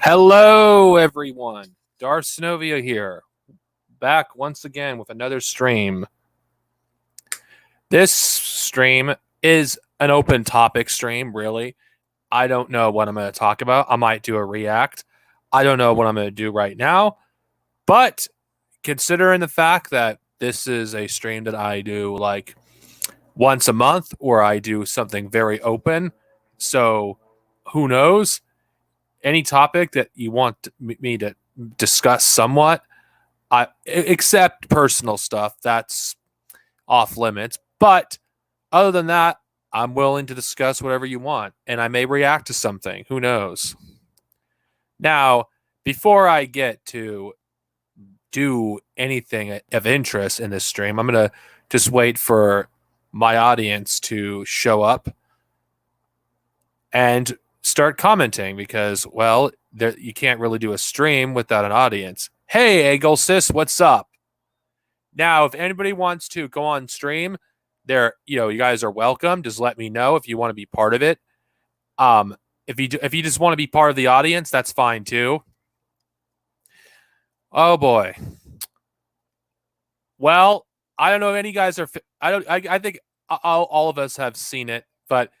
Hello, everyone. Darth Synovia here, back once again with another stream. This stream is an open topic stream, really. I don't know what I'm going to talk about. I might do a react. I don't know what I'm going to do right now. But considering the fact that this is a stream that I do like once a month, or I do something very open, so who knows? Any topic that you want me to discuss somewhat, except personal stuff, that's off limits. But other than that, I'm willing to discuss whatever you want, and I may react to something. Who knows? Now, before I get to do anything of interest in this stream, I'm going to just wait for my audience to show up and start commenting because, well, you can't really do a stream without an audience. Hey, Eagle Sis, what's up? Now, if anybody wants to go on stream, you guys are welcome. Just let me know if you want to be part of it. If you just want to be part of the audience, that's fine too. Oh boy. Well, I don't know if any guys are. I think all of us have seen it, but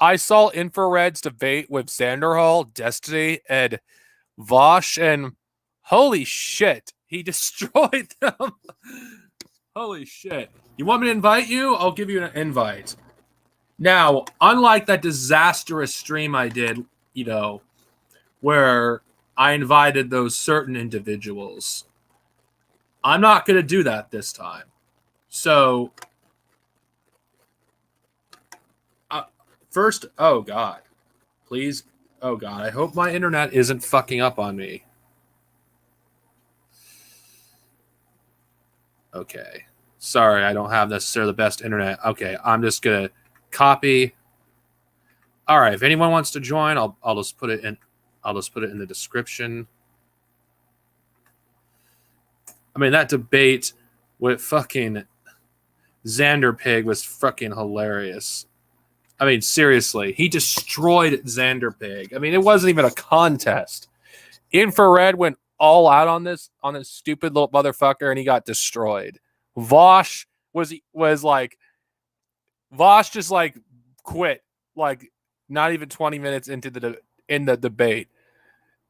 I saw Infrared's debate with Xanderhall, Destiny, and Vosh, and holy shit, he destroyed them. Holy shit. You want me to invite you? I'll give you an invite. Now, unlike that disastrous stream I did, where I invited those certain individuals, I'm not going to do that this time. So, first, oh God, please, oh God, I hope my internet isn't fucking up on me. Okay. Sorry, I don't have necessarily the best internet. Okay, I'm just going to copy. All right, if anyone wants to join, I'll just put it in. I'll just put it in the description. I mean, that debate with fucking Xander Pig was fucking hilarious. I mean, seriously, he destroyed Xander Pig. I mean, it wasn't even a contest. Infrared went all out on this stupid little motherfucker, and he got destroyed. Vosh was Vosh just like quit, like not even 20 minutes into the debate.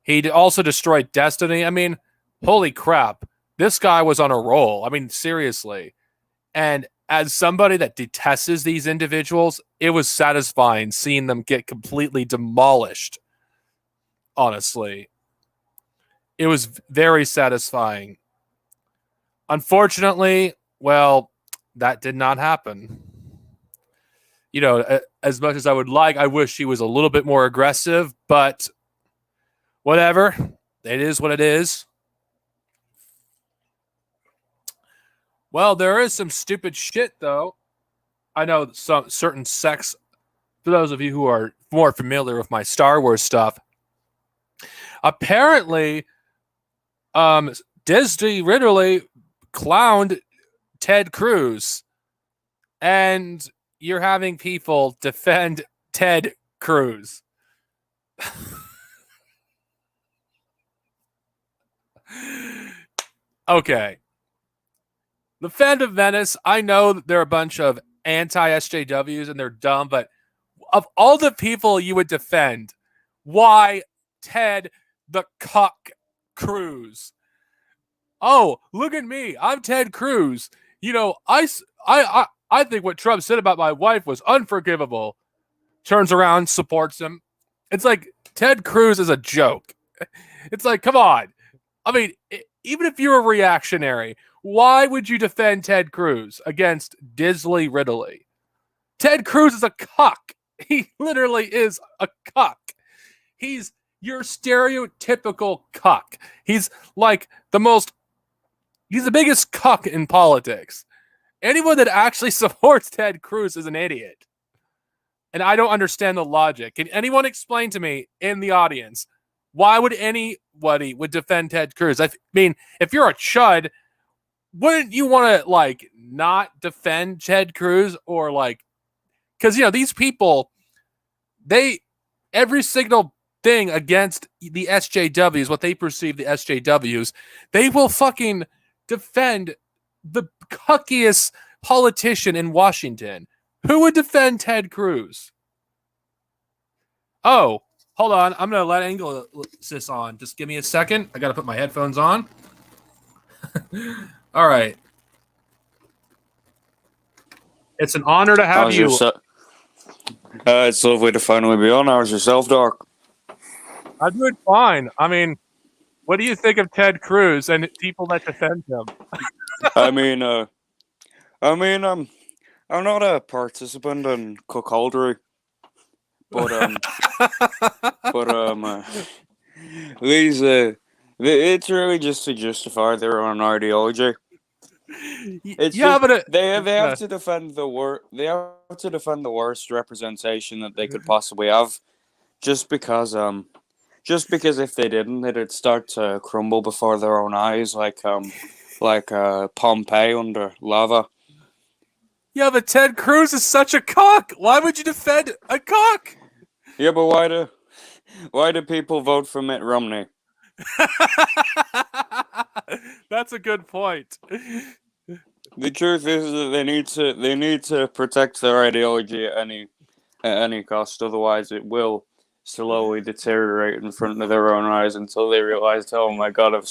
He also destroyed Destiny. I mean, holy crap, this guy was on a roll. I mean, seriously. And as somebody that detests these individuals, it was satisfying seeing them get completely demolished. Honestly, it was very satisfying. Unfortunately, well, that did not happen. As much as I would like, I wish he was a little bit more aggressive, but whatever. It is what it is. Well, there is some stupid shit, though. I know some certain sects, for those of you who are more familiar with my Star Wars stuff, apparently, Disney literally clowned Ted Cruz, and you're having people defend Ted Cruz. Okay. The Phantom of Menace, I know that they're a bunch of anti-SJWs and they're dumb, but of all the people you would defend, why Ted the Cuck Cruz? Oh, look at me. I'm Ted Cruz. I think what Trump said about my wife was unforgivable. Turns around, supports him. It's like Ted Cruz is a joke. It's like, come on. I mean, even if you're a reactionary, why would you defend Ted Cruz against Disley Ridley? Ted Cruz is a cuck. He literally is a cuck. He's your stereotypical cuck. He's like he's the biggest cuck in politics. Anyone that actually supports Ted Cruz is an idiot. And I don't understand the logic. Can anyone explain to me in the audience why would anybody would defend Ted Cruz? I mean, if you're a chud, wouldn't you want to not defend Ted Cruz or because these people, every single thing against the SJWs, what they perceive the SJWs, they will fucking defend the cuckiest politician in Washington. Who would defend Ted Cruz? Oh, hold on. I'm going to let Anglicus on. Just give me a second. I got to put my headphones on. All right. It's an honor to have you. It's lovely to finally be on. How's yourself, Doc? I'm doing fine. I mean, what do you think of Ted Cruz and people that defend him? I'm not a participant in cuckoldry, but it's really just to justify their own ideology. It's yeah, just, but they have to defend the worst representation that they could possibly have, just because if they didn't, it'd start to crumble before their own eyes, like Pompeii under lava. Yeah, but Ted Cruz is such a cock. Why would you defend a cock? Yeah, but why do people vote for Mitt Romney? That's a good point. The truth is that they need to protect their ideology at any cost. Otherwise, it will slowly deteriorate in front of their own eyes until they realize, oh my god, I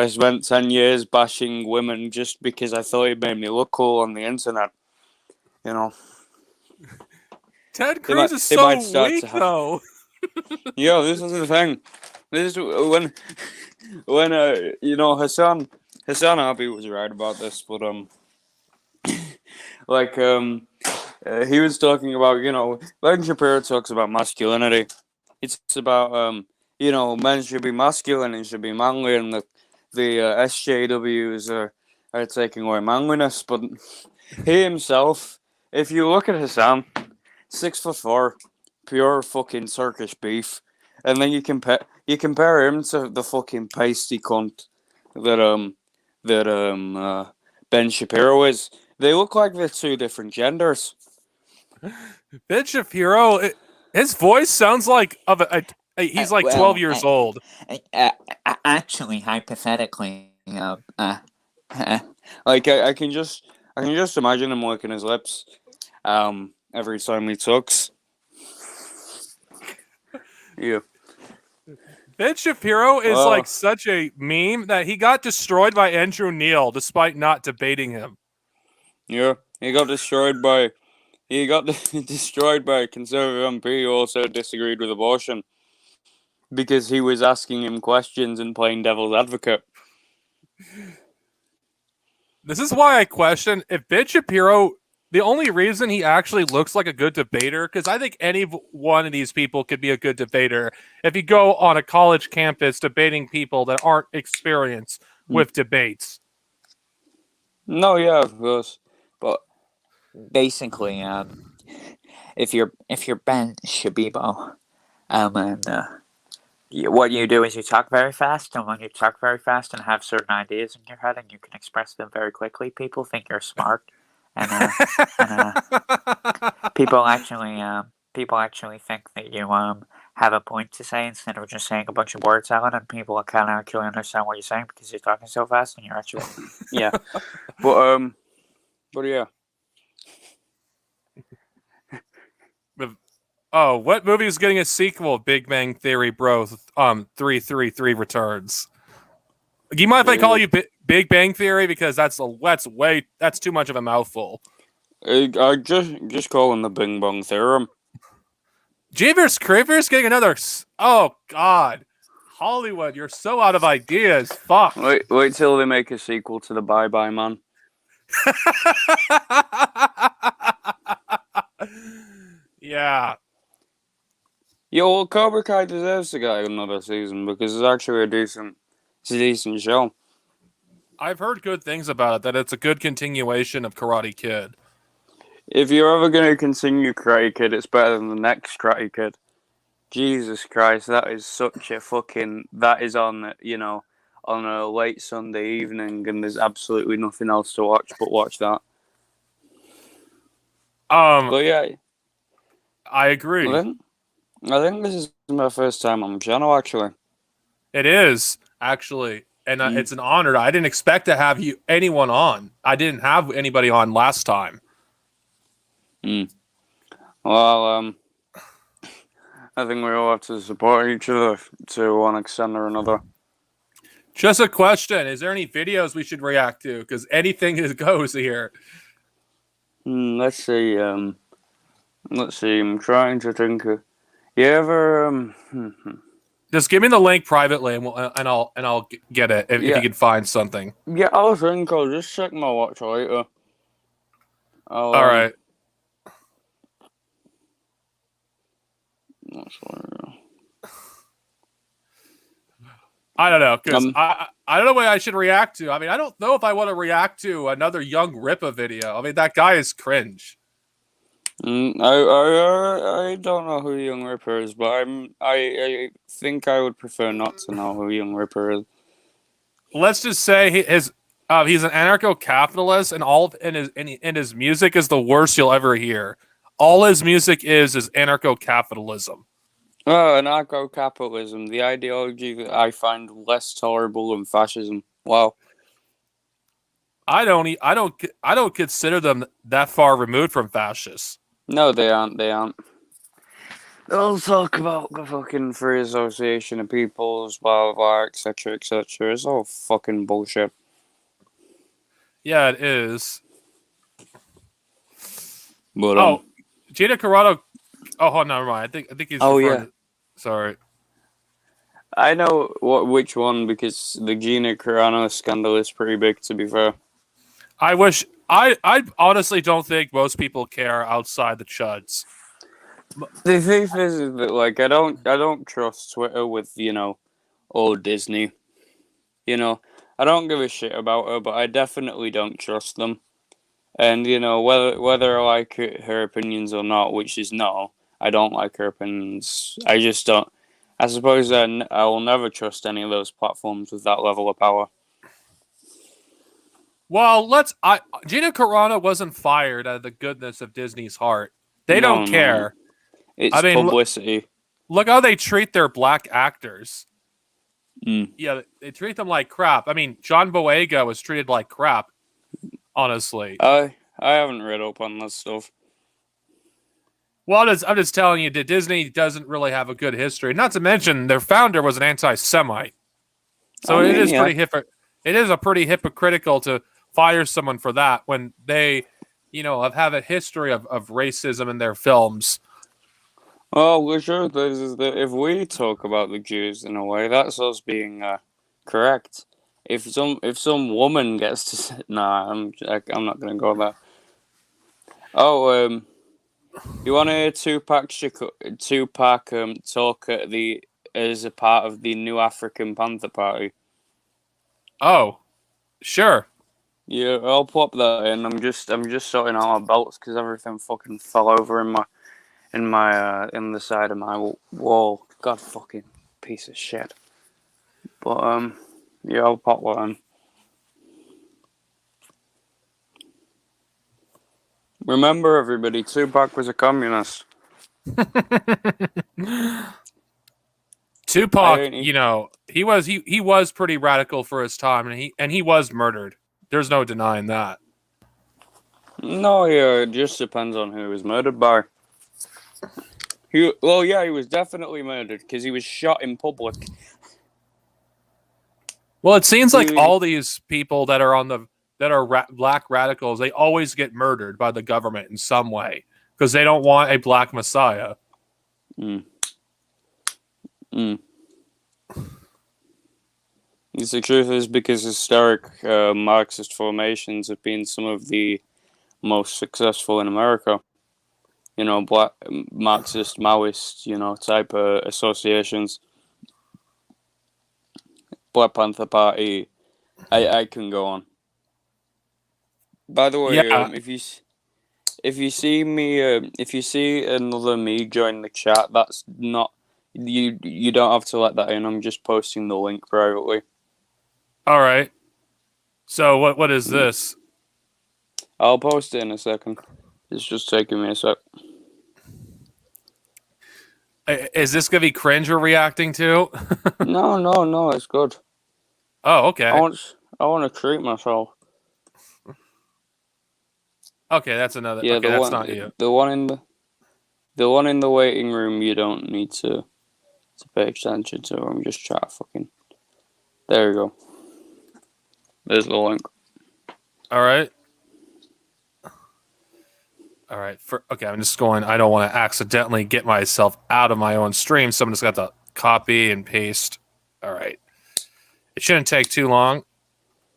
spent 10 years bashing women just because I thought it made me look cool on the internet. You know. Ted Cruz is so weak, though. Yeah, this is the thing. This is when Hassan Abi was right about this, but he was talking about, when Shapiro talks about masculinity, it's about men should be masculine and should be manly, and the SJWs are taking away manliness. But he himself, if you look at Hassan, 6'4", pure fucking Turkish beef, and then you compare him to the fucking pasty cunt that Ben Shapiro is. They look like they're two different genders. Ben Shapiro, his voice sounds like he's like 12 years old. Actually, hypothetically, I can just imagine him licking his lips, every time he talks. Yeah. Ben Shapiro is like such a meme that he got destroyed by Andrew Neil despite not debating him. Yeah, he got destroyed by a conservative MP who also disagreed with abortion because he was asking him questions and playing devil's advocate. This is why I question if Ben Shapiro, the only reason he actually looks like a good debater, because I think any one of these people could be a good debater if you go on a college campus debating people that aren't experienced with debates. No, yeah, of course, but basically, if you're Ben Shabibo, what you do is you talk very fast, and when you talk very fast and have certain ideas in your head and you can express them very quickly, people think you're smart, and people actually think that you have a point to say instead of just saying a bunch of words out, and people can't actually understand what you're saying because you're talking so fast and you're actually yeah, but yeah. Oh, what movie is getting a sequel? Big Bang Theory, bro. 333 Returns. Do you mind if I call you Big Bang Theory, because that's too much of a mouthful. I just call him the Bing Bong Theorem. Jeepers Creepers getting another. Oh God, Hollywood, you're so out of ideas. Fuck. Wait till they make a sequel to the Bye Bye Man. Yeah. Yo, well, Cobra Kai deserves to get another season because it's actually a decent show. I've heard good things about it, that it's a good continuation of Karate Kid. If you're ever going to continue Karate Kid, it's better than the next Karate Kid. Jesus Christ, that is such a fucking... That is on a late Sunday evening, and there's absolutely nothing else to watch but watch that. But yeah. I agree. I think this is my first time on the channel, actually. It is actually, and it's an honor. I didn't expect to have anyone on. I didn't have anybody on last time. Well, I think we all have to support each other to one extent or another. Just a question: is there any videos we should react to? Because anything goes here. Let's see. Let's see. I'm trying to think. You ever Just give me the link privately, and I'll get it if Yeah. you can find something. Yeah, I'll think. I'll just check my watch later. All right. I don't know, because I don't know what I should react to. I mean, I don't know if I want to react to another Young Rippa video. I mean, that guy is cringe. I don't know who Young Ripper is, but I think I would prefer not to know who Young Ripper is. Let's just say he's an anarcho-capitalist, and his music is the worst you'll ever hear. All his music is anarcho-capitalism. Oh, anarcho-capitalism, the ideology that I find less tolerable than fascism. Wow. I don't consider them that far removed from fascists. No, they aren't. They aren't. They'll talk about the fucking free association of peoples, blah, blah, blah, etc., etc. It's all fucking bullshit. Yeah, it is. But, Gina Carano. Oh, never mind. I think he's. Oh, yeah. Sorry. I know which one, because the Gina Carano scandal is pretty big, to be fair. I honestly don't think most people care outside the chuds. The thing is that, like, I don't trust Twitter with, old Disney. I don't give a shit about her, but I definitely don't trust them. And, whether I like her opinions or not, which is no, I don't like her opinions. I just don't. I suppose I will never trust any of those platforms with that level of power. Well, Gina Carano wasn't fired out of the goodness of Disney's heart. They don't care. No. It's publicity. Look how they treat their black actors. Mm. Yeah, they treat them like crap. I mean, John Boyega was treated like crap, honestly. I haven't read up on that stuff. Well, I'm just telling you that Disney doesn't really have a good history. Not to mention, their founder was an anti-Semite. So it is pretty hypocritical to fire someone for that when they, have a history of racism in their films. Well, the truth is that if we talk about the Jews in a way, that's us being correct. If some woman gets to say, nah, I'm not gonna go there. Oh, you want to hear Tupac talk as a part of the New African Panther Party? Oh, sure. Yeah, I'll pop that in. I'm just sorting out my belts because everything fucking fell over in the side of my wall. God, fucking piece of shit. But yeah, I'll pop one. Remember, everybody, Tupac was a communist. Tupac, he was pretty radical for his time, and he was murdered. There's no denying that. No, yeah, it just depends on who he was murdered by. He was definitely murdered because he was shot in public. Well, it seems like all these people that are black radicals, they always get murdered by the government in some way because they don't want a black messiah. The truth is because historic Marxist formations have been some of the most successful in America. Black Marxist, Maoist, type associations. Black Panther Party. I can go on. By the way, if you see another me join the chat, that's not you don't have to let that in. I'm just posting the link privately. All right. So what is this? I'll post it in a second. It's just taking me a sec. Is this gonna be cringe we're reacting to? No, it's good. Oh, okay. I want to treat myself. Okay, that's another. Yeah, okay, that's not you. The one in the waiting room. You don't need to pay attention to. I'm just trying to fucking. There you go. There's the link. All right. All right. Okay, I'm just going. I don't want to accidentally get myself out of my own stream, so I'm just got to copy and paste. All right. It shouldn't take too long.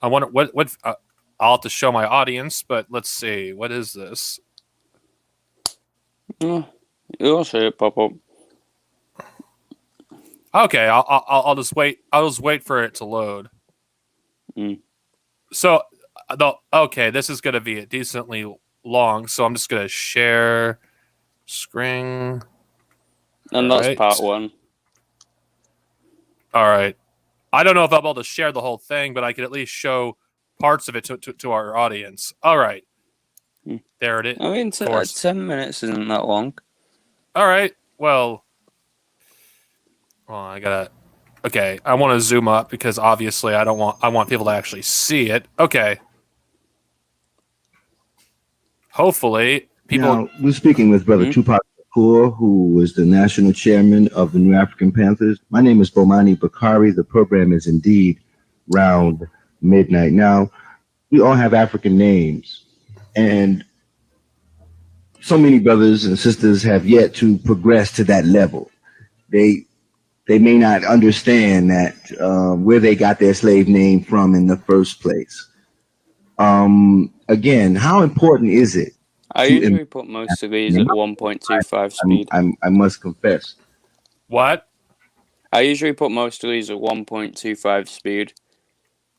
I wonder what I'll have to show my audience, but let's see. What is this? You'll see it pop up. Okay, I'll just wait. I'll just wait for it to load. So, okay, this is going to be decently long. So I'm just going to share screen. And that's part one. All right. I don't know if I'm able to share the whole thing, but I can at least show parts of it to our audience. All right. There it is. I mean, 10 minutes isn't that long. All right. Well, I gotta. Okay, I want to zoom up because obviously I want people to actually see it. Okay. Hopefully, people. Now, we're speaking with Brother Tupac Shakur, who was the national chairman of the New African Panthers. My name is Bomani Bakari. The program is indeed Round Midnight. Now, we all have African names, and so many brothers and sisters have yet to progress to that level. They may not understand that where they got their slave name from in the first place. Again, how important is it? I usually put most of these at 1.25 speed. I must confess. What? I usually put most of these at 1.25 speed.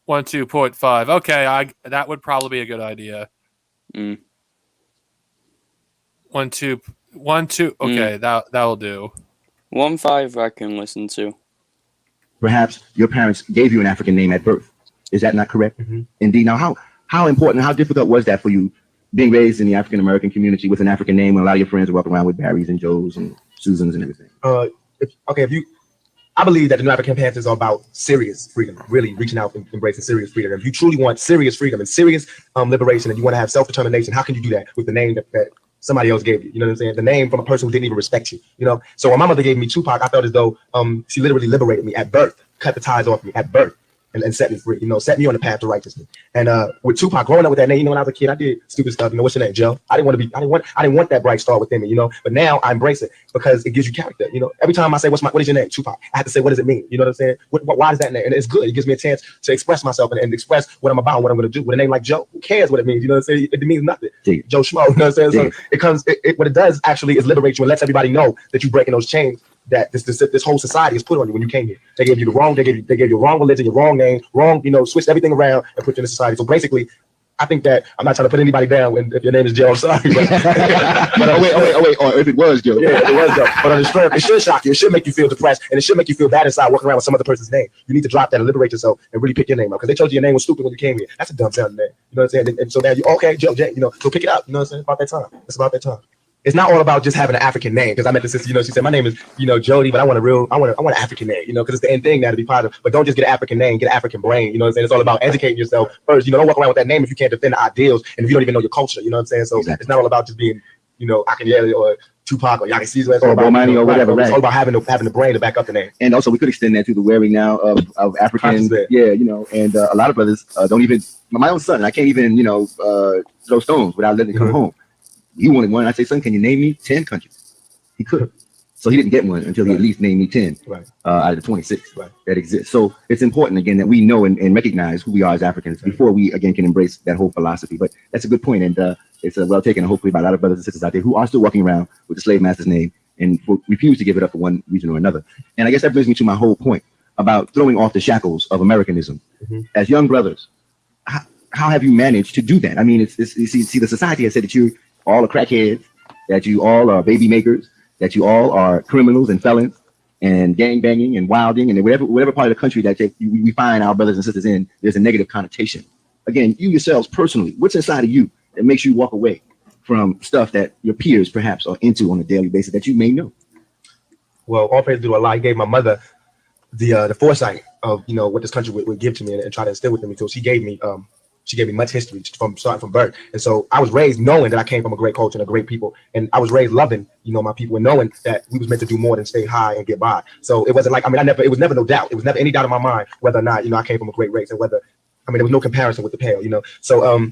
1.2.5. Okay, that would probably be a good idea. 1.2. Okay, that'll do. 1.5 I can listen to. Perhaps your parents gave you an African name at birth. Is that not correct? Indeed. Now, how important, how difficult was that for you, being raised in the African American community with an African name when a lot of your friends walk around with Barrys and Joes and Susans and everything? I believe that the New African Panthers are about serious freedom, really reaching out and embracing serious freedom. If you truly want serious freedom and serious liberation, and you want to have self-determination, how can you do that with the name that somebody else gave you? You know what I'm saying? The name from a person who didn't even respect you. You know. So when my mother gave me Tupac, I felt as though she literally liberated me at birth, cut the ties off me at birth. And set me free, set me on the path to righteousness. And with Tupac, growing up with that name, when I was a kid, I did stupid stuff. What's your name, Joe? I didn't want that bright star within me, But now I embrace it because it gives you character, Every time I say, what is your name, Tupac? I have to say, what does it mean? You know what I'm saying? Why does that name? And it's good. It gives me a chance to express myself and express what I'm about, what I'm going to do. With a name like Joe, who cares what it means? You know what I'm saying? It means nothing. Joe Schmo. You know what I'm saying? So it comes. What it does actually is liberate you and lets everybody know that you're breaking those chains that this whole society has put on you when you came here. They gave you the wrong, they gave you wrong religion, your wrong name, wrong, switched everything around and put you in the society. So basically, I think that I'm not trying to put anybody down if your name is Joe. I'm sorry. But, wait. Or if it was Joe. Yeah, it was Joe. But on the strength, it should shock you. It should make you feel depressed. And it should make you feel bad inside walking around with some other person's name. You need to drop that and liberate yourself and really pick your name up. Because they told you your name was stupid when you came here. That's a dumb sounding name. You know what I'm saying? And so now okay, Joe, Jay, so pick it up. You know what I'm saying? It's about that time. It's about that time. It's not all about just having an African name. Because I met the sister, she said, my name is, Jody, but I want an African name, because it's the end thing now to be positive. But don't just get an African name, get an African brain. You know what I'm saying? It's all about educating yourself first. Don't walk around with that name if you can't defend the ideals and if you don't even know your culture. You know what I'm saying? So It's not all about just being, Akinyele or Tupac or Yaki Caesar. It's all about Bomani or whatever. Right. It's all about having the brain to back up the name. And also, we could extend that to the wearing now of African. And a lot of brothers don't even. My own son, I can't even throw stones without letting him come home. He wanted one. I say, son, can you name me 10 countries? He couldn't. So he didn't get one until he at least named me 10 out of the 26 that exist. So it's important, again, that we know and recognize who we are as Africans before we, again, can embrace that whole philosophy. But that's a good point. And it's well taken, hopefully, by a lot of brothers and sisters out there who are still walking around with the slave master's name and refuse to give it up for one reason or another. And I guess that brings me to my whole point about throwing off the shackles of Americanism. As young brothers, how have you managed to do that? I mean, you see, the society has said that you all are crackheads, that you all are baby makers, that you all are criminals and felons and gang banging and wilding and whatever part of the country that we find our brothers and sisters in, there's a negative connotation. Again, you yourselves personally, what's inside of you that makes you walk away from stuff that your peers perhaps are into on a daily basis that you may know? well, all praise due to Allah. He gave my mother the foresight of what this country would give to me and try to instill within me. So she gave me much history from starting from birth. And so I was raised knowing that I came from a great culture and a great people. And I was raised loving, my people and knowing that we was meant to do more than stay high and get by. So it wasn't like, it was never no doubt. It was never any doubt in my mind whether or not, I came from a great race and whether, there was no comparison with the pale, So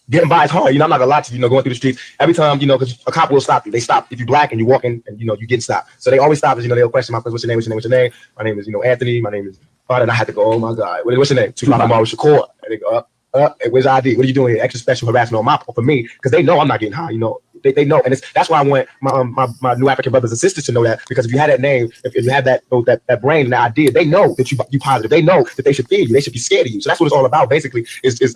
getting by is hard. I'm not gonna lie to you, going through the streets every time, because a cop will stop you. They stop if you're black and you walk in and, you get stopped. So they always stop us, they'll question my friends, what's your name? What's your name? What's your name? My name is, Anthony. My name is Father. And I had to go, oh my God, what's your name? Tupac Amaru Shakur. And they go, hey, where's your ID? What are you doing here? Extra special harassment for me, because they know I'm not getting high, They know, and that's why I want my new African brothers and sisters to know that, because if you have that name, if you have that brain and that idea, they know that you positive. They know that they should fear you. They should be scared of you. So that's what it's all about. Basically, is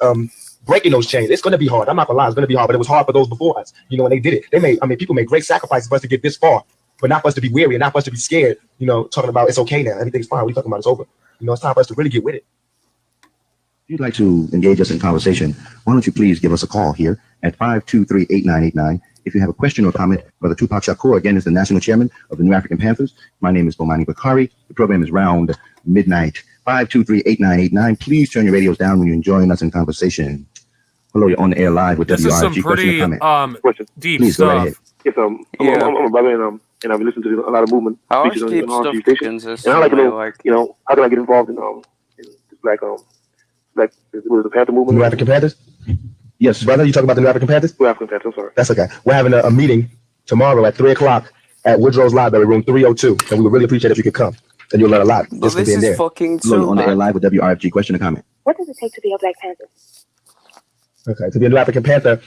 breaking those chains. It's going to be hard. I'm not gonna lie, it's going to be hard, but it was hard for those before us. When they did it, people made great sacrifices for us to get this far, but not for us to be weary and not for us to be scared. Talking about it's okay now, everything's fine. What are you talking about? It's over. It's time for us to really get with it. If you'd like to engage us in conversation, why don't you please give us a call here at 523-8989. If you have a question or comment, Brother Tupac Shakur, again, is the national chairman of the New African Panthers. My name is Bomani Bakari. The program is Round Midnight. 523-8989. Please turn your radios down when you're enjoying us in conversation. Hello, you're on the air live with This is some WRFG. pretty deep Please go right stuff. ahead. Yes, I'm a brother, and I've listened to a lot of movement speeches on RFG station. And I like to know, how can I get involved in this black what is the Panther movement? New African Panthers? Yes, Brother, you talking about the New African Panthers? New African Panthers, I'm sorry. That's okay. We're having a meeting tomorrow at 3:00 at Woodrow's Library, room 302, and we would really appreciate it if you could come. And you'll learn a lot. But this is fucking Hello, on the air live with WRFG. Question or comment? What does it take to be a Black Panther? Okay, to be a New African Panther,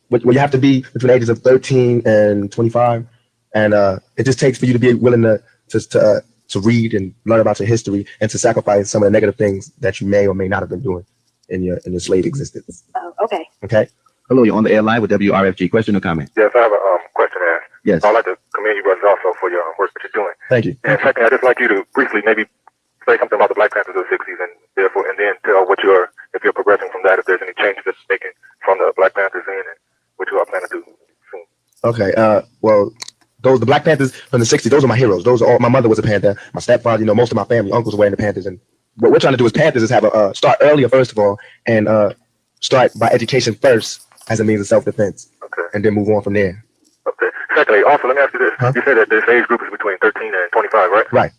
what you have to be between the ages of 13 and 25, and it just takes for you to be willing to read and learn about your history and to sacrifice some of the negative things that you may or may not have been doing in your slave existence. Oh, okay. Okay. Hello, you're on the air live with WRFG. Question or comment? Yes, I have a question to ask. Yes. I'd like to commend you brothers also for your work that you're doing. Thank you. And second, I'd just like you to briefly maybe say something about the Black Panthers of the 60s and therefore, and then tell if you're progressing from that, if there's any changes that's making from the Black Panthers in and what you are planning to do soon. Okay. Well, the Black Panthers from the 60s, those are my heroes. Those are all. My mother was a Panther. My stepfather, most of my family, uncles were wearing the Panthers. And what we're trying to do as Panthers is have a start earlier, first of all, and start by education first as a means of self-defense. Okay. And then move on from there. Okay. Secondly, also, let me ask you this. Huh? You said that this age group is between 13 and 25, right? Right.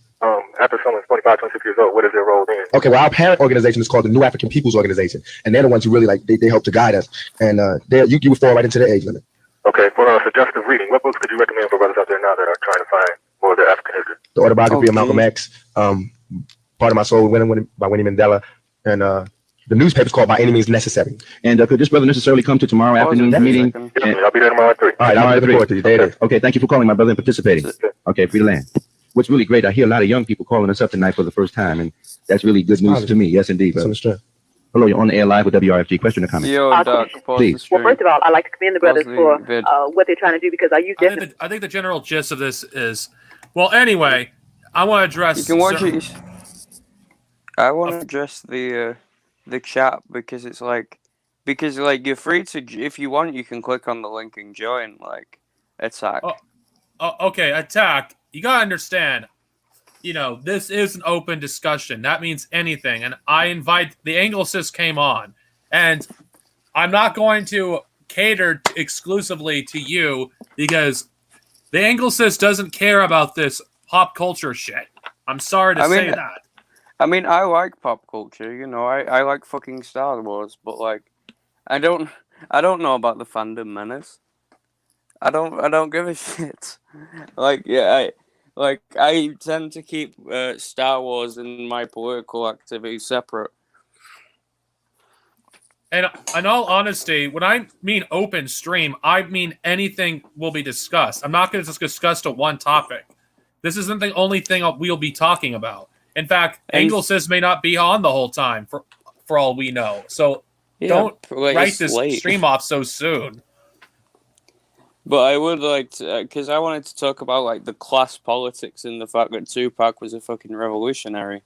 After someone's 25, 26 years old, what is their role then? Okay, well, our parent organization is called the New African People's Organization, and they're the ones who really they help to guide us, and you would fall right into the age limit. Okay, for suggestive reading, what books could you recommend for brothers out there now that are trying to find more of their African history? The autobiography of Malcolm X, Part of My Soul, by Winnie Mandela, and the newspaper's called By Any Means Necessary. And could this brother necessarily come to tomorrow afternoon's meeting? I'll be there tomorrow at 3. All right, I'm looking forward to you. There it is. Okay, thank you for calling, my brother, and participating. Okay, free to land. What's really great, I hear a lot of young people calling us up tonight for the first time, and that's really good news to me. Yes, indeed. Hello, you're on the air live with WRFG. Question or comment? Yo, Doc, please. Well, first of all, I'd like to commend the brothers for what they're trying to do, because I use different. I think the general gist of this is, well, anyway, I want to address. You can watch it. I want to address the chat because you're free to, if you want, you can click on the link and join, attack. Okay, attack. You gotta understand, this is an open discussion. That means anything. And I invite the Anglicis came on, and I'm not going to cater exclusively to you because the Anglicis doesn't care about this pop culture shit. I'm sorry to say that. I mean, I like pop culture, I like fucking Star Wars, but I don't know about the fandom menace. I don't give a shit. I tend to keep Star Wars and my political activity separate. And in all honesty, when I mean open stream, I mean anything will be discussed. I'm not going to just discuss to one topic. This isn't the only thing we'll be talking about. In fact, Anglicis may not be on the whole time for all we know. So don't write this stream off so soon. But I would like to, because I wanted to talk about the class politics and the fact that Tupac was a fucking revolutionary,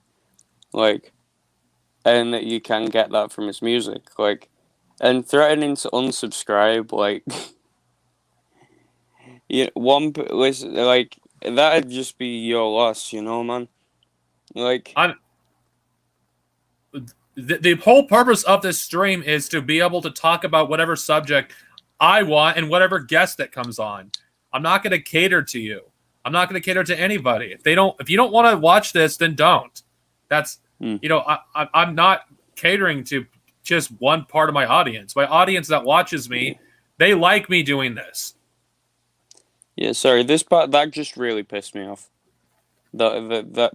and that you can get that from his music, and threatening to unsubscribe, that'd just be your loss, you know, man. Like, the whole purpose of this stream is to be able to talk about whatever subject I want and whatever guest that comes on. I'm not going to cater to you. I'm not going to cater to anybody. If you don't want to watch this, then don't. That's I'm not catering to just one part of my audience. My audience that watches me, they like me doing this. Yeah, sorry, this part that just really pissed me off. That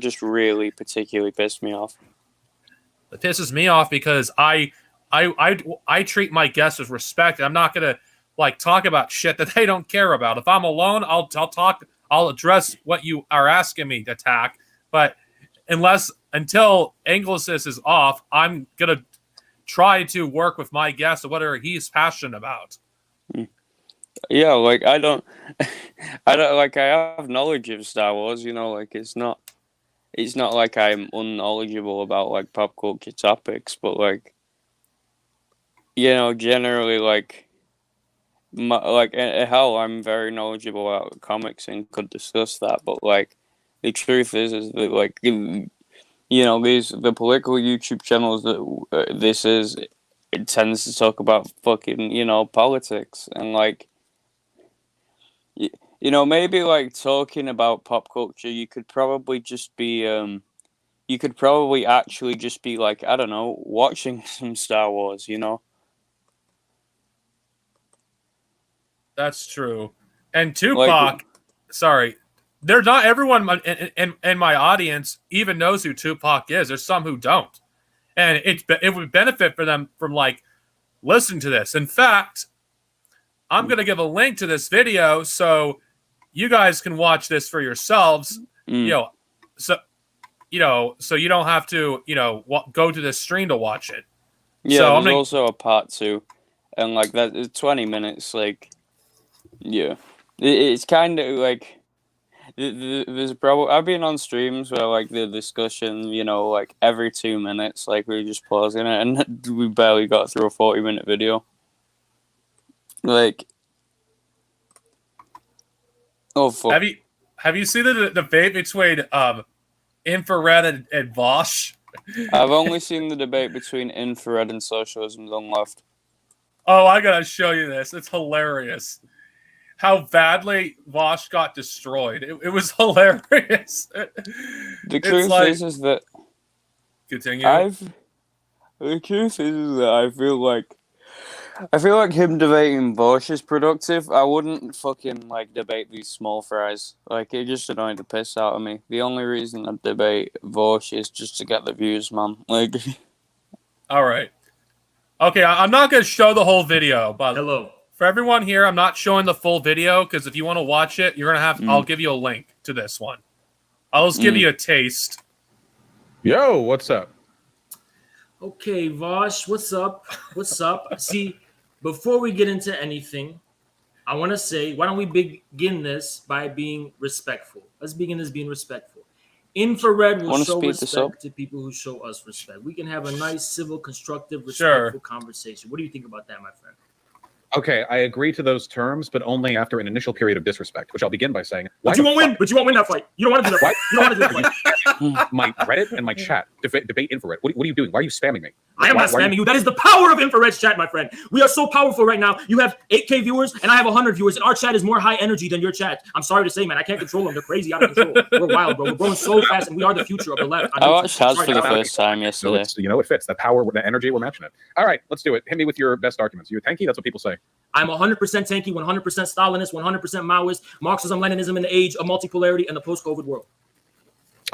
just really particularly pissed me off. It pisses me off because I treat my guests with respect. I'm not gonna talk about shit that they don't care about. If I'm alone, I'll talk. I'll address what you are asking me to attack. But until Anglicist is off, I'm gonna try to work with my guest of whatever he's passionate about. Yeah, like I don't like I have knowledge of Star Wars, you know, like it's not like I'm unknowledgeable about like pop culture topics, but like, you know, generally like hell, I'm very knowledgeable about comics and could discuss that, but like the truth is that like you know the political YouTube channels that it tends to talk about fucking, you know, politics and like. You know, maybe like talking about pop culture, you could probably just be, you could probably actually just be like, I don't know, watching some Star Wars, you know? That's true. And Tupac, sorry, there's not everyone in my audience even knows who Tupac is. There's some who don't. And it would benefit for them from listening to this. In fact, I'm going to give a link to this video so you guys can watch this for yourselves. So you don't have to, go to this stream to watch it. Yeah, so there's also a part 2, and like that is 20 minutes. Like, yeah, it's kind of like there's probably I've been on streams where like the discussion, you know, like every 2 minutes, like we're just pausing it, and we barely got through a 40-minute video. Like, oh fuck. Have you seen the debate between Infrared and Vosh? I've only seen the debate between Infrared and Socialism Done Left. Oh, I gotta show you this. It's hilarious. How badly Vosh got destroyed. It was hilarious. The truth is that continue. The truth is that I feel like him debating Bush is productive. I wouldn't fucking debate these small fries. Like, it just annoyed the piss out of me. The only reason I debate Bush is just to get the views, man. Like, all right. Okay, I'm not gonna show the whole video, but for everyone here, I'm not showing the full video because if you want to watch it, you're gonna have. I'll give you a link to this one. I'll just give you a taste. Yo, what's up? Okay, Vosh, what's up? What's up? See, before we get into anything, I want to say, why don't we begin this by being respectful? Let's begin this being respectful. Infrared will show respect to people who show us respect. We can have a nice, civil, constructive, respectful conversation. What do you think about that, my friend? Okay, I agree to those terms, but only after an initial period of disrespect, which I'll begin by saying. But you won't win. But you won't win that fight. You don't want to do that fight. You don't want to do that fight. My Reddit and my chat debate Infrared. What are you doing? Why are you spamming me? I am not spamming you. That is the power of Infrared's chat, my friend. We are so powerful right now. You have 8K viewers, and I have 100 viewers, and our chat is more high energy than your chat. I'm sorry to say, man. I can't control them. They're crazy out of control. We're wild, bro. We're growing so fast, and we are the future of the left. I watched chats for the first time yesterday. So it fits. The power, the energy, we're matching it. All right, let's do it. Hit me with your best arguments. You're tanky? That's what people say. I'm 100% tanky, 100% Stalinist, 100% Maoist, Marxism, Leninism in the age of multipolarity and the post-COVID world.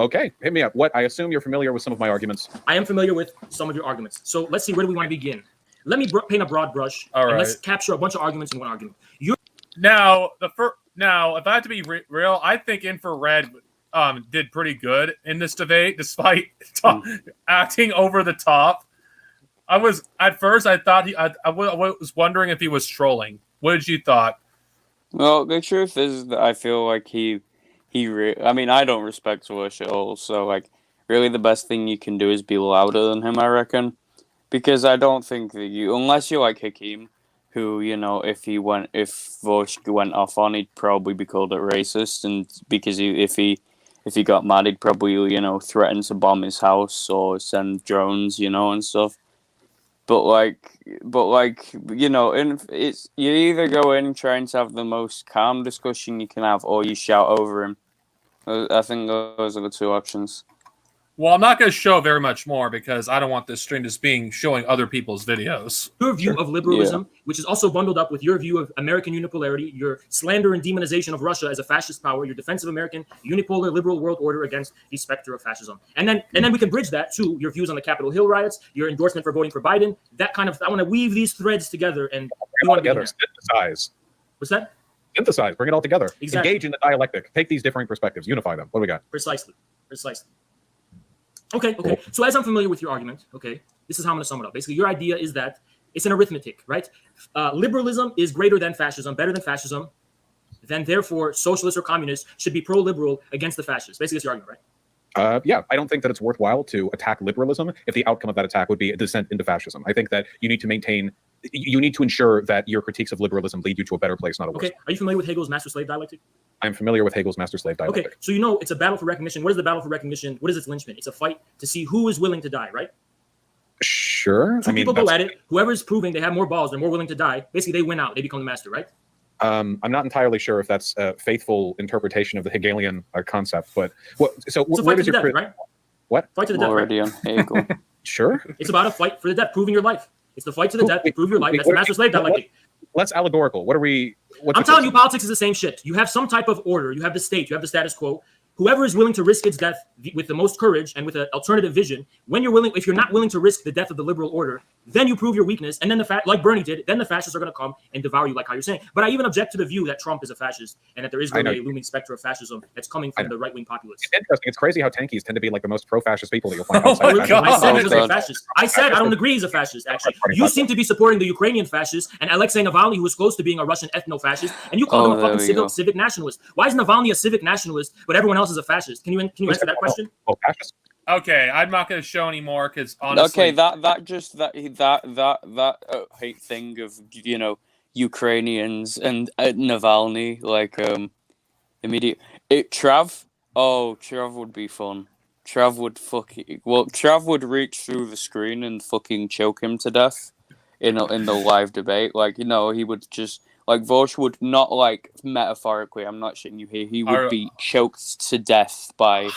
Okay, hit me up. I assume you're familiar with some of my arguments. I am familiar with some of your arguments. So let's see, where do we want to begin? Let me paint a broad brush. All right. Let's capture a bunch of arguments in one argument. Now, if I have to be real, I think Infrared did pretty good in this debate, despite acting over the top. I was I thought I was wondering if he was trolling. What did you thought? Well, the truth is that I feel like I mean, I don't respect Wish at all, so really the best thing you can do is be louder than him, I reckon, because I don't think that unless you like Hakeem, who, you know, if Vosh went off on, he'd probably be called a racist, and because if he got mad, he'd probably, you know, threaten to bomb his house or send drones, you know, and stuff. But like, you know, it's you either go in trying to have the most calm discussion you can have, or you shout over him. I think those are the two options. Well, I'm not going to show very much more because I don't want this stream just being showing other people's videos. Your view of liberalism, which is also bundled up with your view of American unipolarity, your slander and demonization of Russia as a fascist power, your defense of American unipolar liberal world order against the specter of fascism. And then we can bridge that to your views on the Capitol Hill riots, your endorsement for voting for Biden, that kind of, I want to weave these threads together and bring it all together, synthesize. What's that? Synthesize, bring it all together. Exactly. Engage in the dialectic. Take these differing perspectives, unify them. What do we got? Precisely. Okay. So as I'm familiar with your argument, okay, this is how I'm going to sum it up. Basically, your idea is that it's an arithmetic, right? Liberalism is greater than fascism, better than fascism. Then, therefore, socialists or communists should be pro-liberal against the fascists. Basically, that's your argument, right? Yeah, I don't think that it's worthwhile to attack liberalism if the outcome of that attack would be a descent into fascism. I think that you need to ensure that your critiques of liberalism lead you to a better place, not a worse. Okay, are you familiar with Hegel's master-slave dialectic? I'm familiar with Hegel's master-slave dialectic. Okay, so you know it's a battle for recognition. What is the battle for recognition? What is its linchpin? It's a fight to see who is willing to die, right? Sure. Two people go at it. Whoever is proving they have more balls, they're more willing to die. Basically, they win out. They become the master, right? I'm not entirely sure if that's a faithful interpretation of the Hegelian concept, but so it's a where fight does to the your death, right? What? Fight to the death, already right? on Hegel? Sure. It's about a fight for the death, proving your life. It's the fight to the death to prove your life. That's the master-slave dialectic. Less allegorical. What are we? I'm telling you, politics is the same shit. You have some type of order. You have the state. You have the status quo. Whoever is willing to risk its death with the most courage and with an alternative vision, if you're not willing to risk the death of the liberal order, then you prove your weakness. And then like Bernie did, then the fascists are going to come and devour you, like how you're saying. But I even object to the view that Trump is a fascist and that there is really a looming specter of fascism that's coming from the right-wing populace. It's interesting. It's crazy how tankies tend to be like the most pro-fascist people that you'll find outside. I said he was a fascist. I said I don't agree he's a fascist, actually. You seem to be supporting the Ukrainian fascists and Alexei Navalny, who was close to being a Russian ethno-fascist, and you call him a fucking civic nationalist. Why is Navalny a civic nationalist, but everyone else is a fascist? Can you answer that question? Fascist? Okay, I'm not going to show anymore because honestly, okay, that hate thing of, you know, Ukrainians and Navalny, like immediate Trav. Oh, Trav would be fun. Trav would reach through the screen and fucking choke him to death in the live debate. Like, you know, he would just like Vosh would not, like, metaphorically. I'm not shitting you here. He would be choked to death by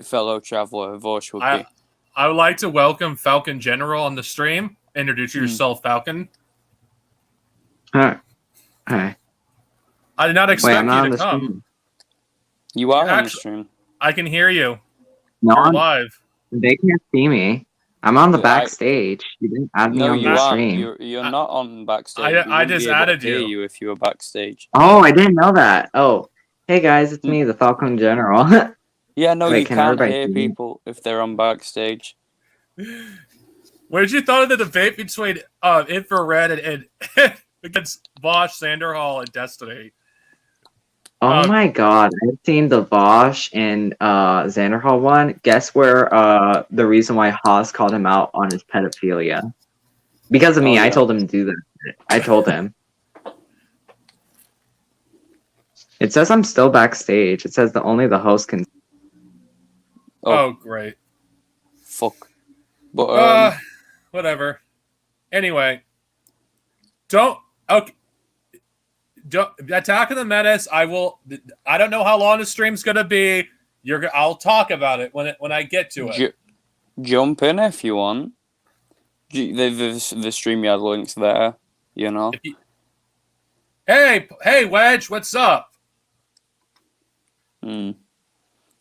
fellow traveler. Vosh would be. I would like to welcome Falcon General on the stream. Introduce yourself, Falcon. Hi. I did not expect you to come. Stream. You are on the stream. I can hear you. No, you're live. They can't see me. I'm on the backstage. You didn't add me on the stream. You're not on backstage. I just added you if you were backstage. Oh, I didn't know that. Oh, hey guys, it's me, the Falcon General. Yeah, no, Wait, you can't hear people if they're on backstage. What did you thought of the debate between Infrared and against Bosch, Sanderhall, and Destiny? Oh my god, I've seen the Bosch and Xanderhall one. Guess where the reason why Haas called him out on his pedophilia? Because of me, I told him to do that. I told him. It says I'm still backstage. It says that only the host can. Oh great. Fuck. But whatever. Anyway. Attack of the Menace. I don't know how long the stream's gonna be. I'll talk about it when I get to it. Jump in if you want. The StreamYard link's there. You know. Hey, Wedge, what's up? You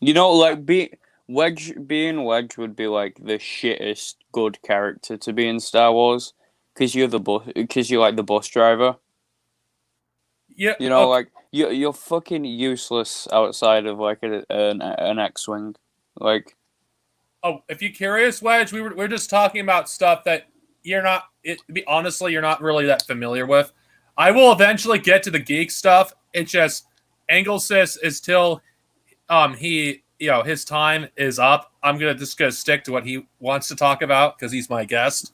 know, like being Wedge would be like the shittest good character to be in Star Wars because you're like the bus driver. Yeah, you know, like you're fucking useless outside of like an X-wing, like. Oh, if you're curious, Wedge, we're just talking about stuff that you're not. Honestly, you're not really that familiar with. I will eventually get to the geek stuff. It's just Engelsys is till his time is up. I'm gonna stick to what he wants to talk about because he's my guest.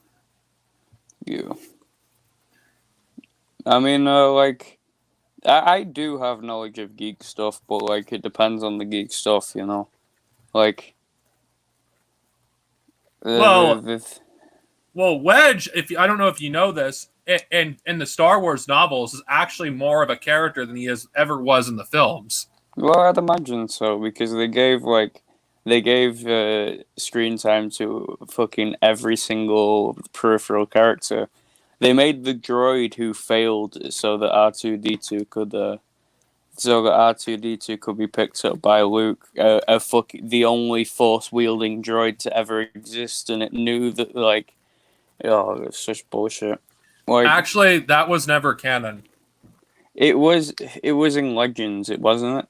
Yeah. I mean, like, I do have knowledge of geek stuff, but like, it depends on the geek stuff, you know. Like, Well, the Wedge, I don't know if you know this, in the Star Wars novels, is actually more of a character than he ever was in the films. well, I'd imagine so because they gave screen time to fucking every single peripheral character. They made the droid who failed so that R2D2 could be picked up by Luke, the only force wielding droid to ever exist, and it knew that like, oh, it's such bullshit. Like, Actually, that was never canon. it was in Legends, it wasn't it?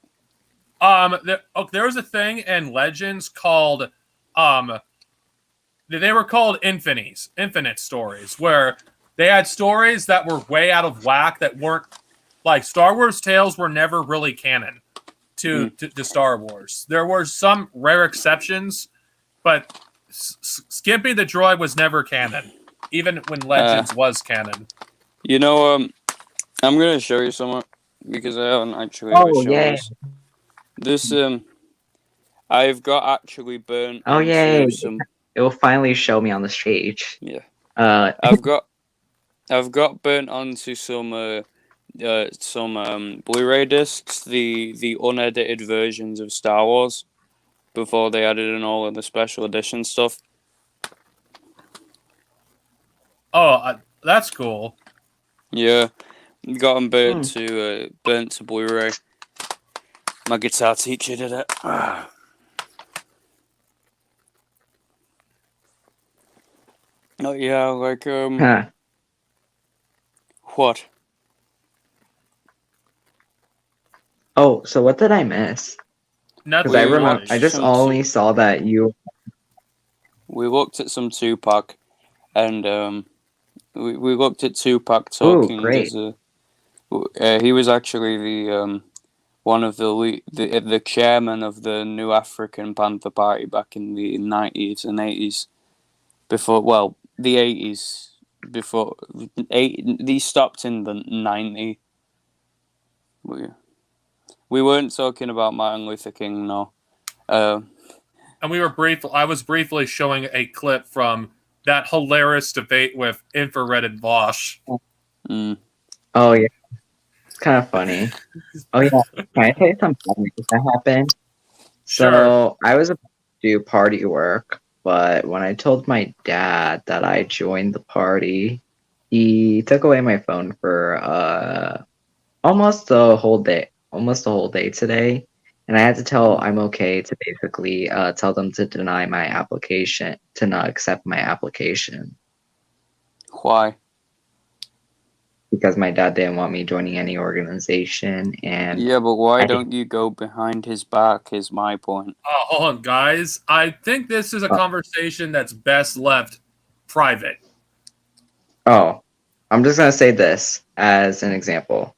There was a thing in Legends called, they were called infinite stories, where they had stories that were way out of whack that weren't, like, Star Wars tales were never really canon to Star Wars. There were some rare exceptions, but skimping the droid was never canon, even when Legends was canon. You know, I'm gonna show you something because I haven't actually Oh, shown yay. this. This I've got actually burnt. Oh, yay. Some. It will finally show me on the stage. Yeah. Uh, I've got burnt onto some Blu-ray discs, the unedited versions of Star Wars, before they added in all of the special edition stuff. Oh, that's cool. Yeah, got them burnt to Blu-ray. My guitar teacher did it. Oh yeah, like What? Oh, so what did I miss? Nothing. Because I remember, I just only saw that you. We looked at some Tupac, and we looked at Tupac talking. Ooh, great. He was actually the one of the chairman of the New African Panther Party back in the 90s and 80s. Before, the 80s. Before these stopped in the 90s. We weren't talking about Martin Luther King, no. And I was briefly showing a clip from that hilarious debate with Infrared and Vosh. Oh yeah, it's kind of funny. Oh yeah, can I tell you something that happened? Sure. So I was about to do party work, but when I told my dad that I joined the party, he took away my phone for almost the whole day today, and I had to tell I'm okay to basically tell them to deny my application, to not accept my application. Why? Because my dad didn't want me joining any organization, and yeah, but why don't you go behind his back? Is my point. Hold on, guys. I think this is a conversation that's best left private. Oh, I'm just gonna say this as an example.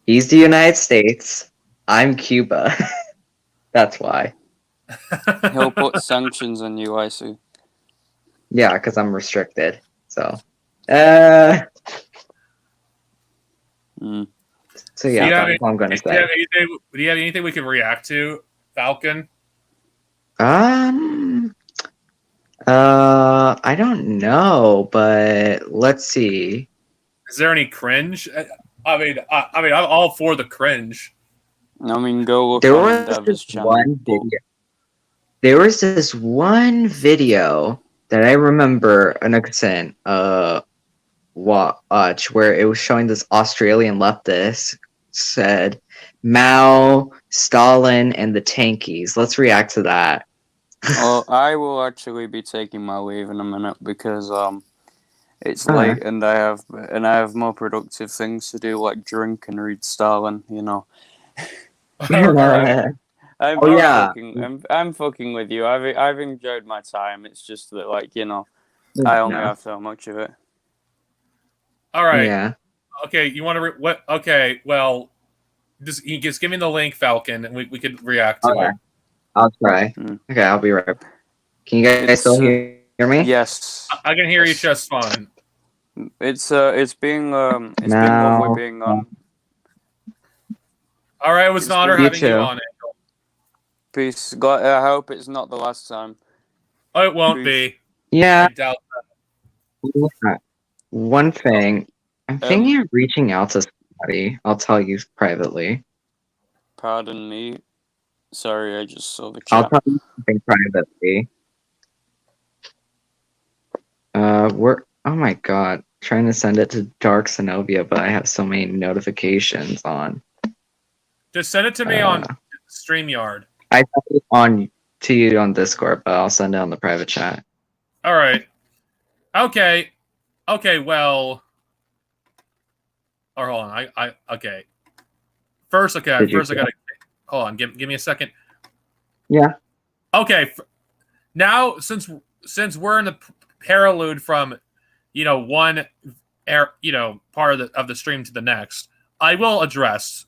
He's the United States. I'm Cuba. That's why. He'll put sanctions on you, I see. Yeah, because I'm restricted. So, So yeah, that's what I'm gonna say. Do you have anything we can react to, Falcon? I don't know, but let's see. Is there any cringe? I mean, I'm all for the cringe. I mean, go look There on was Dev's this channel. one video. There was this one video that I remember an accent watch where it was showing this Australian leftist said Mao, Stalin, and the tankies. Let's react to that. Well, I will actually be taking my leave in a minute because it's late and I have more productive things to do, like drink and read Stalin. You know. I'm fucking with you. I've enjoyed my time. It's just that, like, you know, I only have so much of it. All right. Yeah. Okay, you want to what? Okay, well, just give me the link, Falcon, and we could react to it. I'll try. Okay, I'll be right back. Can you guys still hear me? Yes. I can hear you just fine. It's being lovely Now, being on. All right, it was an honor you having you too. on, Angel. Peace. God, I hope it's not the last time. Oh, it won't Peace. be. Yeah. I doubt that. One thing, I'm thinking Um, of reaching out to somebody. I'll tell you privately. Pardon me. Sorry, I just saw the I'll chat. tell you something privately. Oh my god, trying to send it to Dark Zenobia, but I have so many notifications on. Just send it to me on StreamYard. I sent it on to you on Discord, but I'll send it on the private chat. All right. Okay. Well. Or hold on. Okay. First, I gotta hold on. Give me a second. Yeah. Okay. Now, since we're in the prelude from, one part of the stream to the next, I will address.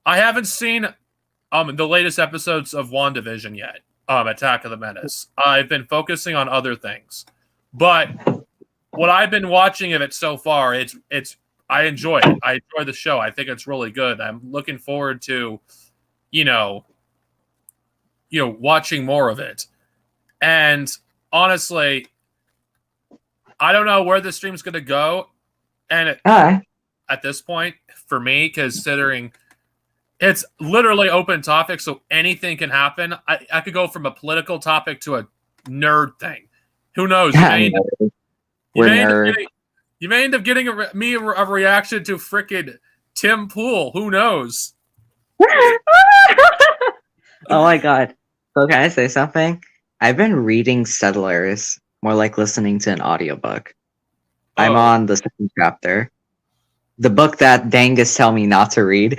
I haven't seen the latest episodes of WandaVision yet. Attack of the Menace. I've been focusing on other things, but what I've been watching of it so far, I enjoy it. I enjoy the show. I think it's really good. I'm looking forward to, watching more of it. And honestly, I don't know where the stream's going to go. And at this point, for me, considering it's literally open topic, so anything can happen. I could go from a political topic to a nerd thing. Who knows? You may end up getting a reaction to frickin' Tim Pool. Who knows? Oh my god. So can I say something? I've been reading Settlers, more like listening to an audiobook. I'm on the second chapter. The book that Dangus tell me not to read.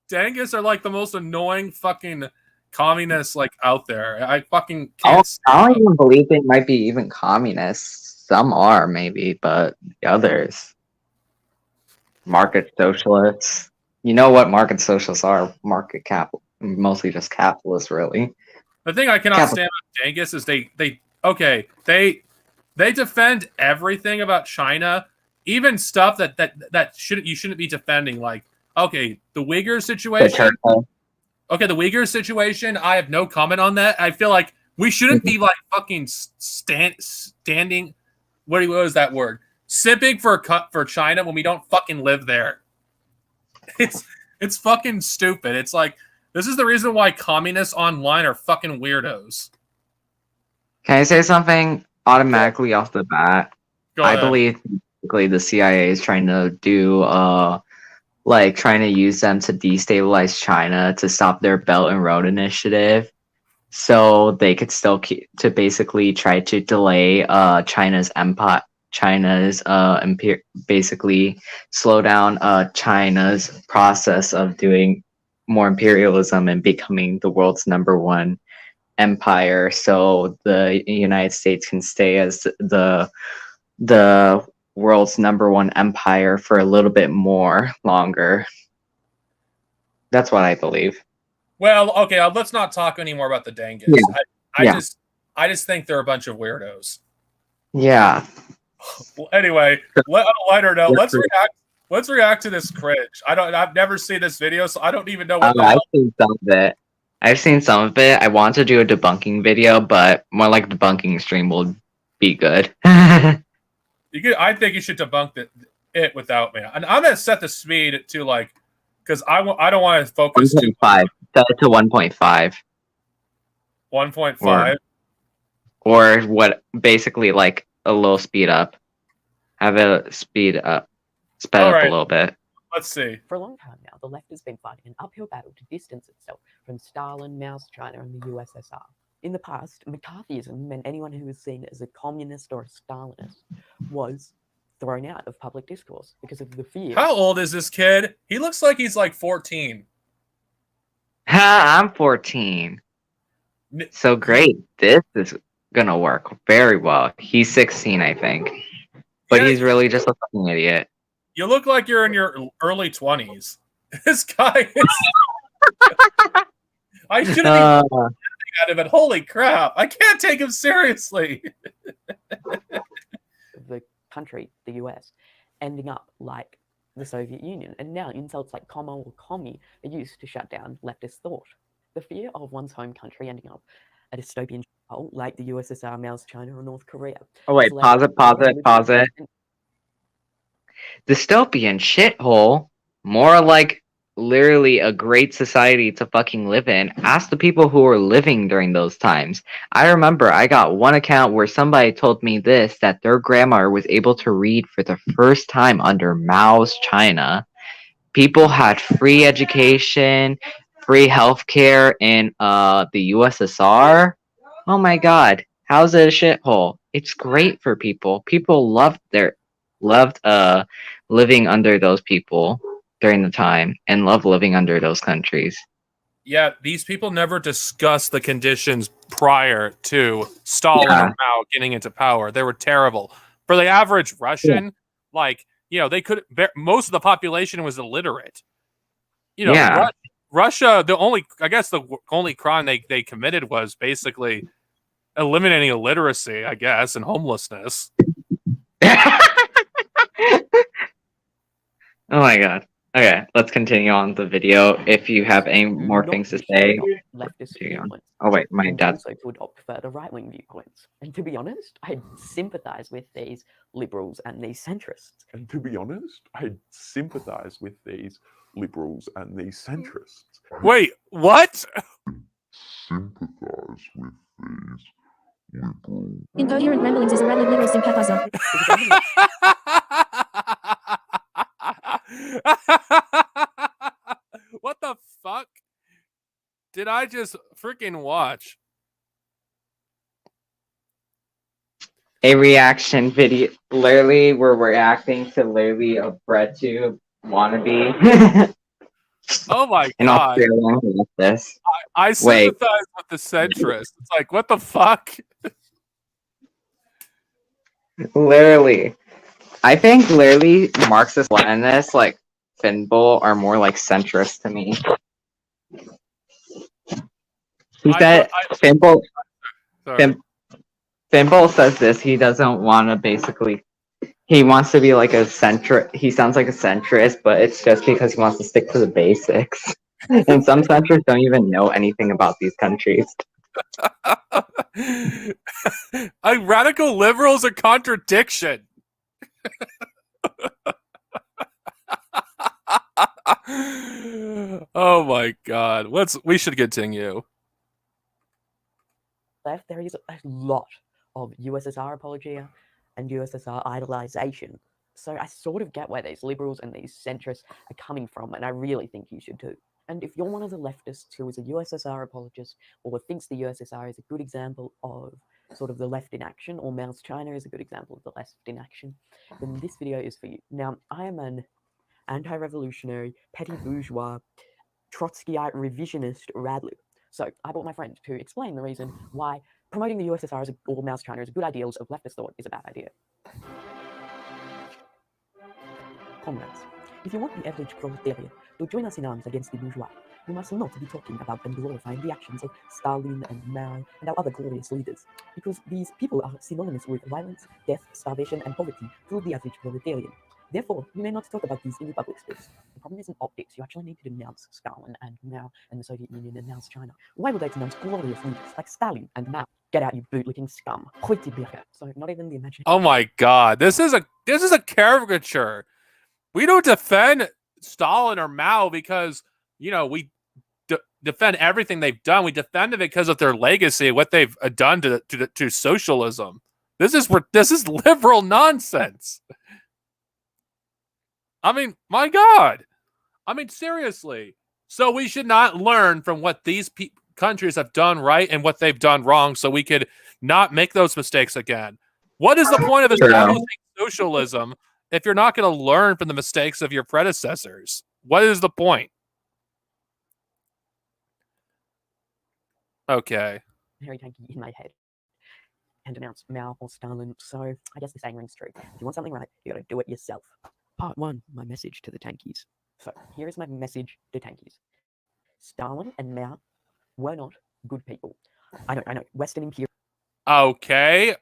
Dangus are like the most annoying fucking communists out there. I fucking can't. I don't even believe they might be even communists. Some are maybe, but the others, market socialists. You know what market socialists are? Market cap, mostly just capitalists, really. The thing I cannot stand with Dangus is they defend everything about China, even stuff that you shouldn't be defending. Like, okay, the Uyghur situation. Okay, the Uyghur situation. I have no comment on that. I feel like we shouldn't be fucking standing. What was that word? Simping for China when we don't fucking live there. It's fucking stupid. It's like, this is the reason why communists online are fucking weirdos. Can I say something automatically off the bat? I believe basically the CIA is trying to do trying to use them to destabilize China to stop their Belt and Road Initiative, so they could still to basically try to delay China's empire. Basically slow down China's process of doing more imperialism and becoming the world's #1 empire, so the United States can stay as the world's #1 empire for a little bit more longer. That's what I believe. Well, okay, let's not talk anymore about the Dangus. Yeah. I just think they're a bunch of weirdos. Yeah. Well, anyway, on a lighter note, let's react to this cringe. I've never seen this video, so I don't even know what I've seen some of it. I want to do a debunking video, but more like a debunking stream will be good. I think you should debunk it without me. And I'm gonna set the speed to because I don't want to focus 1.5. Set it to 1.5. 1.5. Or what? Basically, a little speed up. Have it sped up a little bit. Let's see. For a long time now, the left has been fighting an uphill battle to distance itself from Stalin, Mao's China, and the USSR. In the past, McCarthyism meant anyone who was seen as a communist or a Stalinist was thrown out of public discourse because of the fear. How old is this kid? He looks like he's 14. I'm 14. So great. This is gonna work very well. He's 16, I think. But he's really just a fucking idiot. You look like you're in your early 20s. This guy is... I shouldn't be laughing at him, but holy crap. I can't take him seriously. country, the US, ending up like the Soviet Union. And now insults like comma or commie are used to shut down leftist thought. The fear of one's home country ending up a dystopian shithole like the USSR, Mao's China, or North Korea. Oh wait, pause it. Dystopian shithole? More like literally a great society to fucking live in. Ask the people who were living during those times. I remember I got one account where somebody told me this, that their grandma was able to read for the first time under Mao's China. People had free education, free healthcare in the USSR. Oh my god, how's it a shithole? It's great for people. People loved living under those people during the time and love living under those countries. Yeah, these people never discussed the conditions prior to Stalin or Mao getting into power. They were terrible. For the average Russian, like, you know, they could, most of the population was illiterate. You know, Russia, the only crime they committed was basically eliminating illiteracy, I guess, and homelessness. Oh my god. Okay, let's continue on the video. If you have any more things to say, oh wait, my dad. Also to adopt further right-wing viewpoints. And to be honest, I sympathize with these liberals and these centrists. Wait, what? Sympathize with these liberals. Incoherent ramblings is a rabid liberal sympathizer. What the fuck did I just freaking watch? A reaction video. Literally, we're reacting to literally a breadtube wannabe. Oh my In god. Australia, this. I sympathize with the centrists. It's like, what the fuck? Literally. I think literally Marxist Leninists like Finbull are more like centrist to me. He said Finbull says this, he doesn't want to basically, he wants to be like a he sounds like a centrist, but it's just because he wants to stick to the basics. And some centrists don't even know anything about these countries. A radical liberal is a contradiction. Oh my god. We should continue. Left, there is a lot of USSR apologia and USSR idolization. So I sort of get where these liberals and these centrists are coming from, and I really think you should too. And if you're one of the leftists who is a USSR apologist or thinks the USSR is a good example of sort of the left in action, or Mao's China is a good example of the left in action, then this video is for you. Now, I am an anti-revolutionary, petty bourgeois, Trotskyite revisionist radlib. So I brought my friend to explain the reason why promoting the USSR or Mao's China as good ideals of leftist thought is a bad idea. Comrades, if you want the average proletariat to join us in arms against the bourgeois, you must not be talking about and glorifying the actions of Stalin and Mao and our other glorious leaders, because these people are synonymous with violence, death, starvation, and poverty to the average proletarian. Therefore, you may not talk about these in the public space. The problem isn't optics. You actually need to denounce Stalin and Mao and the Soviet Union and Mao's China. Why would they denounce glorious leaders like Stalin and Mao? Get out, you bootlicking scum. So not even the imagination. Oh my god. This is a caricature. We don't defend Stalin or Mao because, you know, we defend everything they've done. We defend it because of their legacy, what they've done to socialism. This is liberal nonsense. I mean, my god. I mean, seriously. So we should not learn from what these countries have done right and what they've done wrong, so we could not make those mistakes again. What is the point of establishing socialism if you're not going to learn from the mistakes of your predecessors? What is the point? Okay. Very tanky in my head and denounce Mao or Stalin. So I guess the saying rings true. If you want something right, you got to do it yourself. Part 1, my message to the tankies. So here is my message to tankies. Stalin and Mao were not good people. I know. Western imperial. Okay.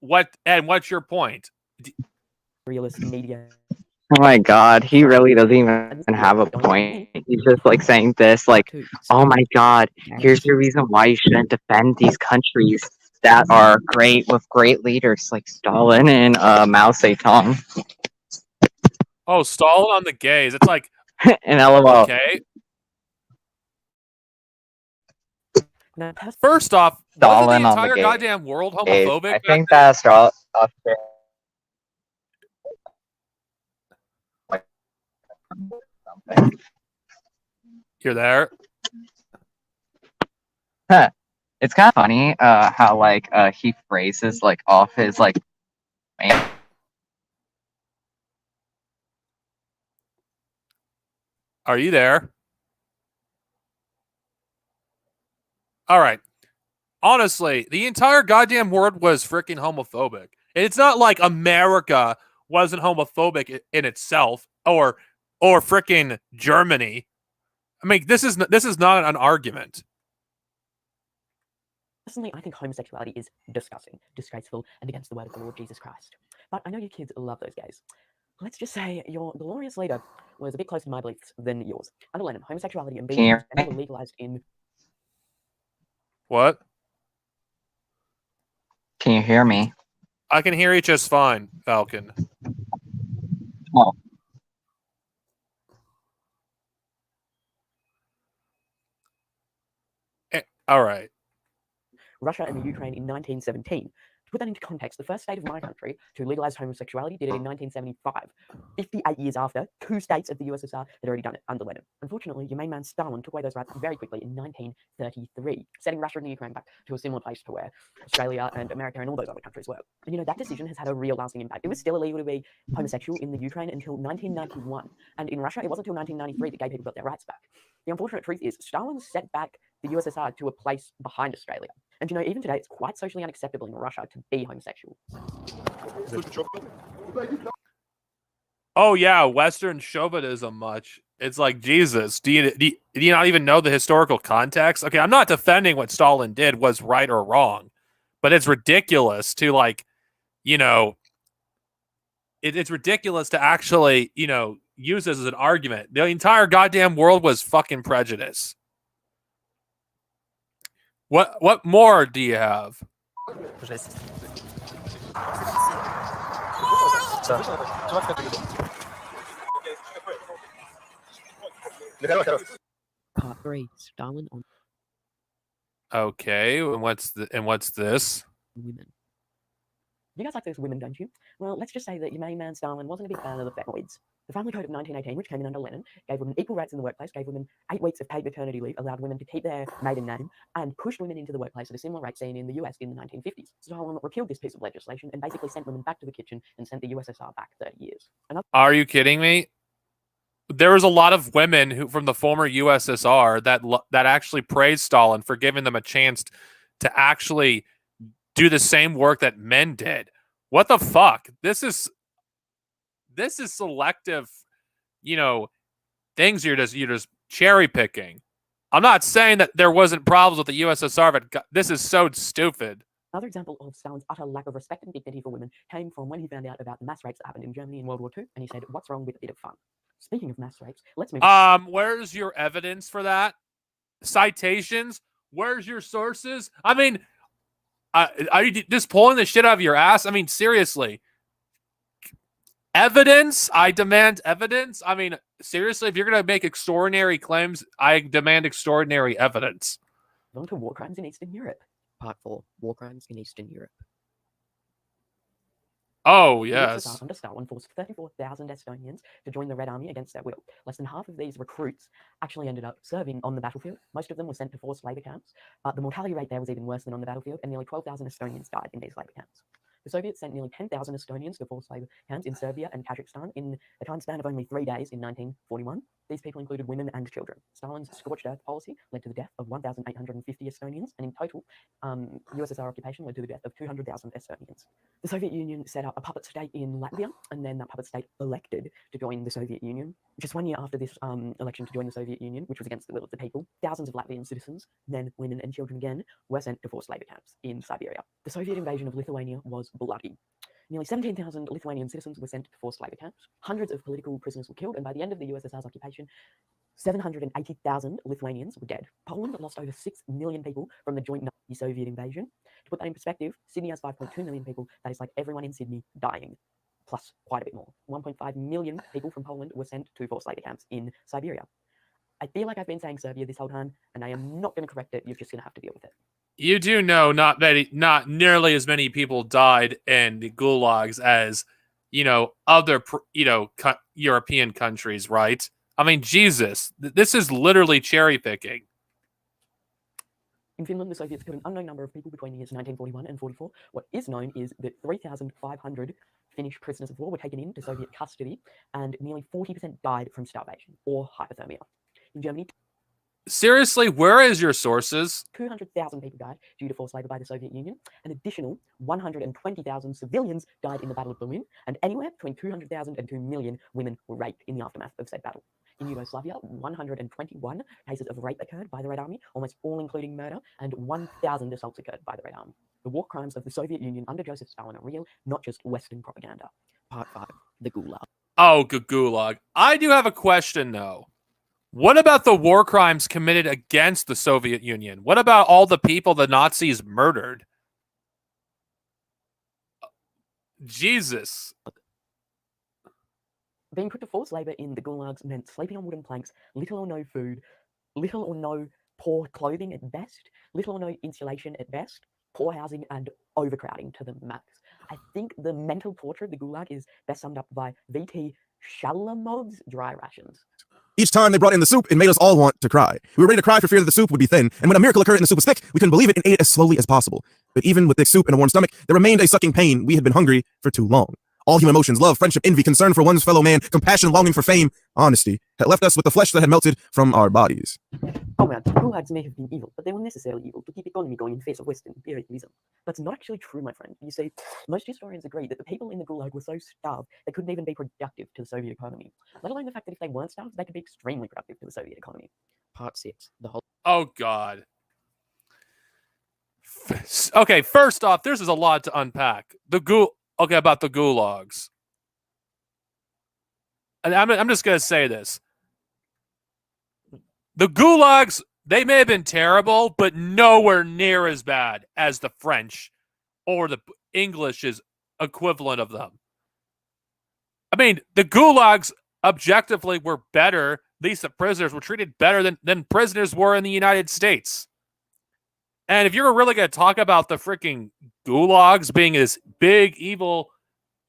What's your point? realist media. Oh my god, he really doesn't even have a point. He's just like saying this, like, oh my god, here's the reason why you shouldn't defend these countries that are great with great leaders like Stalin and Mao Zedong. Oh, Stalin on the gays. It's like, and LOL. Okay. First off, wasn't the Stalin on the entire gays. goddamn world homophobic? I think that's You're there. Huh. It's kind of funny how like he phrases like off his like Are you there? All right. Honestly, the entire goddamn world was freaking homophobic. It's not like America wasn't homophobic in itself, or freaking Germany. I mean, this is not an argument. Personally, I think homosexuality is disgusting, disgraceful, and against the word of the Lord Jesus Christ. But I know you kids love those gays. Let's just say your glorious leader was a bit closer to my beliefs than yours. Under Lenin, homosexuality and being transgender were legalized in... What? Can you hear me? I can hear you just fine, Falcon. Oh. All right. Russia and the Ukraine in 1917. To put that into context, the first state of my country to legalize homosexuality did it in 1975. 58 years after, 2 states of the USSR had already done it under Lenin. Unfortunately, your main man Stalin took away those rights very quickly in 1933, setting Russia and the Ukraine back to a similar place to where Australia and America and all those other countries were. And that decision has had a real lasting impact. It was still illegal to be homosexual in the Ukraine until 1991. And in Russia, it wasn't until 1993 that gay people got their rights back. The unfortunate truth is, Stalin set back the USSR to a place behind Australia. And even today, it's quite socially unacceptable in Russia to be homosexual. Oh yeah, Western chauvinism much. It's like, Jesus, do you not even know the historical context? Okay, I'm not defending what Stalin did was right or wrong, but it's ridiculous to it's ridiculous to actually, use this as an argument. The entire goddamn world was fucking prejudice. What more do you have? Part 3, Stalin on Okay, and what's this? women. You guys like those women, don't you? Well, let's just say that your main man Stalin wasn't a big fan of the femoids. The Family Code of 1918, which came in under Lenin, gave women equal rights in the workplace, gave women 8 weeks of paid maternity leave, allowed women to keep their maiden name, and pushed women into the workplace at a similar rate seen in the US in the 1950s. Stalin repealed this piece of legislation and basically sent women back to the kitchen and sent the USSR back 30 years. Are you kidding me? There was a lot of women who from the former USSR that actually praised Stalin for giving them a chance to actually do the same work that men did. What the fuck? This is selective, things you're just cherry picking. I'm not saying that there wasn't problems with the USSR, but this is so stupid. Another example of Stalin's utter lack of respect and dignity for women came from when he found out about the mass rapes that happened in Germany in World War II, and he said, "What's wrong with a bit of fun?" Speaking of mass rapes, let's move. Where's your evidence for that? Citations? Where's your sources? I mean, are you just pulling the shit out of your ass? I mean, seriously. Evidence? I demand evidence. I mean, seriously, if you're going to make extraordinary claims, I demand extraordinary evidence. On to war crimes in Eastern Europe. Part 4, war crimes in Eastern Europe. Oh, yes. The USSR under Stalin forced 34,000 Estonians to join the Red Army against their will. Less than half of these recruits actually ended up serving on the battlefield. Most of them were sent to forced labor camps, but the mortality rate there was even worse than on the battlefield, and nearly 12,000 Estonians died in these labor camps. The Soviets sent nearly 10,000 Estonians to forced labor camps in Serbia and Kazakhstan in a time span of only 3 days in 1941. These people included women and children. Stalin's scorched earth policy led to the death of 1,850 Estonians, and in total, USSR occupation led to the death of 200,000 Estonians. The Soviet Union set up a puppet state in Latvia, and then that puppet state elected to join the Soviet Union. Just 1 year after this election to join the Soviet Union, which was against the will of the people, thousands of Latvian citizens, men, women, and children again, were sent to forced labor camps in Siberia. The Soviet invasion of Lithuania was bloody. Nearly 17,000 Lithuanian citizens were sent to forced labor camps. Hundreds of political prisoners were killed, and by the end of the USSR's occupation, 780,000 Lithuanians were dead. Poland lost over 6 million people from the joint Nazi-Soviet invasion. To put that in perspective, Sydney has 5.2 million people. That is like everyone in Sydney dying, plus quite a bit more. 1.5 million people from Poland were sent to forced labor camps in Siberia. I feel like I've been saying Serbia this whole time, and I am not going to correct it. You're just going to have to deal with it. You do know not nearly as many people died in the gulags as, other, European countries, right? I mean, Jesus, this is literally cherry picking. In Finland, the Soviets killed an unknown number of people between the years 1941 and 44. What is known is that 3,500 Finnish prisoners of war were taken into Soviet custody, and nearly 40% died from starvation or hypothermia. In Germany, seriously, where is your sources? 200,000 people died due to forced labor by the Soviet Union. An additional 120,000 civilians died in the Battle of Berlin, and anywhere between 200,000 and 2 million women were raped in the aftermath of said battle. In Yugoslavia, 121 cases of rape occurred by the Red Army, almost all including murder, and 1,000 assaults occurred by the Red Army. The war crimes of the Soviet Union under Joseph Stalin are real, not just Western propaganda. Part 5, the Gulag. Oh, Gulag. I do have a question, though. What about the war crimes committed against the Soviet Union? What about all the people the Nazis murdered? Jesus. Being put to forced labor in the gulags meant sleeping on wooden planks, little or no food, little or no poor clothing at best, little or no insulation at best, poor housing, and overcrowding to the max. I think the mental torture of the gulag is best summed up by V.T. Shalamov's dry rations. Each time they brought in the soup, it made us all want to cry. We were ready to cry for fear that the soup would be thin, and when a miracle occurred and the soup was thick, we couldn't believe it and ate it as slowly as possible. But even with thick soup and a warm stomach, there remained a sucking pain. We had been hungry for too long. All human emotions, love, friendship, envy, concern for one's fellow man, compassion, longing for fame, honesty, had left us with the flesh that had melted from our bodies. Oh man, gulags may have been evil, but they were necessarily evil to keep economy going in the face of Western imperialism. That's not actually true, my friend. You see, most historians agree that the people in the gulag were so starved they couldn't even be productive to the Soviet economy, let alone the fact that if they weren't starved, they could be extremely productive to the Soviet economy. Part 6, the whole... Oh, God. Okay, first off, this is a lot to unpack. Okay, about the gulags. And I'm just going to say this. The gulags, they may have been terrible, but nowhere near as bad as the French or the English's equivalent of them. I mean, the gulags objectively were better. At least the prisoners were treated better than prisoners were in the United States. And if you're really going to talk about the freaking gulags being this big, evil,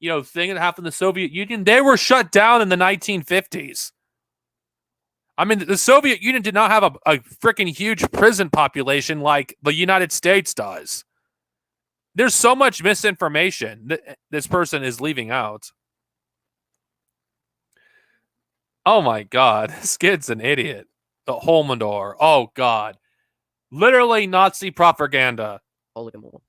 thing that happened in the Soviet Union, they were shut down in the 1950s. I mean, the Soviet Union did not have a freaking huge prison population like the United States does. There's so much misinformation that this person is leaving out. Oh my God, this kid's an idiot. The Holmendor. Oh God. Literally Nazi propaganda. Holodomor.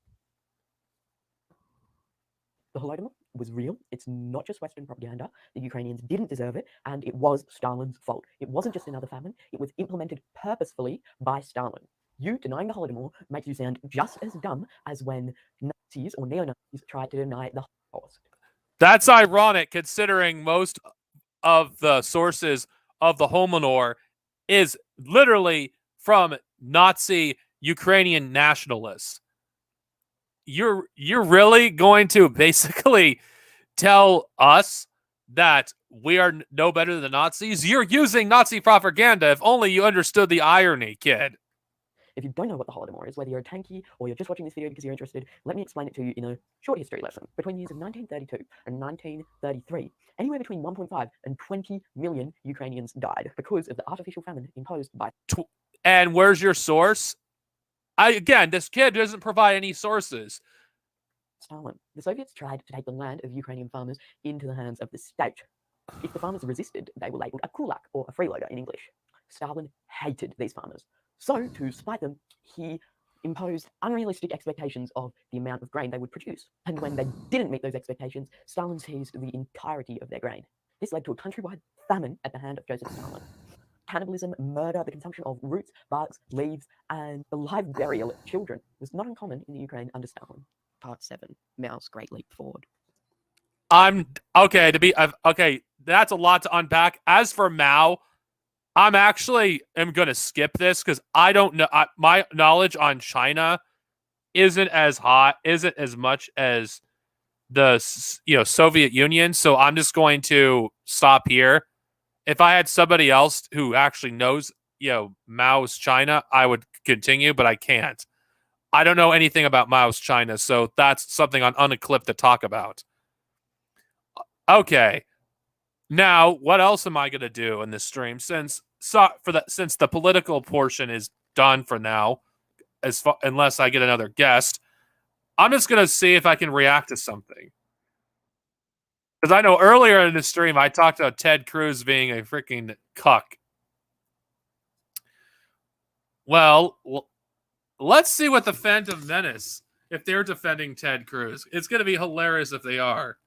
The Holodomor was real. It's not just Western propaganda. The Ukrainians didn't deserve it, and it was Stalin's fault. It wasn't just another famine. It was implemented purposefully by Stalin. You denying the Holodomor makes you sound just as dumb as when Nazis or neo-Nazis tried to deny the Holocaust. That's ironic, considering most of the sources of the Holodomor is literally from Nazi Ukrainian nationalists. You're really going to basically tell us that we are no better than the Nazis? You're using Nazi propaganda. If only you understood the irony, kid. If you don't know what the Holodomor is, whether you're a tanky or you're just watching this video because you're interested, let me explain it to you in a short history lesson. Between the years of 1932 and 1933, anywhere between 1.5 and 20 million Ukrainians died because of the artificial famine imposed by... And where's your source? Again, this kid doesn't provide any sources. Stalin. The Soviets tried to take the land of Ukrainian farmers into the hands of the state. If the farmers resisted, they were labeled a kulak, or a freeloader in English. Stalin hated these farmers. So, to spite them, he imposed unrealistic expectations of the amount of grain they would produce. And when they didn't meet those expectations, Stalin seized the entirety of their grain. This led to a countrywide famine at the hand of Joseph Stalin. Cannibalism, murder, the consumption of roots, barks, leaves, and the live burial of children was not uncommon in the Ukraine under Stalin. Part 7. Mao's Great Leap Forward. I'm okay to be okay. That's a lot to unpack. As for Mao, I'm actually am gonna skip this because I don't know. My knowledge on China isn't as hot, isn't as much as the Soviet Union. So I'm just going to stop here. If I had somebody else who actually knows Mao's China, I would continue, but I can't. I don't know anything about Mao's China, so that's something on Unequipped to talk about. Okay. Now, what else am I going to do in this stream since the political portion is done for now, unless I get another guest? I'm just going to see if I can react to something. Because I know earlier in the stream I talked about Ted Cruz being a freaking cuck. Well, let's see what the Phantom Menace, if they're defending Ted Cruz. It's going to be hilarious if they are.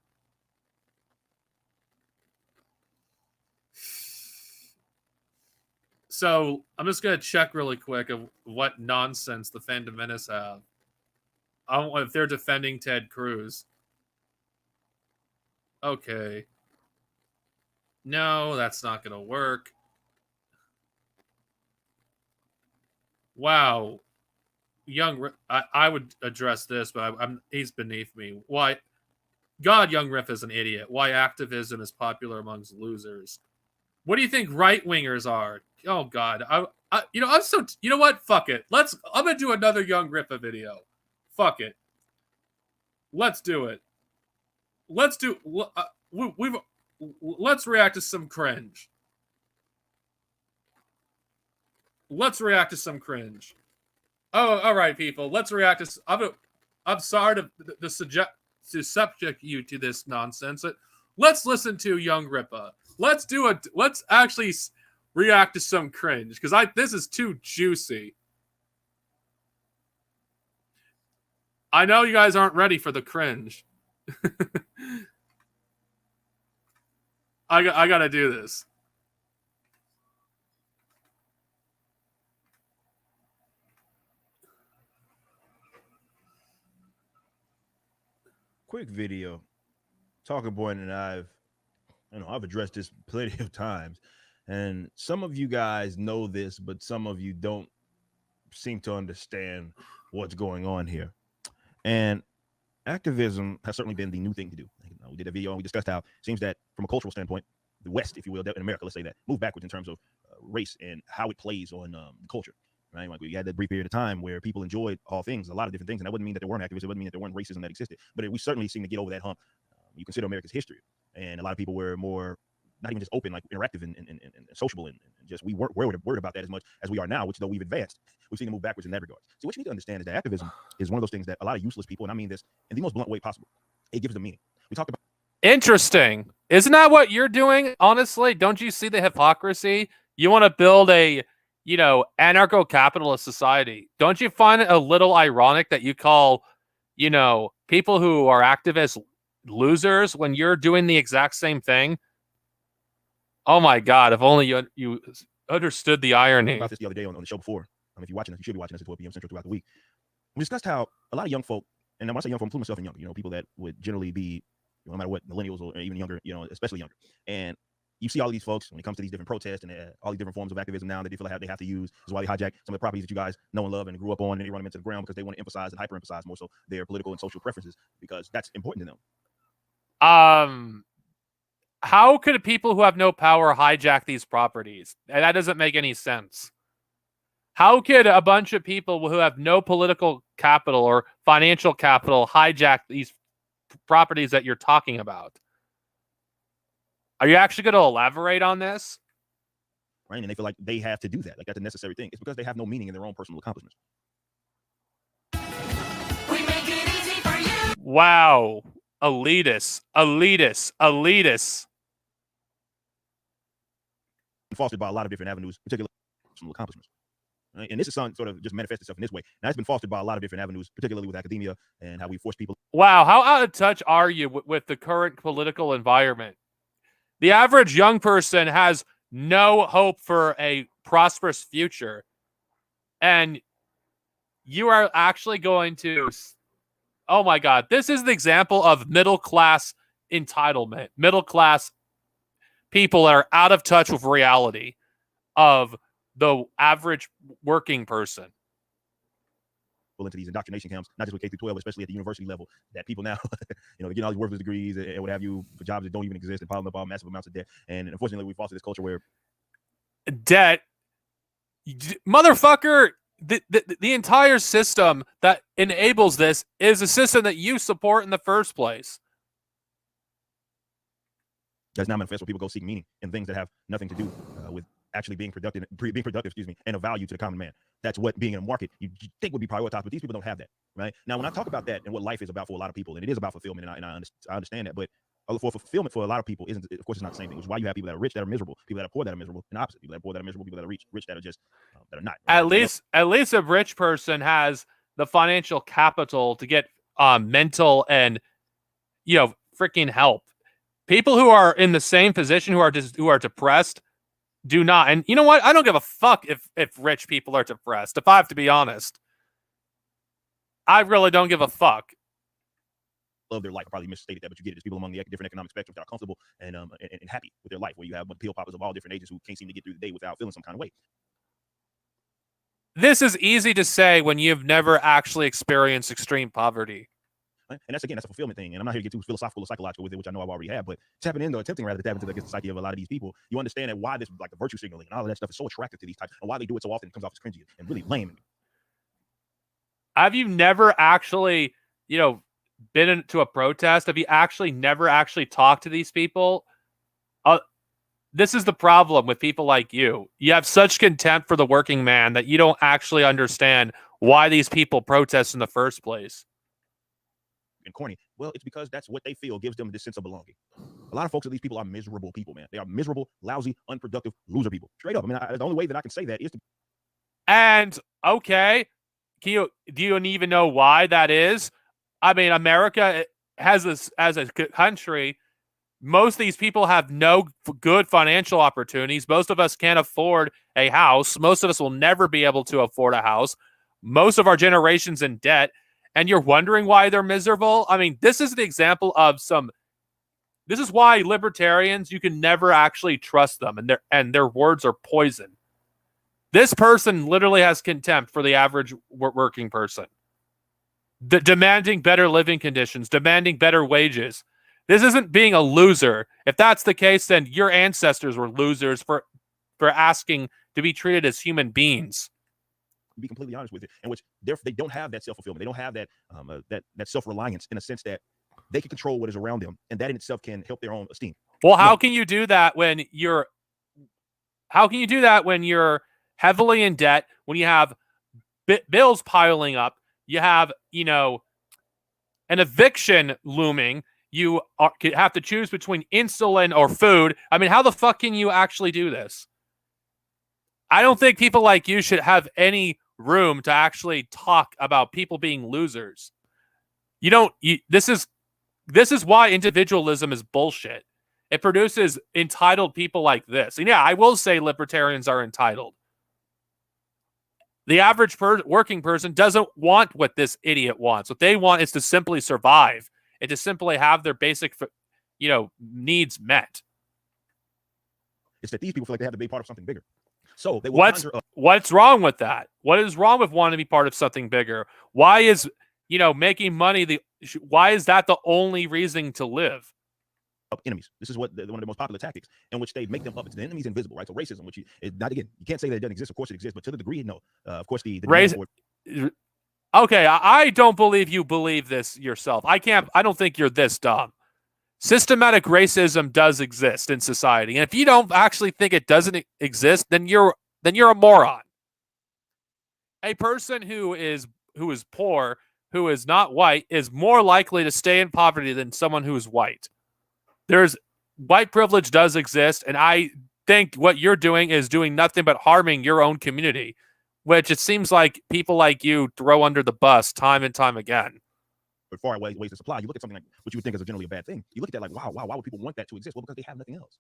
So I'm just going to check really quick of what nonsense the Phantom Menace have. I don't know if they're defending Ted Cruz. Okay. No, that's not going to work. Wow. I would address this, but he's beneath me. Why? God, Young Riff is an idiot. Why activism is popular amongst losers. What do you think right-wingers are? Oh, God. You know what? Fuck it. I'm going to do another Young Rippa video. Fuck it. Let's do it. Let's react to some cringe. Let's react to some cringe. Oh, all right, people. Let's react to. I'm sorry to subject you to this nonsense. Let's listen to Young Rippa. Let's actually react to some cringe because this is too juicy. I know you guys aren't ready for the cringe. I gotta do this. Quick video. Talking Point and I've addressed this plenty of times, and some of you guys know this, but some of you don't seem to understand what's going on here. And activism has certainly been the new thing to do. We did a video and we discussed how it seems that from a cultural standpoint, the West, if you will, in America, let's say that, moved backwards in terms of race and how it plays on the culture. Right? Like we had that brief period of time where people enjoyed all things, a lot of different things, and that wouldn't mean that there weren't activists. It wouldn't mean that there weren't racism that existed, but we certainly seem to get over that hump. You consider America's history, and a lot of people were more not even just open, like interactive and sociable, and just we weren't worried about that as much as we are now. Which though we've advanced, we've seen to move backwards in that regard. So what you need to understand is that activism is one of those things that a lot of useless people, and I mean this in the most blunt way possible, it gives them meaning. We talked about. Interesting. Isn't that what you're doing? Honestly, don't you see the hypocrisy? You want to build a, anarcho-capitalist society. Don't you find it a little ironic that you call, people who are activists losers when you're doing the exact same thing? Oh my God! If only you understood the irony. About this the other day on the show before. If you're watching us, you should be watching us at 12 p.m. Central throughout the week. We discussed how a lot of young folk, and when I say young folk, include myself and younger, people that would generally be, no matter what, millennials or even younger, especially younger. And you see all of these folks when it comes to these different protests and all these different forms of activism now that they feel like they have to use. Is why they hijack some of the properties that you guys know and love and grew up on, and they run them into the ground because they want to emphasize and hyper-emphasize more so their political and social preferences because that's important to them. How could people who have no power hijack these properties? That doesn't make any sense. How could a bunch of people who have no political capital or financial capital hijack these properties that you're talking about? Are you actually going to elaborate on this? Right, and they feel like they have to do that. Like that's a necessary thing. It's because they have no meaning in their own personal accomplishments. We make it easy for you. Wow. Elitist. Fostered by a lot of different avenues, particularly personal accomplishments. Right? And this is something sort of just manifests itself in this way. Now, it's been fostered by a lot of different avenues, particularly with academia and how we force people. Wow, how out of touch are you with the current political environment? The average young person has no hope for a prosperous future. And you are actually going to... Oh my God, this is the example of middle-class entitlement, middle class people that are out of touch with reality of the average working person. Into these indoctrination camps, not just with K through 12, especially at the university level, that people now, they're getting all these worthless degrees and what have you for jobs that don't even exist and piling up all massive amounts of debt. And unfortunately, we fall to this culture where debt, motherfucker, the entire system that enables this is a system that you support in the first place. does not manifest where people go seek meaning in things that have nothing to do with actually being productive, and of value to the common man. That's what being in a market you think would be prioritized, but these people don't have that, right? Now, when I talk about that and what life is about for a lot of people, and it is about fulfillment, and I understand that, but for fulfillment for a lot of people isn't, of course, it's not the same thing. Which is why you have people that are rich that are miserable, people that are poor that are miserable, and opposite, people that are poor that are miserable, people that are rich that are just that are not. Right? At least a rich person has the financial capital to get mental and freaking help. People who are in the same position who are depressed do not. And you know what? I don't give a fuck if rich people are depressed. If I have to be honest, I really don't give a fuck. Love their life. I probably misstated that, but you get it. There's people among the different economic spectrums that are comfortable and happy with their life, where you have pill poppers of all different ages who can't seem to get through the day without feeling some kind of way. This is easy to say when you've never actually experienced extreme poverty. Right? And that's a fulfillment thing. And I'm not here to get too philosophical or psychological with it, which I know I've already have, but attempting rather to tap into the psyche of a lot of these people, you understand that why this, like the virtue signaling and all of that stuff, is so attractive to these types, and why they do it so often. It comes off as cringy and really lame. Have you never actually, been into a protest? Have you actually never actually talked to these people? This is the problem with people like you. You have such contempt for the working man that you don't actually understand why these people protest in the first place. And corny. Well, it's because that's what they feel gives them this sense of belonging. A lot of folks of these people are miserable people, man. They are miserable, lousy, unproductive, loser people. Straight up. I mean, the only way that I can say that is to. And okay, do you even know why that is? I mean, America has this as a country. Most of these people have no good financial opportunities. Most of us can't afford a house. Most of us will never be able to afford a house. Most of our generation's in debt. And you're wondering why they're miserable? I mean, this is an example of this is why libertarians, you can never actually trust them, and their words are poison. This person literally has contempt for the average working person. Demanding better living conditions, demanding better wages. This isn't being a loser. If that's the case, then your ancestors were losers for asking to be treated as human beings. Be completely honest with it, and which they don't have that self-fulfillment. They don't have that that self-reliance in a sense that they can control what is around them, and that in itself can help their own esteem. Well, how can you do that when you're heavily in debt, when you have bills piling up, you have, an eviction looming, you have to choose between insulin or food. I mean, how the fuck can you actually do this? I don't think people like you should have any room to actually talk about people being losers. This is why individualism is bullshit. It produces entitled people like this. And yeah, I will say libertarians are entitled. The average working person doesn't want what this idiot wants. What they want is to simply survive and to simply have their basic, needs met. It's that these people feel like they have to be part of something bigger. So they will what's wrong with that? What is wrong with wanting to be part of something bigger? Why is making money why is that the only reason to live? Enemies. This is one of the most popular tactics in which they make them up. It's the enemy's invisible, right? So racism, which is not, again, you can't say that it doesn't exist. Of course it exists, but to the degree, no. Of course, the Okay, I don't believe you believe this yourself. I don't think you're this dumb. Systematic racism does exist in society, and if you don't actually think it doesn't exist, then you're a moron. A person who is poor, who is not white, is more likely to stay in poverty than someone who is white. White privilege does exist, and I think what you're doing is doing nothing but harming your own community, which it seems like people like you throw under the bus time and time again. But far away ways to supply, you look at something like what you would think is generally a bad thing. You look at that like, wow, why would people want that to exist? Well, because they have nothing else.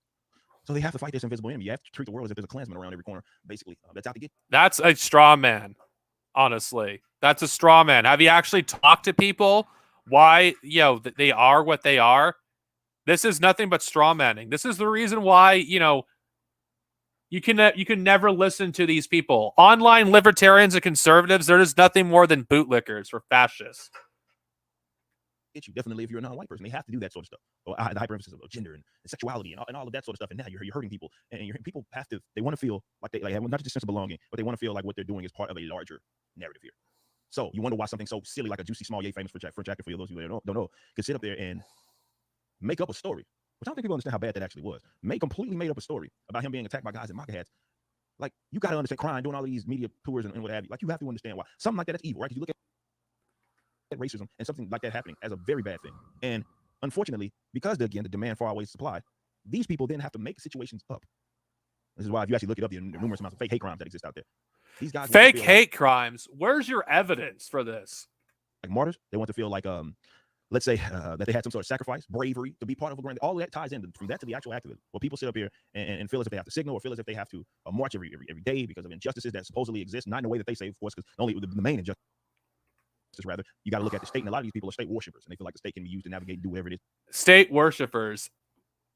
So they have to fight this invisible enemy. You have to treat the world as if there's a Klansman around every corner, basically. That's out to get. That's a straw man, honestly. That's a straw man. Have you actually talked to people why they are what they are? This is nothing but straw manning. This is the reason why, you can never listen to these people. Online libertarians and conservatives, they're just nothing more than bootlickers or fascists. You definitely if you're a non-white person, they have to do that sort of stuff. Or the hyperemphasis of gender and sexuality and all of that sort of stuff. And now you're hurting people, and people have to. They want to feel like they have not just a sense of belonging, but they want to feel like what they're doing is part of a larger narrative here. So you wonder why something so silly like a Juicy Small, famous French actor, for those of you that don't know, could sit up there and make up a story, which I don't think people understand how bad that actually was. Completely made up a story about him being attacked by guys in MAGA hats. Like, you got to understand, crying, doing all of these media tours and what have you. Like, you have to understand why something like that's evil, right? If you look at racism and something like that happening as a very bad thing. And unfortunately, because the demand far outweighs supply, these people then have to make situations up. This is why if you actually look it up, the numerous amounts of fake hate crimes that exist out there. These guys fake hate crimes. Where's your evidence for this? Like martyrs, they want to feel like let's say that they had some sort of sacrifice, bravery to be part of a grand. All of that ties in from that to the actual activism. Well, people sit up here and feel as if they have to signal or feel as if they have to march every day because of injustices that supposedly exist, not in the way that they say, of course, because only the main injustice. Rather, you got to look at the state, and a lot of these people are state worshipers, and they feel like the state can be used to navigate and do whatever it is. State worshipers.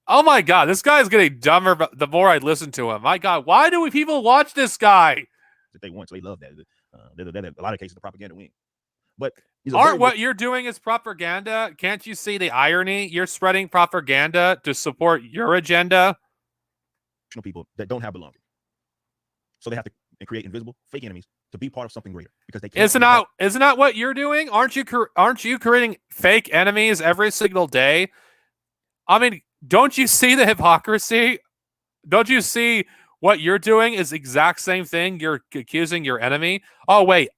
Oh my God, this guy's getting dumber the more I listen to him. My God, why do people watch this guy? That they want, so they love that. A lot of cases, the propaganda wing. But what you're doing is propaganda. Can't you see the irony? You're spreading propaganda to support your agenda. People that don't have belonging, so they have to create invisible, fake enemies to be part of something greater because they can't. Isn't that what you're doing? Aren't you creating fake enemies every single day? I mean, don't you see the hypocrisy? Don't you see what you're doing is the exact same thing? You're accusing your enemy. Oh wait,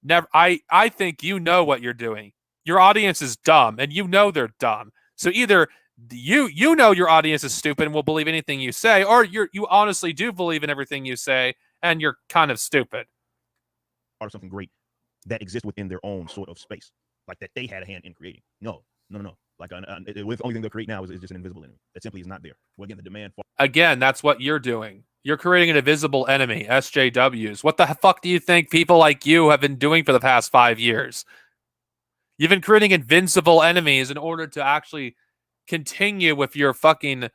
never. I think you know what you're doing. Your audience is dumb, and you know they're dumb. So either you know your audience is stupid and will believe anything you say, or you honestly do believe in everything you say, and you're kind of stupid. Part of something great that exists within their own sort of space, like that they had a hand in creating. No. Like the only thing they create now is just an invisible enemy that simply is not there. Well, again, the demand for that's what you're doing. You're creating an invisible enemy, SJWs. What the fuck do you think people like you have been doing for the past 5 years? You've been creating invincible enemies in order to actually continue with your fucking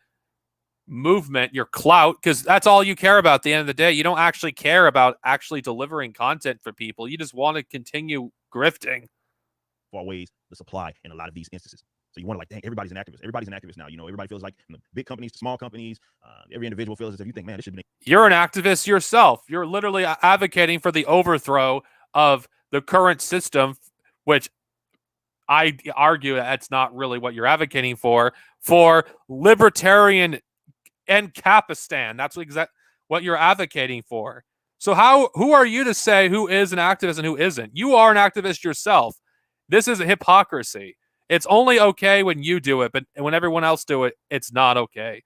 movement, your clout, because that's all you care about at the end of the day. You don't actually care about actually delivering content for people. You just want to continue grifting. Far ways the supply in a lot of these instances. So you want to like, dang, everybody's an activist. Everybody's an activist now. Everybody feels like from the big companies to small companies, every individual feels as if you think, man, this should be. You're an activist yourself. You're literally advocating for the overthrow of the current system, which I argue that's not really what you're advocating for libertarian and Capistan. That's what you're advocating for. So who are you to say who is an activist and who isn't? You are an activist yourself. This is a hypocrisy. It's only okay when you do it, but when everyone else do it, it's not okay.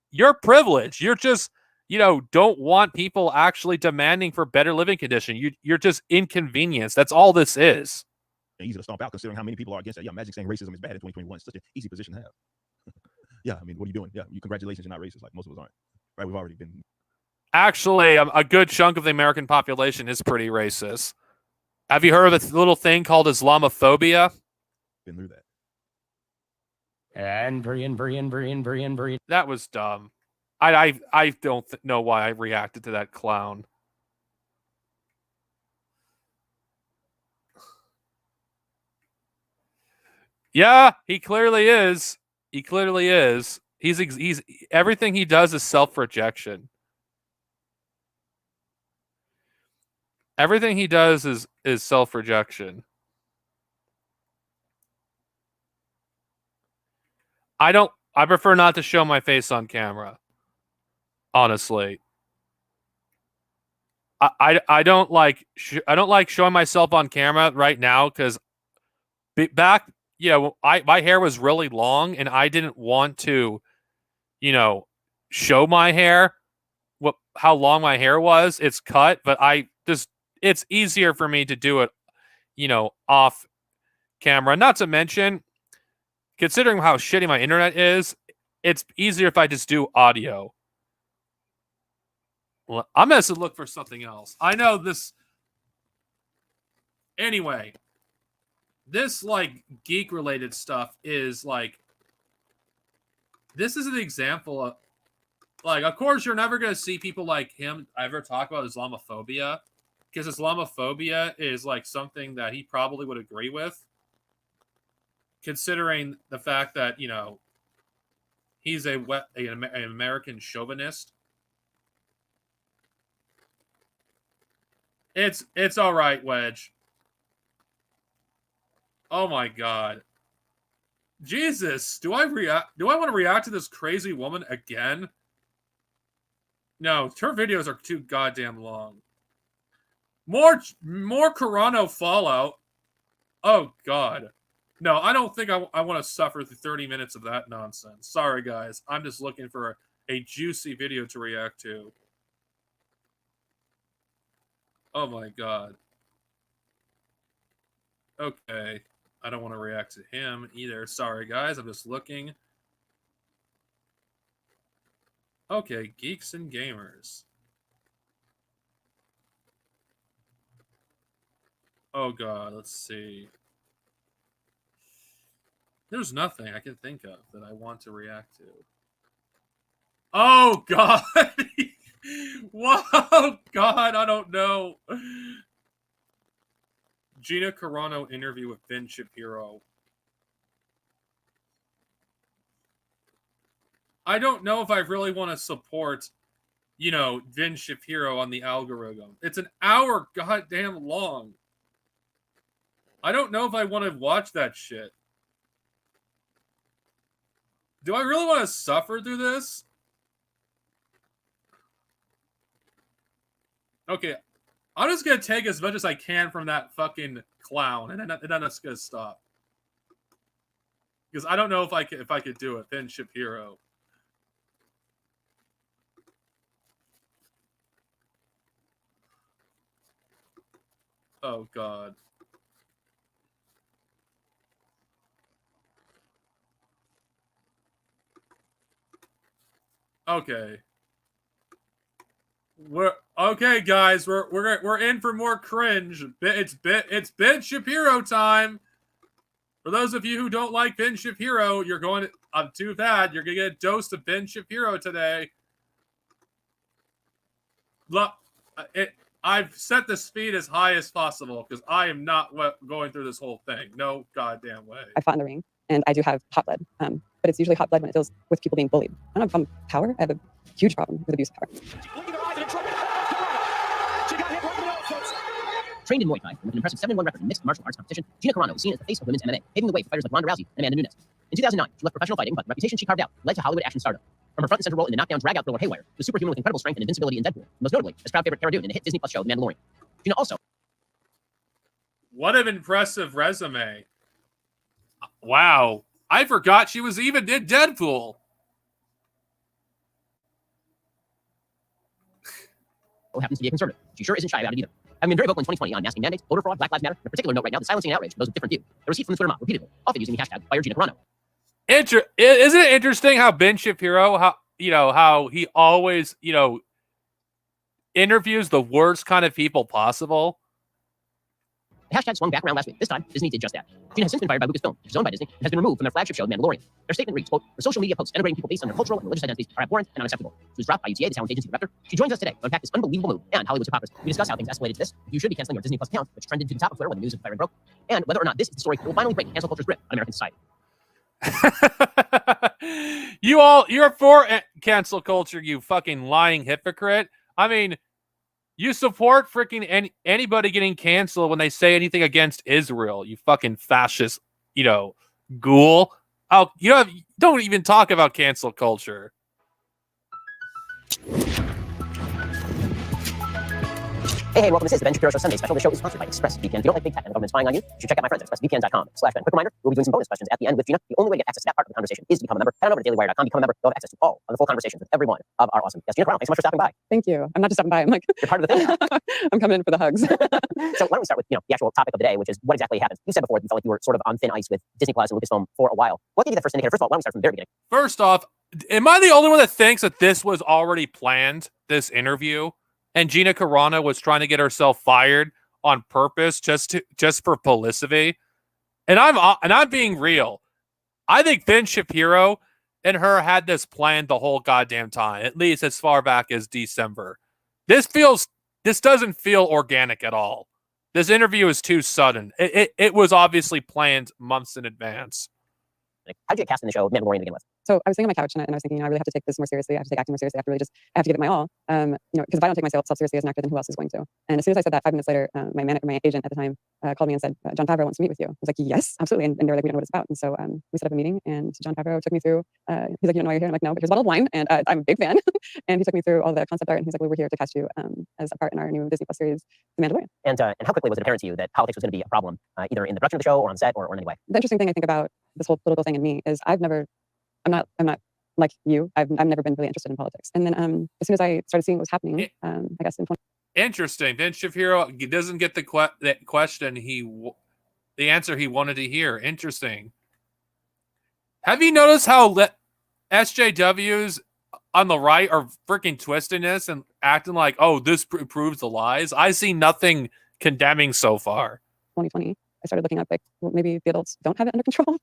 You're privileged. You're just, don't want people actually demanding for better living condition. You're just inconvenienced. That's all this is. Easy to stomp out considering how many people are against that. Yeah, Magic saying racism is bad in 2021. It's such an easy position to have. Yeah, I mean, what are you doing? Yeah, congratulations, you're not racist like most of us aren't. Right, we've already been. Actually, a good chunk of the American population is pretty racist. Have you heard of this little thing called Islamophobia? Been through that. And very. That was dumb. I don't know why I reacted to that clown. Yeah, he clearly is. He clearly is. He's everything he does is self-rejection. Everything he does is self-rejection. I prefer not to show my face on camera. Honestly. I don't like showing myself on camera right now because back my hair was really long and I didn't want to, show my hair, how long my hair was. It's cut, but it's easier for me to do it, off camera. Not to mention, considering how shitty my internet is, it's easier if I just do audio. Well, I'm going to look for something else. I know this. Anyway, this geek related stuff is this is an example of, like, of course, you're never going to see people like him ever talk about Islamophobia, because Islamophobia is like something that he probably would agree with, considering the fact that, you know, he's an American chauvinist. It's all right, Wedge. Oh my God. Jesus, do I want to react to this crazy woman again? No, her videos are too goddamn long. More Carano fallout. Oh God. No, I don't think I want to suffer through 30 minutes of that nonsense. Sorry, guys. I'm just looking for a juicy video to react to. Oh my God. Okay. I don't want to react to him either. Sorry, guys. I'm just looking. Okay, Geeks and Gamers. Oh God, let's see. There's nothing I can think of that I want to react to. Oh God! Whoa, God, I don't know. Gina Carano interview with Ben Shapiro. I don't know if I really want to support, you know, Ben Shapiro on the algorithm. It's an hour goddamn long. I don't know if I want to watch that shit. Do I really want to suffer through this? Okay, I'm just going to take as much as I can from that fucking clown, and then it's going to stop. Because I don't know if I could do it. Ben Shapiro. Oh, God. Okay. Okay, guys. We're in for more cringe. It's Ben Shapiro time. For those of you who don't like Ben Shapiro, you're going to, I'm too bad. You're gonna get a dose of Ben Shapiro today. Look, I've set the speed as high as possible because I am not going through this whole thing. No goddamn way. I fought in the ring, and I do have hot blood, but it's usually hot blood when it deals with people being bullied. I don't have a problem with power. I have a huge problem with abuse of power. Trained in Muay Thai and with an impressive 7-1 record in mixed martial arts competition, Gina Carano is seen as the face of women's MMA, paving the way for fighters like Ronda Rousey and Amanda Nunes. In 2009, she left professional fighting, but the reputation she carved out led to Hollywood action stardom. From her front and center role in the knockdown drag-out thriller Haywire, the superhuman with incredible strength and invincibility in Deadpool, most notably as crowd favorite Cara Dune in the hit Disney Plus show The Mandalorian. Gina also... What an impressive resume. Wow. I forgot she was even in Deadpool. happens to be a conservative. She sure isn't shy about it either. Having been very vocal in 2020 on masking mandates, voter fraud, Black Lives Matter, and a particular note right now, the silencing and outrage of those with different view. The receipt from the Twitter mob repeatedly, often using the hashtag Fire Gina Carano. Isn't it interesting how Ben Shapiro, how he always, interviews the worst kind of people possible? The hashtag swung back around last week. This time, Disney did just that. Gina has since been fired by Lucasfilm, which is owned by Disney, and has been removed from their flagship show, The Mandalorian. Their statement reads, quote, "The social media posts denigrating people based on their cultural and religious identities are abhorrent and unacceptable." She was dropped by UTA, the talent agency director. She joins us today to unpack this unbelievable move and Hollywood's hypocrisy. We discuss how things escalated to this, you should be canceling your Disney Plus account, which trended to the top of Twitter when the news of the firing broke, and whether or not this is the story that will finally break cancel culture's grip on American society. You're for cancel culture, you fucking lying hypocrite. I mean, you support freaking anybody getting canceled when they say anything against Israel, you fucking fascist, ghoul. Oh, don't even talk about cancel culture. Hey, welcome. This is the Ben Shapiro Show Sunday Special. The show is sponsored by ExpressVPN. If you don't like big tech and the government spying on you, you should check out my friends at expressvpn.com/Ben. Quick reminder, we'll be doing some bonus questions at the end with Gina. The only way to get access to that part of the conversation is to become a member. Head on over to dailywire.com, become a member. You'll have access to all of the full conversations with every one of our awesome guests. Gina Carano, thanks so much for stopping by. Thank you. I'm not just stopping by. I'm like, you're part of the thing. I'm coming in for the hugs. So why don't we start with the actual topic of the day, which is what exactly happened. You said before you felt like you were sort of on thin ice with Disney Plus and Lucasfilm for a while. What gave you that first indicator? First of all, why don't we start from the very beginning? First off, am I the only one that thinks that this was already planned, this interview, and Gina Carano was trying to get herself fired on purpose just for publicity? And I'm being real. I think Ben Shapiro and her had this planned the whole goddamn time, at least as far back as December. This doesn't feel organic at all. This interview is too sudden. It was obviously planned months in advance. How'd you get cast in the show Mandalorian to begin with? So I was sitting on my couch and I was thinking, I really have to take this more seriously. I have to take acting more seriously. I have to give it my all. Because if I don't take myself seriously as an actor, then who else is going to? And as soon as I said that, 5 minutes later, my agent at the time called me and said, Jon Favreau wants to meet with you. I was like, yes, absolutely. And they were like, we don't know what it's about. And so we set up a meeting, and Jon Favreau took me through. He's like, you don't know why you're here? I'm like, no, but here's a bottle of wine, and I'm a big fan. And he took me through all the concept art, and he's like, well, we're here to cast you as a part in our new Disney Plus series, The Mandalorian. And how quickly was it apparent to you that politics was going to be a problem, either in the production of the show or on set or in any way? The interesting thing I think about this whole political thing in me is I'm not like you. I've never been really interested in politics. And then as soon as I started seeing what was happening, I guess in 20. Interesting. Ben Shapiro doesn't get the question the answer he wanted to hear. Interesting. Have you noticed how SJWs on the right are freaking twisting this and acting like, oh, this proves the lies? I see nothing condemning so far. 2020. I started looking up like, well, maybe the adults don't have it under control,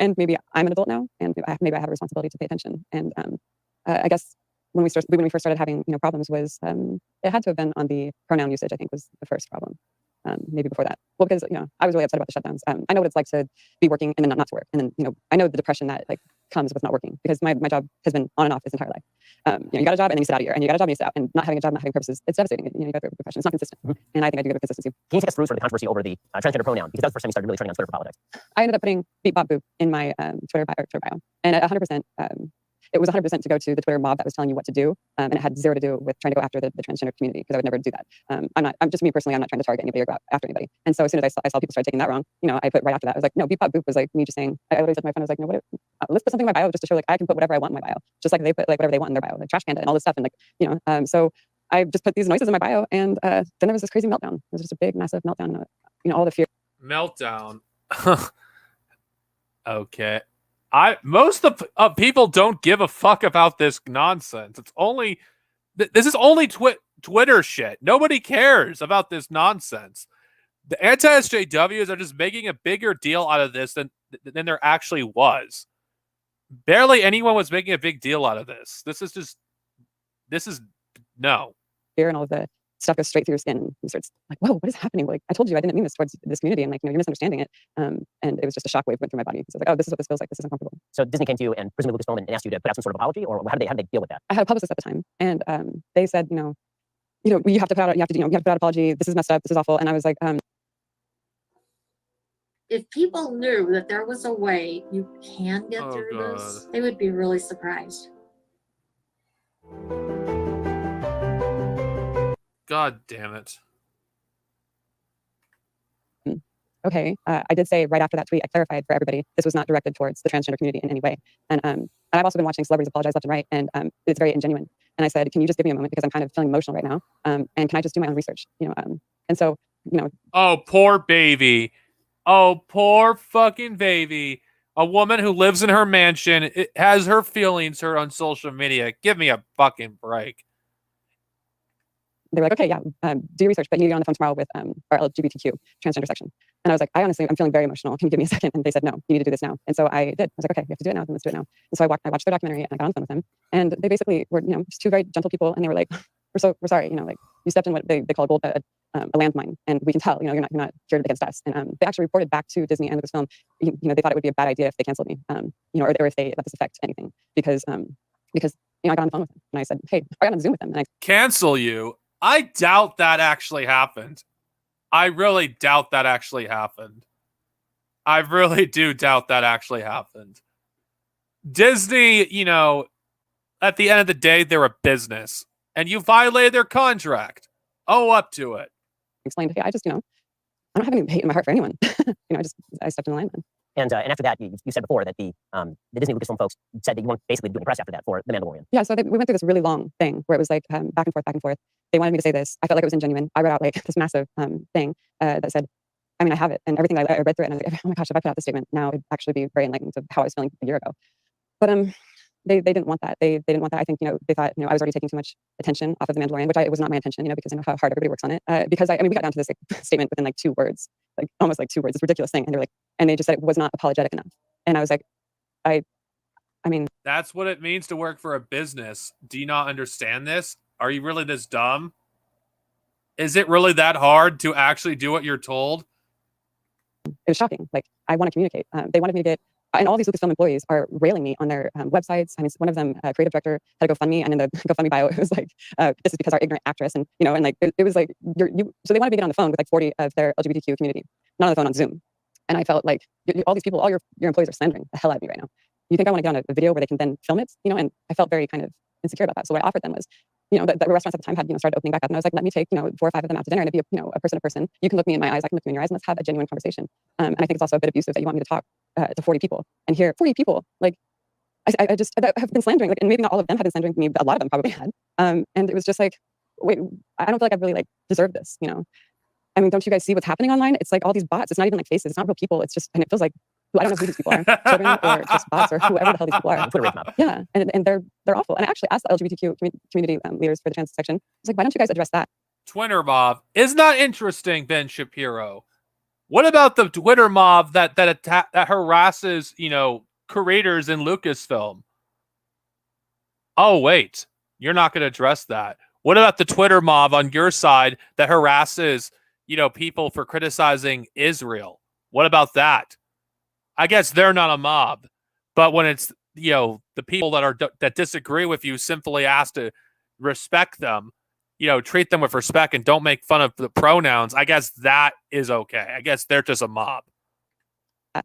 and maybe I'm an adult now, and maybe I have a responsibility to pay attention. And I guess when we first started having problems was it had to have been on the pronoun usage. I think was the first problem. Maybe before that. Well, because I was really upset about the shutdowns. I know what it's like to be working and then not to work, and then I know the depression that comes with not working, because my job has been on and off this entire life. You got a job and then you sit out a year, and you got a job and you sit out, and not having a job, not having purposes, it's devastating. You go through depression. It's not consistent, and I think I do good with consistency. Can you take us through sort of the controversy over the transgender pronoun, because that was the first time you started really turning on Twitter for politics? I ended up putting beep bop boop in my Twitter bio, and 100%. It was 100% to go to the Twitter mob that was telling you what to do, and it had zero to do with trying to go after the transgender community, because I would never do that. I'm just me personally. I'm not trying to target anybody or go after anybody. And so as soon as I saw people start taking that wrong, I put right after that. I was like, no, beep bop boop was like me just saying. I always said to my friend, I was like, no, let's put something in my bio just to show I can put whatever I want in my bio, just like they put whatever they want in their bio, like Trash Panda and all this stuff, and so I just put these noises in my bio, and then there was this crazy meltdown. It was just a big, massive meltdown. All the fear. Meltdown. Okay. Most of people don't give a fuck about this nonsense. It's only this is only Twitter shit. Nobody cares about this nonsense. The anti-SJWs are just making a bigger deal out of this than there actually was. Barely anyone was making a big deal out of this. This is no. Fear and all of the stuff goes straight through your skin, and you start like, whoa, what is happening? Like, I told you I didn't mean this towards this community, and you're misunderstanding it. And it was just a shockwave went through my body. So I was like, oh, this is what this feels like. This is uncomfortable. So Disney came to you and presumably Lucasfilm and asked you to put out some sort of apology, or how did they deal with that? I had a publicist at the time, and they said, you have to put out an apology. This is messed up. This is awful. And I was like, if people knew that there was a way you can get through this, they would be really surprised. God damn it. Okay, I did say right after that tweet, I clarified for everybody, this was not directed towards the transgender community in any way. And I've also been watching celebrities apologize left and right, and it's very ingenuine. And I said, can you just give me a moment, because I'm kind of feeling emotional right now, and can I just do my own research? And so, Oh, poor baby. Oh, poor fucking baby. A woman who lives in her mansion, it has her feelings hurt on social media. Give me a fucking break. They were like, okay, yeah, do your research, but you need to get on the phone tomorrow with our LGBTQ transgender section. And I was like, I'm feeling very emotional. Can you give me a second? And they said, no, you need to do this now. And so I did. I was like, okay, you have to do it now. Then let's do it now. And so I watched their documentary, and I got on the phone with them. And they basically were, just two very gentle people. And they were like, we're sorry, you stepped in what they call a landmine, and we can tell, you're not here against us. And they actually reported back to Disney and Lucasfilm, they thought it would be a bad idea if they canceled me, or if they let this affect anything, because I got on the phone with them and I said, hey, I got on Zoom with them. And cancel you? I doubt that actually happened. I really doubt that actually happened. I really do doubt that actually happened. Disney, at the end of the day, they're a business, and you violated their contract. Owe up to it. Explained, hey, I just, I don't have any hate in my heart for anyone. I stepped in the landmine. And after that, you said before that the Disney Lucasfilm folks said that you weren't basically doing the press after that for The Mandalorian. Yeah, so we went through this really long thing where it was like back and forth. They wanted me to say this. I felt like it was ingenuine. I read out this massive thing that said, I have it, and everything. I read through it, and I was like, oh my gosh, if I put out this statement now, it'd actually be very enlightening to how I was feeling a year ago. But they didn't want that. They didn't want that. I think they thought I was already taking too much attention off of The Mandalorian, which it was not my intention. Because I know how hard everybody works on it. Because we got down to this statement within 2 words, almost 2 words. This ridiculous thing, and they just said it was not apologetic enough. And I was like, I I mean, that's what it means to work for a business. Do you not understand this? Are you really this dumb? Is it really that hard to actually do what you're told? it was shocking. Like, I want to communicate. They wanted me to get, and all these Lucasfilm employees are railing me on their websites. I mean, one of them, creative director, had a GoFundMe, and in the GoFundMe bio, it was like, this is because our ignorant actress, and and like it was like so they wanted me to get on the phone with like 40 of their LGBTQ community, not on the phone, on Zoom, and I felt like all these people, all your employees are slandering the hell out of me right now. You think I want to get on a video where they can then film it, and I felt very kind of insecure about that. So what I offered them was, the restaurants at the time had, started opening back up, and I was like, let me take, 4 or 5 of them out to dinner, and it'd be a person to person. You can look me in my eyes, I can look you in your eyes, and let's have a genuine conversation. And I think it's also a bit abusive that you want me to talk to 40 people, and here 40 people, like, I have been slandering, like, and maybe not all of them have been slandering me, but a lot of them probably had. And it was just like, wait, I don't feel like I really deserve this, I mean, don't you guys see what's happening online? It's like all these bots. It's not even like faces. It's not real people. It's just, and it feels like, I don't know who these people are, children or just bots or whoever the hell these people are. Twitter rape mob. Yeah, and they're awful. And I actually asked the LGBTQ community leaders for the trans section. I was like, why don't you guys address that? Twitter mob is not interesting, Ben Shapiro. What about the Twitter mob that harasses, creators in Lucasfilm? Oh, wait, you're not going to address that. What about the Twitter mob on your side that harasses, people for criticizing Israel? What about that? I guess they're not a mob, but when it's, the people that disagree with you, simply ask to respect them, treat them with respect and don't make fun of the pronouns, I guess that is okay. I guess they're just a mob. It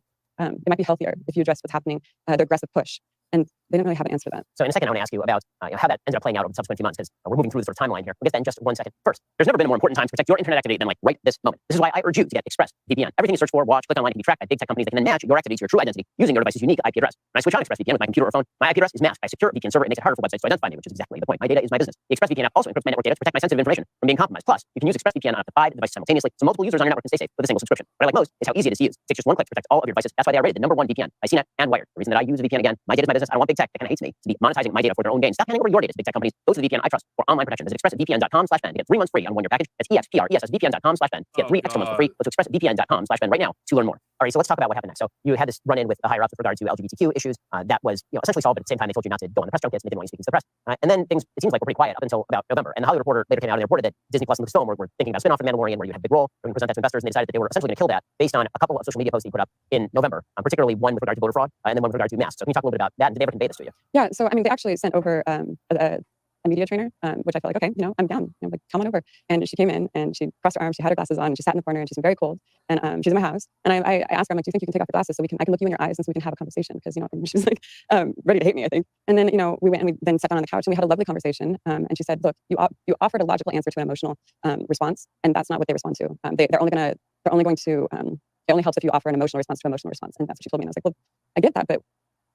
might be healthier if you address what's happening, the aggressive push. And they don't really have an answer to that. So in a second, I want to ask you about how that ended up playing out over the subsequent few months, because we're moving through the sort of timeline here. We'll get that in just 1 second. First, there's never been a more important time to protect your internet activity than right this moment. This is why I urge you to get ExpressVPN. Everything you search for, watch, click online can be tracked by big tech companies that can then match your activity to your true identity using your device's unique IP address. When I switch on ExpressVPN with my computer or phone, my IP address is masked by a secure VPN server. It makes it harder for websites to identify me, which is exactly the point. My data is my business. The ExpressVPN app also encrypts my network data to protect my sensitive information from being compromised. Plus, you can use ExpressVPN on up to 5 devices simultaneously, so multiple users on your network can stay safe with a single subscription. What I like most is how easy it is to use. It takes just 1 click to protect all of your devices. That's why they are rated the #1 VPN by CNET and Wired. The reason that I use a VPN, again, my data is my business. I don't want big tech that kind of hates me to be monetizing my data for their own gain. Stop handing over your data to big tech companies. Go to the VPN I trust for online protection. Visit expressvpn.com/ben to get 3 months free on 1-year package. That's expressvpn.com/ben to get 3 extra months for free. Go to expressvpn.com/ben right now to learn more. All right, so let's talk about what happened next. So you had this run-in with the higher ups with regard to LGBTQ issues. That was essentially solved, but at the same time they told you not to go on the press junkets. They didn't want you speaking to the press. And then things, it seems like, were pretty quiet up until about November. And the Hollywood Reporter later came out and reported that Disney Plus and Lucasfilm were thinking about a spin-off of Mandalorian where you had a big role, where you present that to investors, and they decided that they were essentially going to kill that based on a couple of social media posts that you put up in November, particularly one with regard to voter fraud and then one with regard to masks. So can you talk a little bit about that? And did they ever convey this to you? Yeah, so I mean, they actually sent over a media trainer, which I felt like, okay, I'm down. Like, come on over. And she came in and she crossed her arms, she had her glasses on, and she sat in the corner, and she seemed very cold. And she's in my house. And I asked her, I'm like, do you think you can take off your glasses so I can look you in your eyes and so we can have a conversation? Because, and she was like, ready to hate me, I think. And then, we went and we then sat down on the couch and we had a lovely conversation. And she said, look, you offered a logical answer to an emotional response, and that's not what they respond to. It only helps if you offer an emotional response to an emotional response. And that's what she told me. And I was like, well, I get that, but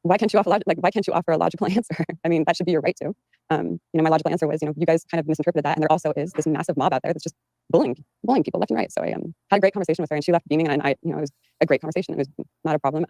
why can't you offer a logical answer? I mean, that should be your right to. My logical answer was, you guys kind of misinterpreted that, and there also is this massive mob out there that's just bullying people left and right. So I had a great conversation with her, and she left beaming, and it was a great conversation. It was not a problem.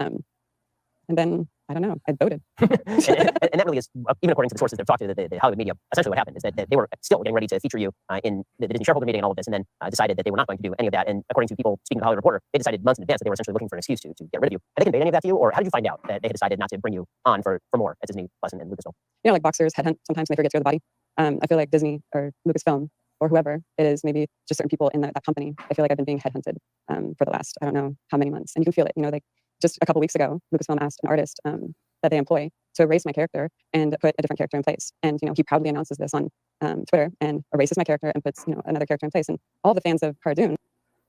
And then I don't know, I voted. and that really is, even according to the sources that I've talked to, the Hollywood media, essentially what happened is that they were still getting ready to feature you in the Disney shareholder meeting and all of this, and then decided that they were not going to do any of that. And according to people speaking to the Hollywood Reporter, they decided months in advance that they were essentially looking for an excuse to get rid of you. Had they conveyed any of that to you, or how did you find out that they had decided not to bring you on for more at Disney Plus and Lucasfilm? Like boxers headhunt sometimes when they forget to the body. I feel like Disney or Lucasfilm or whoever it is, maybe just certain people in that company, I feel like I've been being headhunted for the last, I don't know how many months. And you can feel it, like just a couple weeks ago, Lucasfilm asked an artist that they employ to erase my character and put a different character in place. And, he proudly announces this on Twitter and erases my character and puts, another character in place. And all the fans of Cara Dune.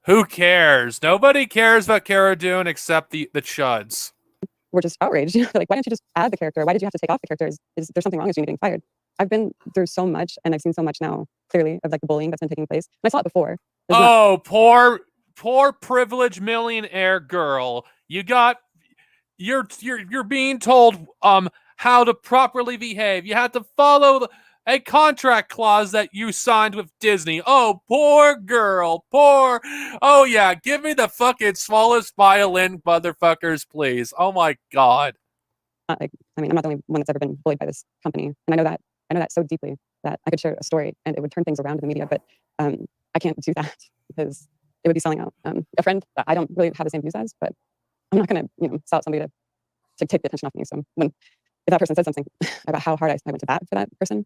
Who cares? Nobody cares about Cara Dune except the chuds. We're just outraged. Like, why don't you just add the character? Why did you have to take off the character? Is there something wrong with you getting fired? I've been through so much, and I've seen so much now, clearly, of like the bullying that's been taking place. And I saw it before. Poor privileged millionaire girl. You're being told how to properly behave. You have to follow a contract clause that you signed with Disney. Oh, poor girl. Oh yeah, give me the fucking smallest violin, motherfuckers, please. Oh my god. I'm not the only one that's ever been bullied by this company, and I know that so deeply that I could share a story and it would turn things around in the media, but I can't do that because it would be selling out. A friend I don't really have the same views as, but I'm not going to sell out somebody to take the attention off me. So when if that person said something about how hard I went to bat for that person,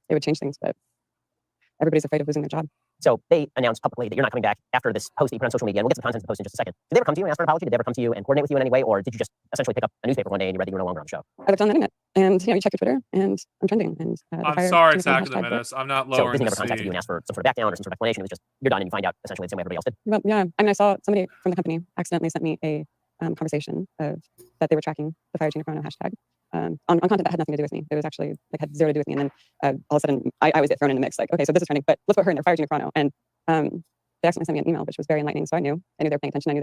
it would change things. But everybody's afraid of losing their job. So they announced publicly that you're not coming back after this post that you put on social media, and we'll get to the content of the post in just a second. Did they ever come to you and ask for an apology? Did they ever come to you and coordinate with you in any way, or did you just essentially pick up a newspaper one day and you read that you were no longer on the show? I looked on the internet, and you check your Twitter, and I'm trending. And I'm sorry, Attack of the Menace. I'm not So lowering Disney the never contacted you seat. and asked for some sort of back down or some sort of explanation. It was just you're done, and you find out essentially the same way everybody else did. Well, yeah, I mean, I saw somebody from the company accidentally sent me a conversation of that they were tracking the Fire Gina Chrono hashtag on content that had nothing to do with me. It was actually like had zero to do with me. And then all of a sudden, I always get thrown in the mix. Like, okay, so this is trending, but let's put her in there, Fire Gina Chrono. And they accidentally sent me an email, which was very enlightening. So I knew they were paying attention. I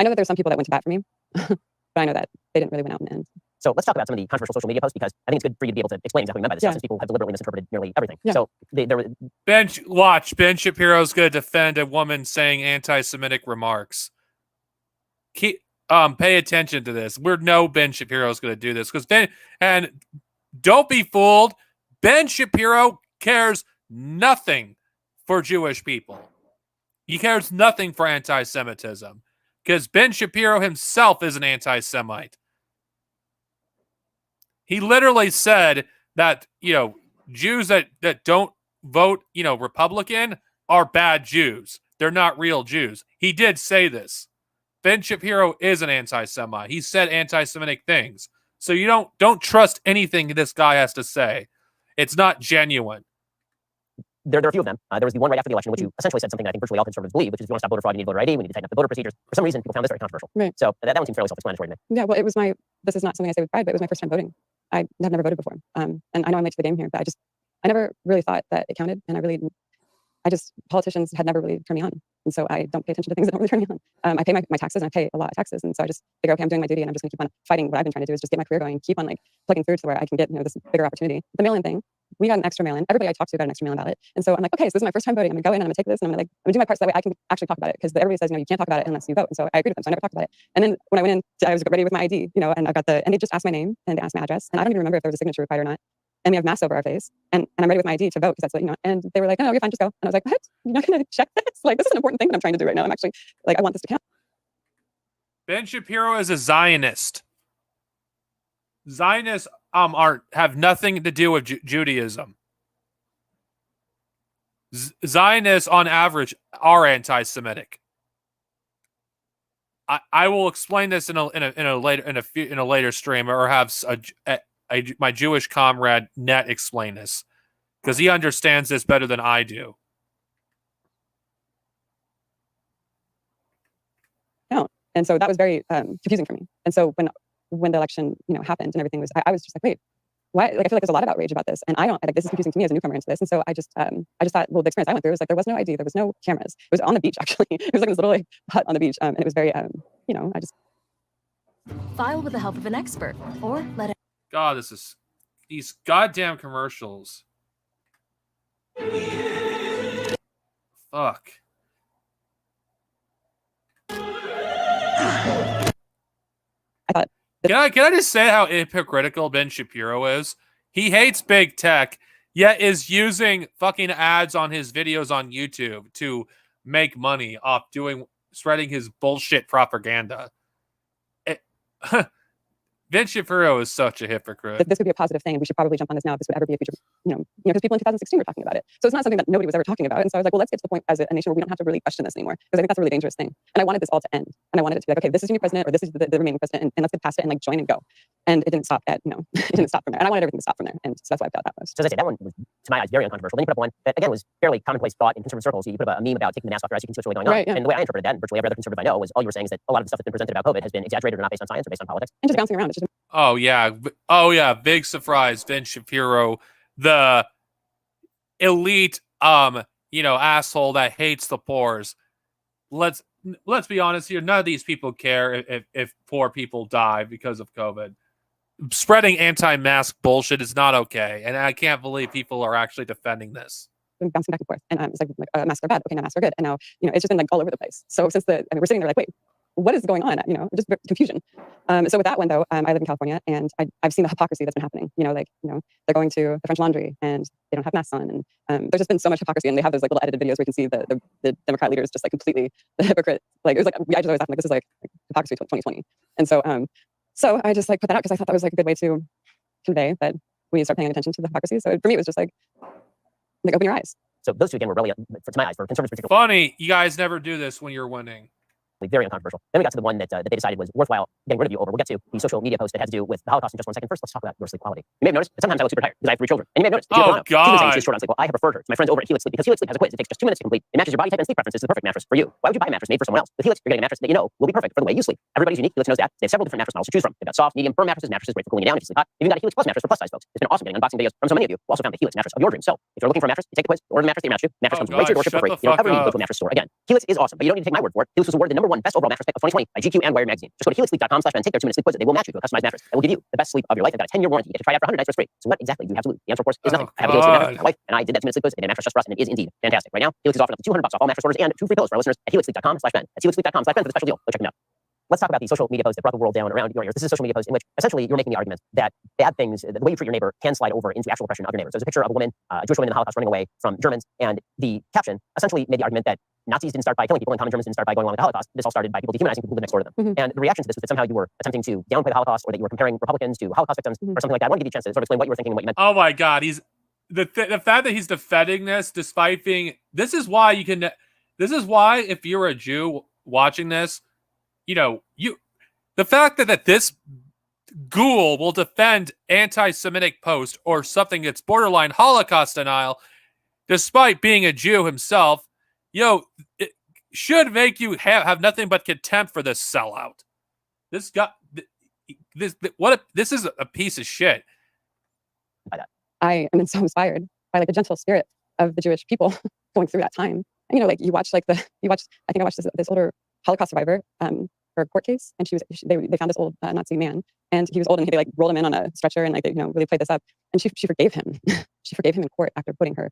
know that there's some people that went to bat for me, but I know that they didn't really win out in the end. So let's talk about some of the controversial social media posts, because I think it's good for you to be able to explain exactly what you meant by this stuff, since people have deliberately misinterpreted nearly everything. Yeah. So there were Ben Shapiro's going to defend a woman saying anti-Semitic remarks. Pay attention to this. Ben Shapiro's going to do this and don't be fooled. Ben Shapiro cares nothing for Jewish people. He cares nothing for anti-Semitism, because Ben Shapiro himself is an anti-Semite. He literally said that, Jews that don't vote, Republican are bad Jews. They're not real Jews. He did say this. Ben Shapiro is an anti-Semite. He said anti-Semitic things. So you don't trust anything this guy has to say. It's not genuine. There are a few of them. There was the one right after the election, which you essentially said something that I think virtually all conservatives believe, which is if you want to stop voter fraud, you need voter ID, we need to tighten up the voter procedures. For some reason, people found this very controversial. Right. So that one seems fairly self-explanatory to me. Yeah, well, this is not something I say with pride, but it was my first time voting. I have never voted before. And I know I'm late to the game here, but I never really thought that it counted. And politicians had never really turned me on. And so I don't pay attention to things that don't really turn me on. I pay my taxes, and I pay a lot of taxes. And so I just figure, okay, I'm doing my duty, and I'm just going to keep on fighting. What I've been trying to do is just get my career going, keep on plugging through to where I can get, this bigger opportunity. The mail-in thing, we got an extra mail-in. Everybody I talked to got an extra mail-in ballot. And so I'm like, okay, so this is my first time voting. I'm going to go in and I'm going to take this, and I'm going to do my part so that way I can actually talk about it, because everybody says, you can't talk about it unless you vote. And so I agreed with them. So I never talked about it. And then when I went in, I was ready with my ID, and I got and they just asked my name and they asked my address. And I don't even remember if there was a signature required or not. And we have masks over our face, and I'm ready with my ID to vote, because that's what, and they were like, no, you're fine, just go. And I was like, what? You're not going to check this? This is an important thing that I'm trying to do right now. I'm actually, I want this to count. Ben Shapiro is a Zionist. Zionists have nothing to do with Judaism. Zionists, on average, are anti-Semitic. I will explain this in a later stream, or have my Jewish comrade Net explain this, because he understands this better than I do. No. And so that was very confusing for me. And so when the election, happened and everything was, I was just like, wait, why? I feel like there's a lot of outrage about this, and I don't this is confusing to me as a newcomer into this. And so I just thought, well, the experience I went through was there was no ID, there was no cameras. It was on the beach, actually. It was this little hut on the beach, and it was very, I just file with the help of an expert, or let it. God, these goddamn commercials. Fuck. I thought. Can I just say how hypocritical Ben Shapiro is? He hates big tech, yet is using fucking ads on his videos on YouTube to make money off spreading his bullshit propaganda. Ben Shapiro is such a hypocrite. This would be a positive thing, and we should probably jump on this now if this would ever be a future, because people in 2016 were talking about it. So it's not something that nobody was ever talking about. And so I was like, well, let's get to the point as a nation where we don't have to really question this anymore, because I think that's a really dangerous thing. And I wanted this all to end. And I wanted it to be like, okay, this is your new president, or this is the remaining president, and let's get past it and join and go. And it didn't stop at, it didn't stop from there. And I wanted everything to stop from there. And so that's why I felt that was. So as I say, that one was, to my eyes, very uncontroversial. Then you put up one that, again, was fairly commonplace thought in conservative circles. You put up a meme about taking the mask off your eyes, you can see what's really going on. Right, yeah. And the way I interpreted that, and virtually every other conservative I know, was all you were saying is that a lot of the stuff that's been presented about COVID has been exaggerated or not based on science or based on politics. And just bouncing around. It's just... Oh yeah, big surprise. Ben Shapiro, the elite, asshole that hates the poors. Let's be honest here. None of these people care if poor people die because of COVID. Spreading anti-mask bullshit is not okay, and I can't believe people are actually defending this. Bouncing back and forth, and it's like masks are bad. Okay, now masks are good, and now it's just been all over the place. So since we're sitting there like, wait, what is going on? Just confusion. So with that one though, I live in California, and I've seen the hypocrisy that's been happening. They're going to the French Laundry and they don't have masks on, and there's just been so much hypocrisy. And they have those little edited videos where you can see the Democrat leaders just completely the hypocrite. It was I just always thought this is hypocrisy 2020. And so I just put that out because I thought that was a good way to convey that we start paying attention to the hypocrisy. So for me, it was just like open your eyes. So those two again were really, to my eyes, for conservatives particularly. Funny, you guys never do this when you're winning. Very uncontroversial. Then we got to the one that they decided was worthwhile getting rid of you over. We'll get to the social media post that had to do with the Holocaust in just 1 second. First, let's talk about your sleep quality. You may have noticed that sometimes I look super tired because I have 3 children. And you may have noticed that Oh, Gina Carano, she's been saying God. she's short on sleep. Well, I have referred her to my friends over at Helix Sleep because Helix Sleep has a quiz. It takes just 2 minutes to complete. It matches your body type and sleep preferences to the perfect mattress for you. Why would you buy a mattress made for someone else? With Helix, you're getting a mattress that you know will be perfect for the way you sleep. Everybody's unique. Helix knows that. They have several different mattress models to choose from. They've got soft, medium, firm mattresses great for cooling you down if you sleep hot. You've even got a Helix Plus mattress for plus size folks. It's been awesome getting unboxing videos from so many of you who also found the Helix mattress of your dreams. So if you're looking for a mattress, you take the quiz, order the mattress that you're matched to. Mattress comes right to your doorstep for free. You don't ever need to go to a mattress store again. Helix is awesome, but you don't need to take my word for it. Helix was awarded the #1 best overall mattress pick of 2020 by GQ and Wired magazine. Just go to helixsleep.com/ben, take their 2-minute sleep quiz. They will match you to a customized mattress that will give you the best sleep of your life. They've got a 10-year warranty. You get to try it out for 100 nights for free. So what exactly do you have to lose? The answer, of course, is nothing. I have a Helix sleep mattress. My wife and I did that 2-minute sleep quiz. They made a mattress just for us, and it is indeed fantastic. Right now, Helix is offering up to $200 off all mattress orders and 2 free pillows for our listeners at helixsleep.com/ben. That's helixsleep.com/ben for the special deal. Go check them out. Let's talk about the social media post that brought the world down around your ears. This is a social media post in which essentially you're making the argument that bad things, the way you treat your neighbor, can slide over into actual oppression of your neighbors. There's a picture of a woman, a Jewish woman in the Holocaust running away from Germans, and the caption essentially made the argument that Nazis didn't start by killing people and common Germans didn't start by going along with the Holocaust. This all started by people dehumanizing people who live next door to them. And the reaction to this was that somehow you were attempting to downplay the Holocaust, or that you were comparing Republicans to Holocaust victims, or something like that. I want to give you a chance to sort of explain what you were thinking and what you meant. Oh my God, he's the fact that he's defending this despite being. This is why you can. This is why if you're a Jew watching this, the fact that this ghoul will defend anti-Semitic post or something that's borderline Holocaust denial, despite being a Jew himself, it should make you have nothing but contempt for this sellout. This is a piece of shit. I am so inspired by the gentle spirit of the Jewish people going through that time. And you watch I think I watched this older Holocaust survivor her court case, and they found this old Nazi man, and he was old, and they rolled him in on a stretcher, and they really played this up, and she forgave him. She forgave him in court after putting her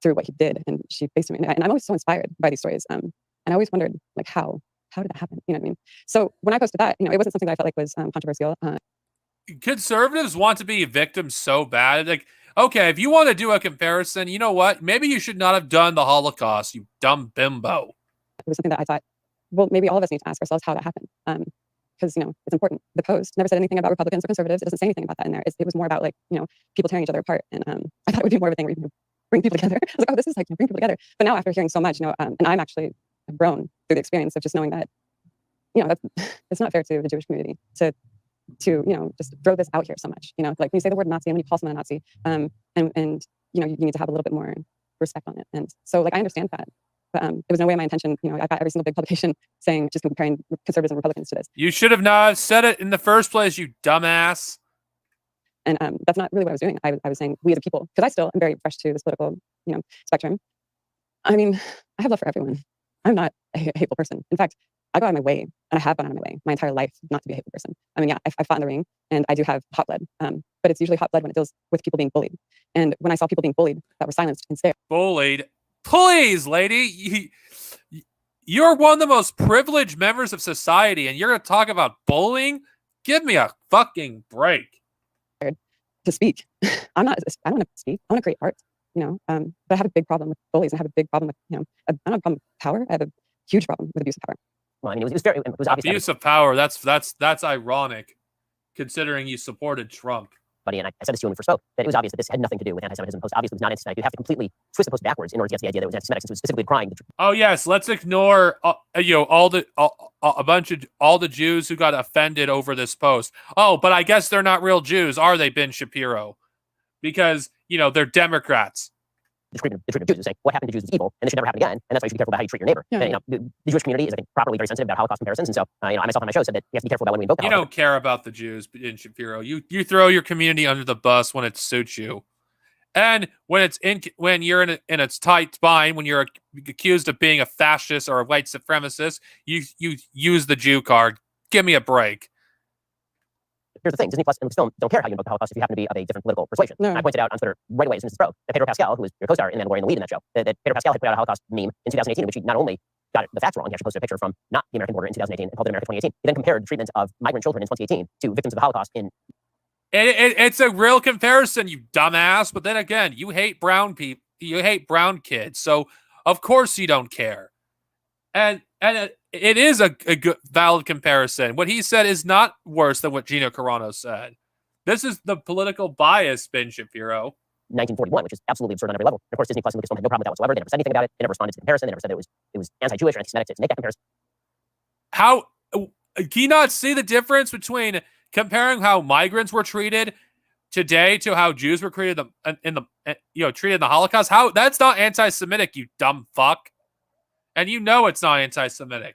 through what he did, and she faced him. And I'm always so inspired by these stories. And I always wondered how did that happen? You know what I mean? So when I posted that, it wasn't something that I felt like was controversial. Conservatives want to be victims so bad. Okay, if you want to do a comparison, you know what? Maybe you should not have done the Holocaust, you dumb bimbo. It was something that I thought, well, maybe all of us need to ask ourselves how that happened. Because, it's important. The post never said anything about Republicans or conservatives. It doesn't say anything about that in there. It was more about people tearing each other apart. And I thought it would be more of a thing where you bring people together. I was like, oh, this is bring people together. But now after hearing so much, and I'm actually grown through the experience of just knowing that, it's not fair to the Jewish community to just throw this out here so much. When you say the word Nazi and when you call someone a Nazi, and you need to have a little bit more respect on it. And so I understand that. But it was no way my intention. I got every single big publication saying just comparing conservatives and Republicans to this. You should have not said it in the first place, you dumbass. And that's not really what I was doing. I was saying we as a people, because I still am very fresh to this political, spectrum. I mean, I have love for everyone. I'm not a hateful person. In fact, I go out of my way, and I have gone out of my way my entire life not to be a hateful person. I mean, yeah, I fought in the ring, and I do have hot blood. But it's usually hot blood when it deals with people being bullied. And when I saw people being bullied that were silenced instead. Bullied? Please, lady. You're one of the most privileged members of society, and you're going to talk about bullying? Give me a fucking break. To speak. I don't want to speak. I want to create art, but I have a big problem with bullies. And I have a big problem with, I don't have a problem with power. I have a huge problem with abuse of power. Well, I mean, it was obvious. Abuse of power, that's ironic, considering you supported Trump. And I said this to you when we first spoke, that it was obvious that this had nothing to do with anti-Semitism. The post obviously was not anti-Semitic. You have to completely twist the post backwards in order to get to the idea that it was anti-Semitic, since it was specifically crying. Oh yes, let's ignore all the Jews who got offended over this post. Oh, but I guess they're not real Jews, are they, Ben Shapiro? Because they're Democrats. The treatment of Jews is saying what happened to Jews is evil, and this should never happen again. And that's why you should be careful about how you treat your neighbor. Yeah. And, the Jewish community is, I think, properly very sensitive about Holocaust comparisons. And so, I myself on my show said that you have to be careful about when we invoke. You don't care about the Jews, Ben Shapiro. You throw your community under the bus when it suits you, and when you're in its tight spine, when you're accused of being a fascist or a white supremacist, you use the Jew card. Give me a break. Here's the thing: Disney Plus and Lucasfilm don't care how you invoke the Holocaust if you happen to be of a different political persuasion. No. And I pointed out on Twitter right away as soon as this broke that Pedro Pascal, who was your co-star in Mandalorian, the lead in that show, that Pedro Pascal had put out a Holocaust meme in 2018, in which he not only got the facts wrong, he actually posted a picture from not the American border in 2018 and called it America 2018. He then compared the treatment of migrant children in 2018 to victims of the Holocaust in. It's a real comparison, you dumbass. But then again, you hate brown people. You hate brown kids, so of course you don't care. And it is a good valid comparison. What he said is not worse than what Gina Carano said. This is the political bias, Ben Shapiro. 1941, which is absolutely absurd on every level. And of course, Disney Plus and Lucasfilm had no problem with that whatsoever. They never said anything about it. They never responded to the comparison. They never said that it was anti-Jewish or anti-Semitic to make that comparison. How can you not see the difference between comparing how migrants were treated today to how Jews were treated treated in the Holocaust? How that's not anti-Semitic, you dumb fuck. And you know it's not anti-Semitic.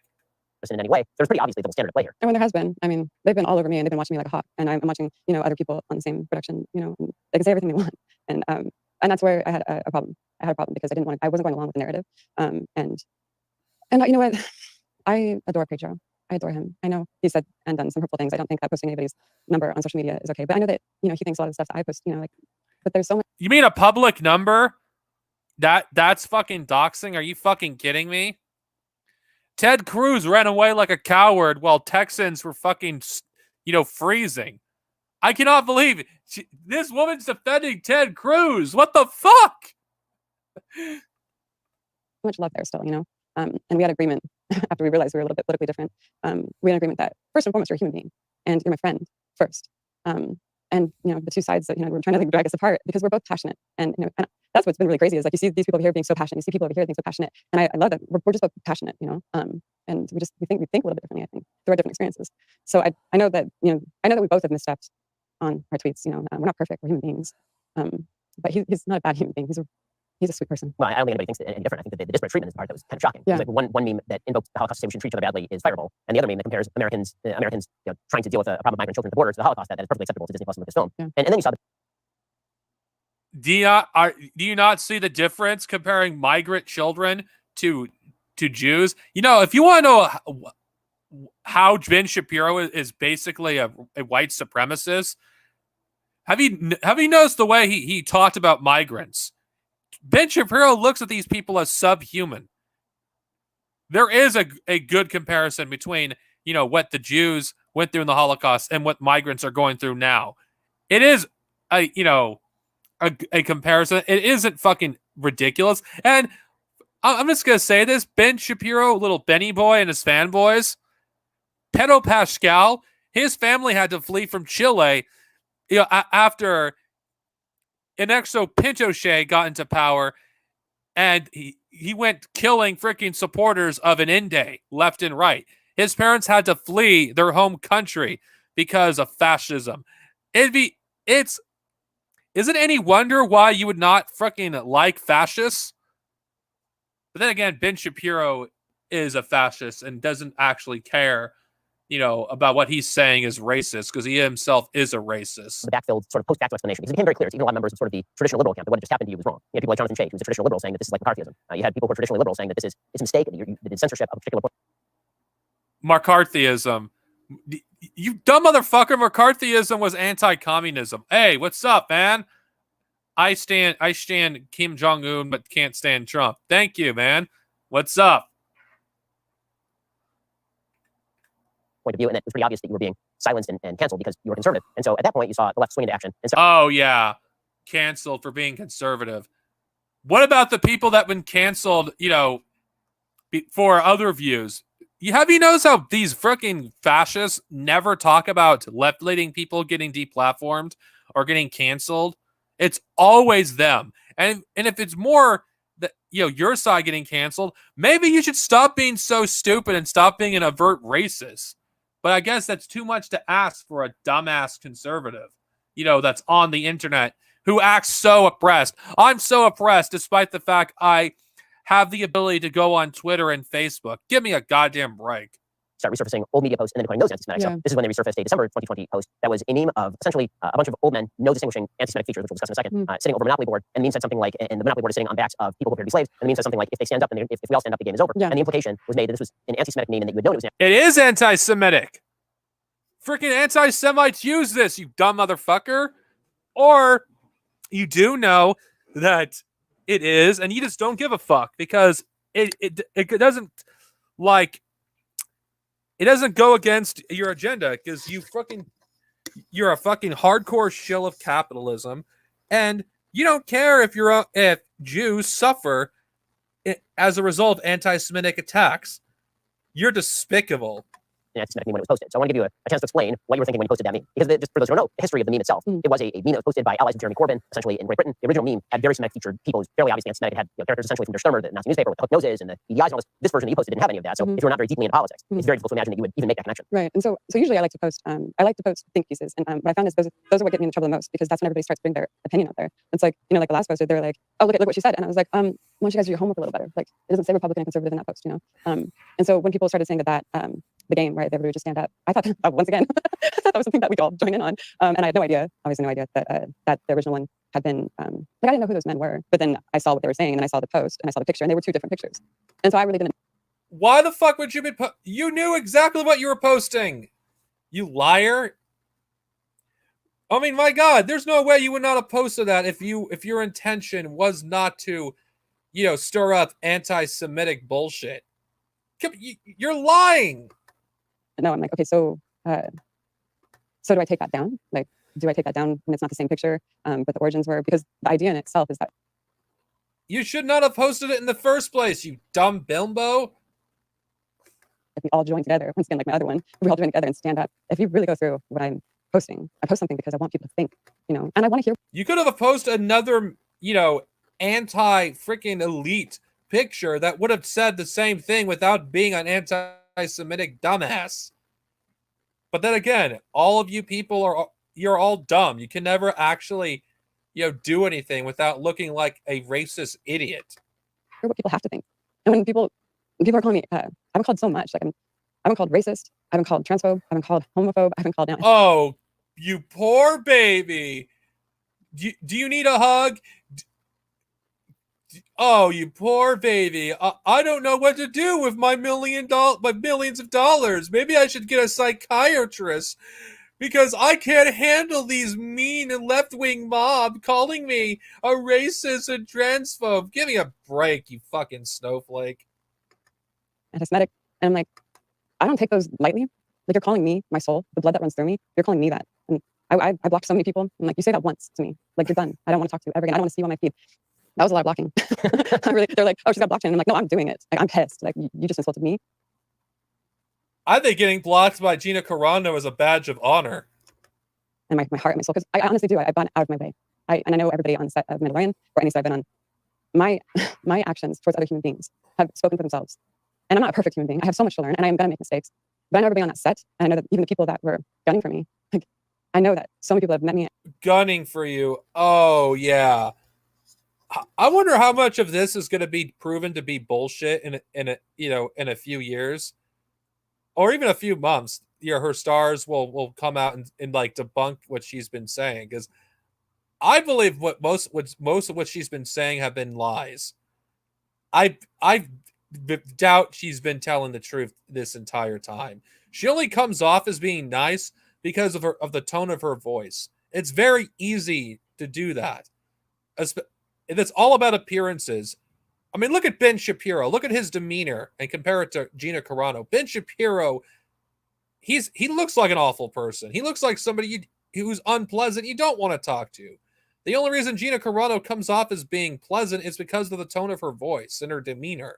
In any way, there's pretty obviously double standard at play here. And when there has been, I mean, they've been all over me and they've been watching me like a hawk. And I'm watching, other people on the same production, and they can say everything they want. And that's where I had a problem. I had a problem because I wasn't going along with the narrative. And you know what? I adore Pedro. I adore him. I know he said and done some hurtful things. I don't think that posting anybody's number on social media is okay. But I know that, he thinks a lot of the stuff that I post, but there's so much. You mean a public number? That's fucking doxing? Are you fucking kidding me? Ted Cruz ran away like a coward while Texans were fucking, freezing. I cannot believe it. This woman's defending Ted Cruz. What the fuck? Much love there still, and we had agreement after we realized we were a little bit politically different. We had an agreement that first and foremost, you're a human being and you're my friend first. And the two sides that, we're trying to drag us apart because we're both passionate. And that's what's been really crazy is like you see these people over here being so passionate. You see people over here being so passionate. And I love that we're just both passionate, and we think a little bit differently, I think, through our different experiences. So I know that, I know that we both have missteps on our tweets. We're not perfect, we're human beings. But he's not a bad human being. He's a sweet person. Well, I don't think anybody thinks any different. I think that the disparate treatment is the part that was kind of shocking. Yeah. Like one meme that invokes the Holocaust to say we shouldn't treat each other badly is fireable, and the other meme that compares Americans trying to deal with a problem of migrant children at the border to the Holocaust, that is perfectly acceptable to Disney Plus and Lucasfilm. Yeah. And then you saw the Do you not see the difference comparing migrant children to Jews? If you want to know how Ben Shapiro is basically a white supremacist, have you noticed the way he talked about migrants? Ben Shapiro looks at these people as subhuman. There is a good comparison between, what the Jews went through in the Holocaust and what migrants are going through now. It is a comparison. It isn't fucking ridiculous. And I'm just going to say this, Ben Shapiro, little Benny boy and his fanboys, Pedro Pascal, his family had to flee from Chile, after Ernesto Pinochet got into power, and he went killing freaking supporters of an Inde left and right. His parents had to flee their home country because of fascism. Isn't any wonder why you would not freaking like fascists? But then again, Ben Shapiro is a fascist and doesn't actually care, about what he's saying is racist because he himself is a racist. the backfilled sort of post-facto explanation because it became very clear to even a lot of members of sort of the traditional liberal camp that what had just happened to you was wrong. You had people like Jonathan Chait, who's a traditional liberal, saying that this is like McCarthyism. You had people who are traditionally liberal saying that it's a mistake, that it's censorship of a particular point. McCarthyism. You dumb motherfucker, McCarthyism was anti-communism. Hey, what's up, man? I stand Kim Jong-un, but can't stand Trump. Thank you, man. What's up? Point of view, and it was pretty obvious that you were being silenced and canceled because you were conservative. And so at that point, you saw the left swing into action. And so, oh, yeah. Canceled for being conservative. What about the people that been canceled, for other views? Have you noticed how these freaking fascists never talk about left-leaning people getting deplatformed or getting canceled? It's always them. And if it's more that, your side getting canceled, maybe you should stop being so stupid and stop being an overt racist. But I guess that's too much to ask for a dumbass conservative, that's on the internet who acts so oppressed. I'm so oppressed despite the fact I have the ability to go on Twitter and Facebook. Give me a goddamn break. Start resurfacing old media posts and then declaring those anti-Semitic. Yeah. So this is when they resurfaced a December 2020 post that was a meme of essentially a bunch of old men, no distinguishing anti-Semitic features, which we'll discuss in a second, sitting over a Monopoly board. And the meme said something like, and the Monopoly board is sitting on backs of people who appear to be slaves. And the meme said something like, if they stand up and if we all stand up, the game is over. Yeah. And the implication was made that this was an anti-Semitic meme and that you would know it was It is anti-Semitic. Freaking anti-Semites use this, you dumb motherfucker. Or you do know that it is, and you just don't give a fuck because it doesn't it doesn't go against your agenda because you're a fucking hardcore shill of capitalism, and you don't care if Jews suffer as a result of anti-Semitic attacks. You're despicable. anti-Semitic meme when it was posted. So I want to give you a chance to explain what you were thinking when you posted that meme. Because just for those who don't know, the history of the meme itself, it was a meme that was posted by allies of Jeremy Corbyn, essentially in Great Britain. The original meme had very Semitic featured people, who's fairly obviously anti-Semitic. It had characters essentially from Der Stürmer, the Nazi newspaper with the hooked noses and the EDIs and all this. This version that you posted didn't have any of that. So if you're not very deeply into politics, it's very difficult to imagine that you would even make that connection. Right. And so usually I like to post think pieces. And what I found is those are what get me in trouble the most, because that's when everybody starts putting their opinion out there. It's like, like the last poster, they're like, oh, look what she said. And I was like, why don't you guys do your homework a little better? Like, it doesn't say Republican and conservative in that post, And so when people started saying that the game, right, everybody would just stand up, I thought once again, I thought that was something that we'd all join in on. And I had no idea, obviously no idea that the original one had been, I didn't know who those men were, but then I saw what they were saying, and then I saw the post, and I saw the picture, and they were two different pictures. And so I really didn't. Why the fuck would you be? You knew exactly what you were posting, you liar. I mean, my God, there's no way you would not have posted that if your intention was not to, stir up anti-Semitic bullshit. You're lying. No, I'm like, okay, so do I take that down? Like, do I take that down when it's not the same picture, but the origins were? Because the idea in itself is that you should not have posted it in the first place, you dumb bimbo. If we all join together, once again, like my other one, we all join together and stand up. If you really go through what I'm posting, I post something because I want people to think, and I want to hear. You could have posted another, anti-freaking elite picture that would have said the same thing without being an anti-Semitic dumbass. But then again, all of you people you're all dumb. You can never actually, do anything without looking like a racist idiot. Hear what people have to think. And when people are calling me, I've been called so much. Like I've been called racist. I've been called transphobe. I've been called homophobe. I've been called down. Oh, you poor baby. Do you need a hug? Oh, you poor baby. I don't know what to do with my millions of dollars. Maybe I should get a psychiatrist because I can't handle these mean and left-wing mob calling me a racist and transphobe. Give me a break, you fucking snowflake. Anti-Semitic. And I'm like, I don't take those lightly. Like, you're calling me, my soul, the blood that runs through me, you're calling me that. And I blocked so many people. I'm like, you say that once to me. Like, you're done. I don't want to talk to you ever again. I don't want to see you on my feed. That was a lot of blocking. They're like, oh, she's got blocked. And I'm like, no, I'm doing it. Like, I'm pissed. Like, you just insulted me. I think getting blocked by Gina Carano is a badge of honor. And my heart and my soul, because I honestly do. I've gone out of my way. And I know everybody on the set of Mandalorian or any set I've been on. My actions towards other human beings have spoken for themselves. And I'm not a perfect human being. I have so much to learn, and I am going to make mistakes. But I know everybody on that set, and I know that even the people that were gunning for me, like, I know that so many people have met me. Gunning for you. Oh, yeah. I wonder how much of this is going to be proven to be bullshit in a few years, or even a few months. Her stars will come out and like debunk what she's been saying, because I believe most of what she's been saying have been lies. I doubt she's been telling the truth this entire time. She only comes off as being nice because of the tone of her voice. It's very easy to do that. It's all about appearances. I mean, look at Ben Shapiro. Look at his demeanor and compare it to Gina Carano. Ben Shapiro, he looks like an awful person. He looks like somebody who's unpleasant you don't want to talk to. The only reason Gina Carano comes off as being pleasant is because of the tone of her voice and her demeanor.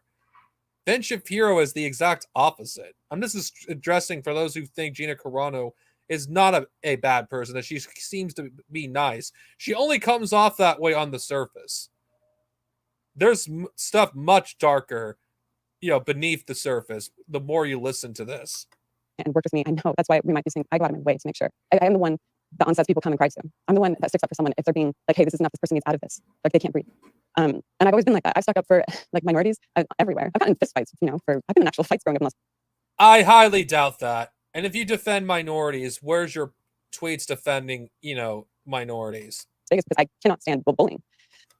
Ben Shapiro is the exact opposite. I'm just addressing for those who think Gina Carano is not a bad person, that she seems to be nice. She only comes off that way on the surface. There's stuff much darker, beneath the surface, the more you listen to this. And work with me. I know that's why we might be saying I go out of my way to make sure. I am the one that on sets people come and cry to. I'm the one that sticks up for someone if they're being like, hey, this is enough. This person needs out of this. Like, they can't breathe. And I've always been like that. I've stuck up for like minorities everywhere. I've gotten fist fights, I've been in actual fights growing up. I highly doubt that. And if you defend minorities, where's your tweets defending, minorities? Because I cannot stand bullying.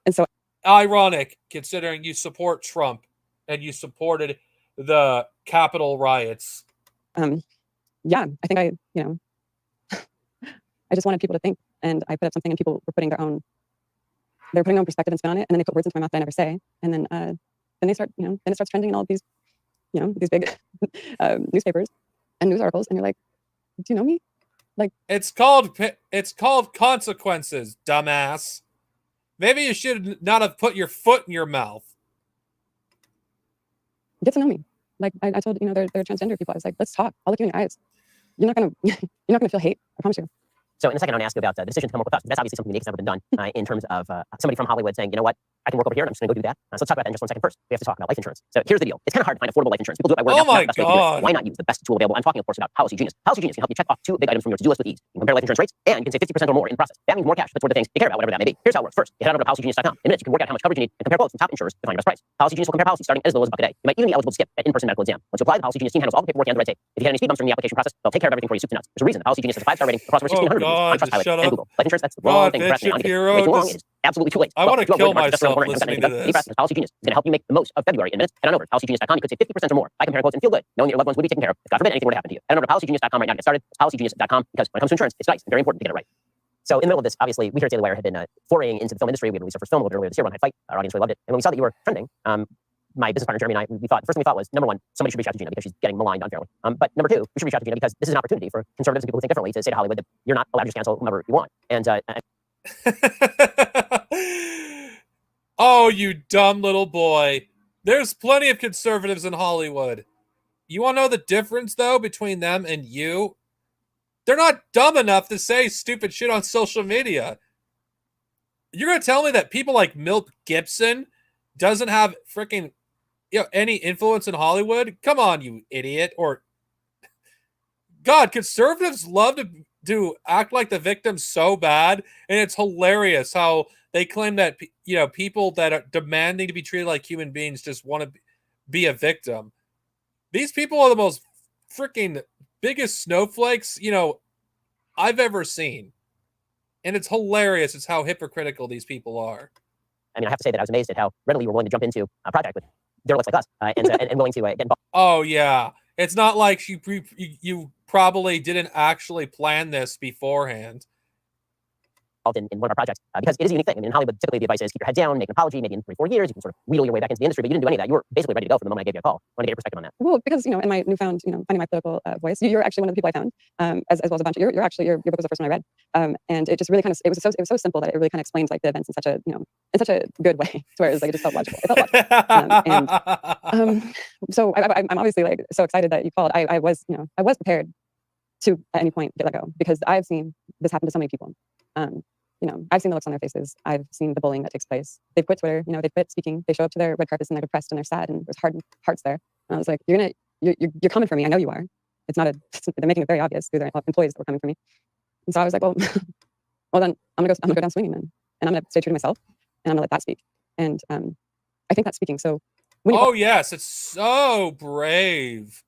And so, ironic, considering you support Trump and you supported the Capitol riots. Yeah, I think I just wanted people to think, and I put up something, and people were putting their own perspective and spin on it, and then they put words into my mouth that I never say, and then they start, then it starts trending in all of these, these big newspapers and news articles, and you're like, do you know me? Like, it's called consequences, dumbass. Maybe you should not have put your foot in your mouth. Get to know me. like I told, they're transgender people. I was like, let's talk. I'll look you in your eyes. You're not gonna you're not gonna feel hate. I promise you. So in a second, I want to ask you about the decision to come work with us. That's obviously something unique that's never been done in terms of somebody from Hollywood saying, you know what, I can work over here and I'm just going to go do that. So let's talk about that in just 1 second. First, we have to talk about life insurance. So here's the deal. It's kind of hard to find affordable life insurance. People do it by word of mouth. Not the best way to do it. Why not use the best tool available? I'm talking, of course, about Policy Genius. Policy Genius can help you check off 2 big items from your to-do list with ease. You can compare life insurance rates, and you can save 50% or more in the process. That means more cash toward the things you care about, whatever that may be. Here's how it works. First, you head on over to policygenius.com. In minutes, you can work out how much coverage you need and compare quotes from top insurers to find your best price. Policy Genius will compare policies starting as low as $1 a day. You might even be eligible to skip an in-person medical exam. Once you apply, the Policy Genius team handles all the paperwork and the red tape. If you get any speed bumps during the application process, they'll take care of everything for you soup to nuts. There's a reason the Policy Genius has a 5-star rating across over 1,600 reviews on Trustpilot and Google. Life insurance, that's the wrong thing. Way too long. It is absolutely too late. I want to kill myself listening to this. Policy Genius is going to help you make the most of February in minutes. Head on over to policygenius.com. You could save 50% or more by comparing quotes and feel good, knowing that your loved ones will be taken care of. If God forbid anything were to happen to you. Head on over to policygenius.com right now to get started. It's policygenius.com because when it comes to insurance, it's nice and very important to get it right. So in the middle of this, obviously, we here at Daily Wire had been foraying into the film industry. We had released our first film a little bit earlier this year, One High Fight. Our audience really loved it. And when we saw that you were trending, my business partner Jeremy and I, the first thing we thought was, number one, somebody should reach out to Gina because she's getting maligned unfairly. But number two, we should reach out to Gina because this is an opportunity for conservatives and people who think differently to say to Hollywood that you're not allowed to just cancel whomever you want. And oh, you dumb little boy. There's plenty of conservatives in Hollywood. You want to know the difference, though, between them and you? They're not dumb enough to say stupid shit on social media. You're going to tell me that people like Milt Gibson doesn't have freaking any influence in Hollywood? Come on, you idiot. Or, God, conservatives love to act like the victim so bad, and it's hilarious how they claim that people that are demanding to be treated like human beings just want to be a victim. These people are the most freaking biggest snowflakes I've ever seen, and it's hilarious. It's how hypocritical these people are. I mean, I have to say that I was amazed at how readily you were willing to jump into a project with derelicts like us and willing to get involved. Oh yeah, it's not like you probably didn't actually plan this beforehand. In one of our projects because it is a unique thing. I mean, in Hollywood, typically the advice is keep your head down, make an apology. Maybe in 3-4 years, you can sort of wheedle your way back into the industry. But you didn't do any of that. You were basically ready to go from the moment I gave you a call. I want to get your perspective on that. Well, because in my newfound, finding my political voice, you're actually one of the people I found, as well as a bunch of your book was the first one I read, and it just really it was so simple that it really kind of explains like the events in such a good way, to where it was like it just felt logical. It felt logical. So I'm obviously like so excited that you called. I was prepared to at any point get let go because I've seen this happen to so many people. I've seen the looks on their faces. I've seen the bullying that takes place. They've quit Twitter. They quit speaking. They show up to their red carpets and they're depressed and they're sad and there's hard hearts there. And I was like, you're coming for me. I know you are. It's not they're making it very obvious through their employees that were coming for me. And so I was like, well, then I'm gonna go down swinging then, and I'm gonna stay true to myself and I'm gonna let that speak. And I think that's speaking. So yes, it's so brave.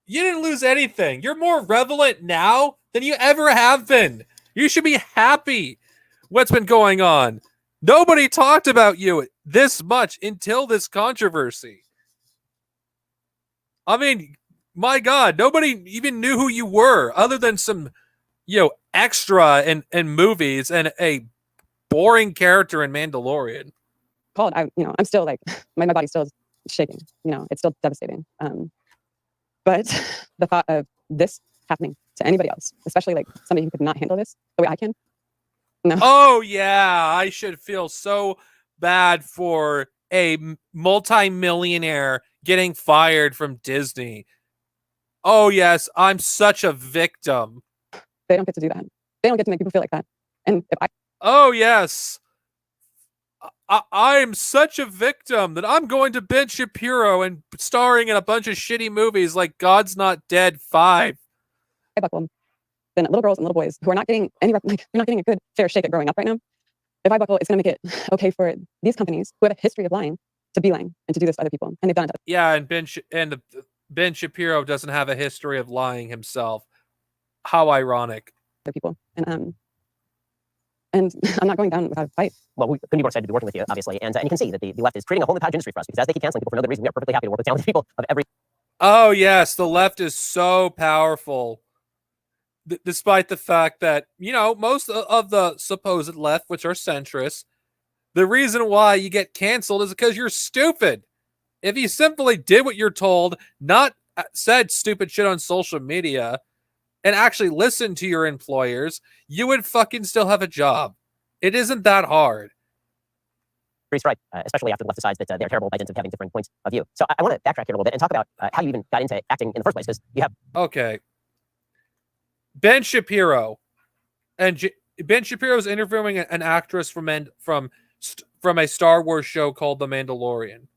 You didn't lose anything. You're more relevant now than you ever have been. You should be happy what's been going on. Nobody talked about you this much until this controversy. I mean, my God, nobody even knew who you were other than some, extra in movies and a boring character in Mandalorian. I'm still like, my body's still shaking. It's still devastating. But the thought of this happening to anybody else, especially like somebody who could not handle this the way I can. No. Oh yeah, I should feel so bad for a multi-millionaire getting fired from Disney. Oh yes, I'm such a victim. They don't get to do that. They don't get to make people feel like that. And if oh yes, I'm such a victim that I'm going to Ben Shapiro and starring in a bunch of shitty movies like God's Not Dead 5. Buckle, then little girls and little boys who are not getting they're not getting a good fair shake at growing up right now. If I buckle, it's going to make it okay for these companies who have a history of lying to be lying and to do this to other people, and they've done it. Yeah, and Ben Shapiro doesn't have a history of lying himself. How ironic. Other people, and I'm not going down without a fight. Well, we couldn't be more excited to be working with you, obviously, and you can see that the left is creating a whole new cottage industry for us because as they keep canceling people for no good reason, we are perfectly happy to work with talented people of every. Oh yes, the left is so powerful. Despite the fact that, most of the supposed left, which are centrists, the reason why you get canceled is because you're stupid. If you simply did what you're told, not said stupid shit on social media, and actually listened to your employers, you would fucking still have a job. It isn't that hard. pretty stripe, especially after the left decides that they're terrible by dint of having different points of view. So I want to backtrack here a little bit and talk about how you even got into acting in the first place, because you have. Okay. Ben Shapiro. And Ben Shapiro's interviewing an actress from a Star Wars show called The Mandalorian.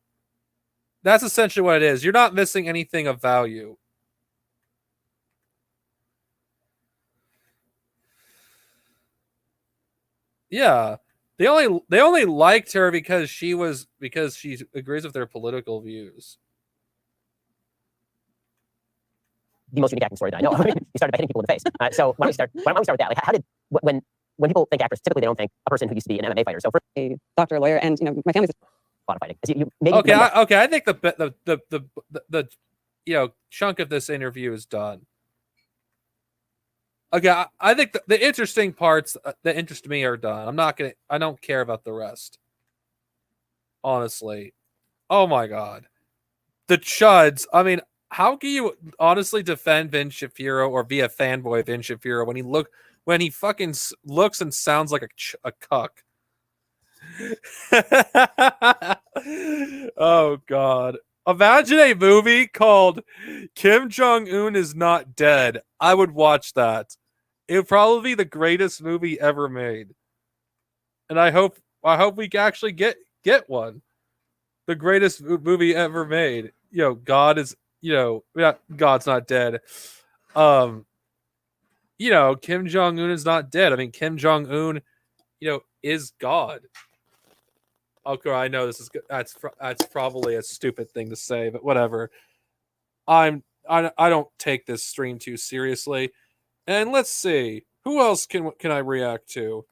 That's essentially what it is. You're not missing anything of value. Yeah. They only liked her because she agrees with their political views. The most unique acting story that I know. You started by hitting people in the face. So why don't we start with that? Like, how did when people think actress, typically they don't think a person who used to be an MMA fighter. So for a doctor, lawyer, and my family's a lot of fighting. Okay. I think the chunk of this interview is done. Okay, I think the interesting parts that interest me are done. I don't care about the rest. Honestly. Oh my god. The chuds. I mean, how can you honestly defend Vin Shapiro or be a fanboy of Vin Shapiro when he fucking looks and sounds like a cuck? Oh god. Imagine a movie called Kim Jong-un is Not Dead. I would watch that. It would probably be the greatest movie ever made. And I hope we actually get one. The greatest movie ever made. God is, God's not dead. Kim Jong-un is not dead. I mean, Kim Jong-un, is God. Okay, I know that's probably a stupid thing to say, but whatever. I don't take this stream too seriously. And let's see, who else can I react to?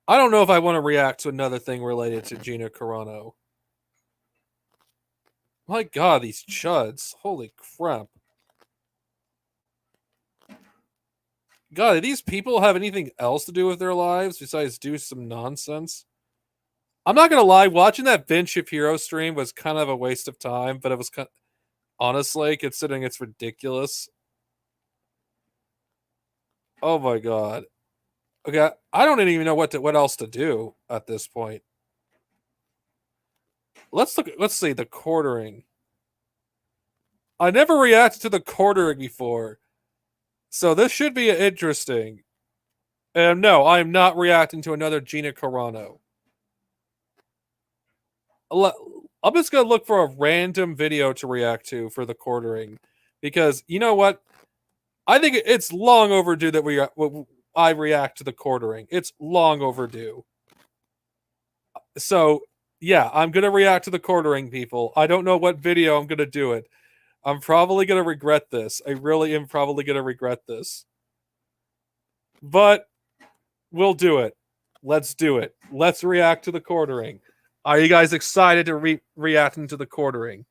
I don't know if I want to react to another thing related to Gina Carano. My god, these chuds. Holy crap. God, do these people have anything else to do with their lives besides do some nonsense? I'm not going to lie, watching that Ben Shapiro stream was kind of a waste of time, but it was honestly, considering it's ridiculous. Oh my god. Okay, I don't even know what else to do at this point. Let's see the quartering. I never reacted to the quartering before. So this should be interesting. And no, I am not reacting to another Gina Carano. I'm just going to look for a random video to react to for the quartering. Because, you know what? I think it's long overdue that I react to the quartering. It's long overdue. So, yeah, I'm going to react to the quartering, people. I don't know what video I'm going to do it. I'm probably going to regret this. I really am probably going to regret this. But we'll do it. Let's do it. Let's react to the quartering. Are you guys excited to react to the quartering?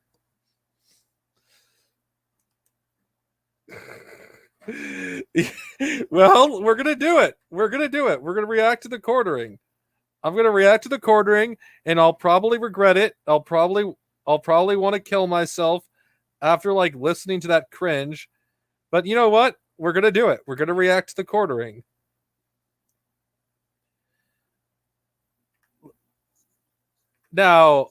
Well, we're going to do it. We're going to react to the quartering. I'm going to react to the quartering, and I'll probably regret it. I'll probably want to kill myself after listening to that cringe. But you know what? We're going to do it. We're going to react to the quartering. Now,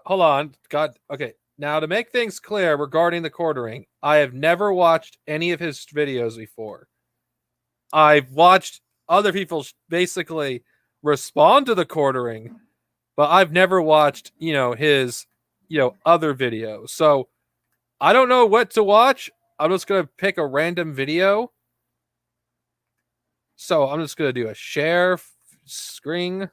hold on. God, okay. Now, to make things clear regarding the quartering, I have never watched any of his videos before. I've watched other people basically respond to the quartering, but I've never watched, his, other videos. So I don't know what to watch. I'm just going to pick a random video. So I'm just going to do a share screen.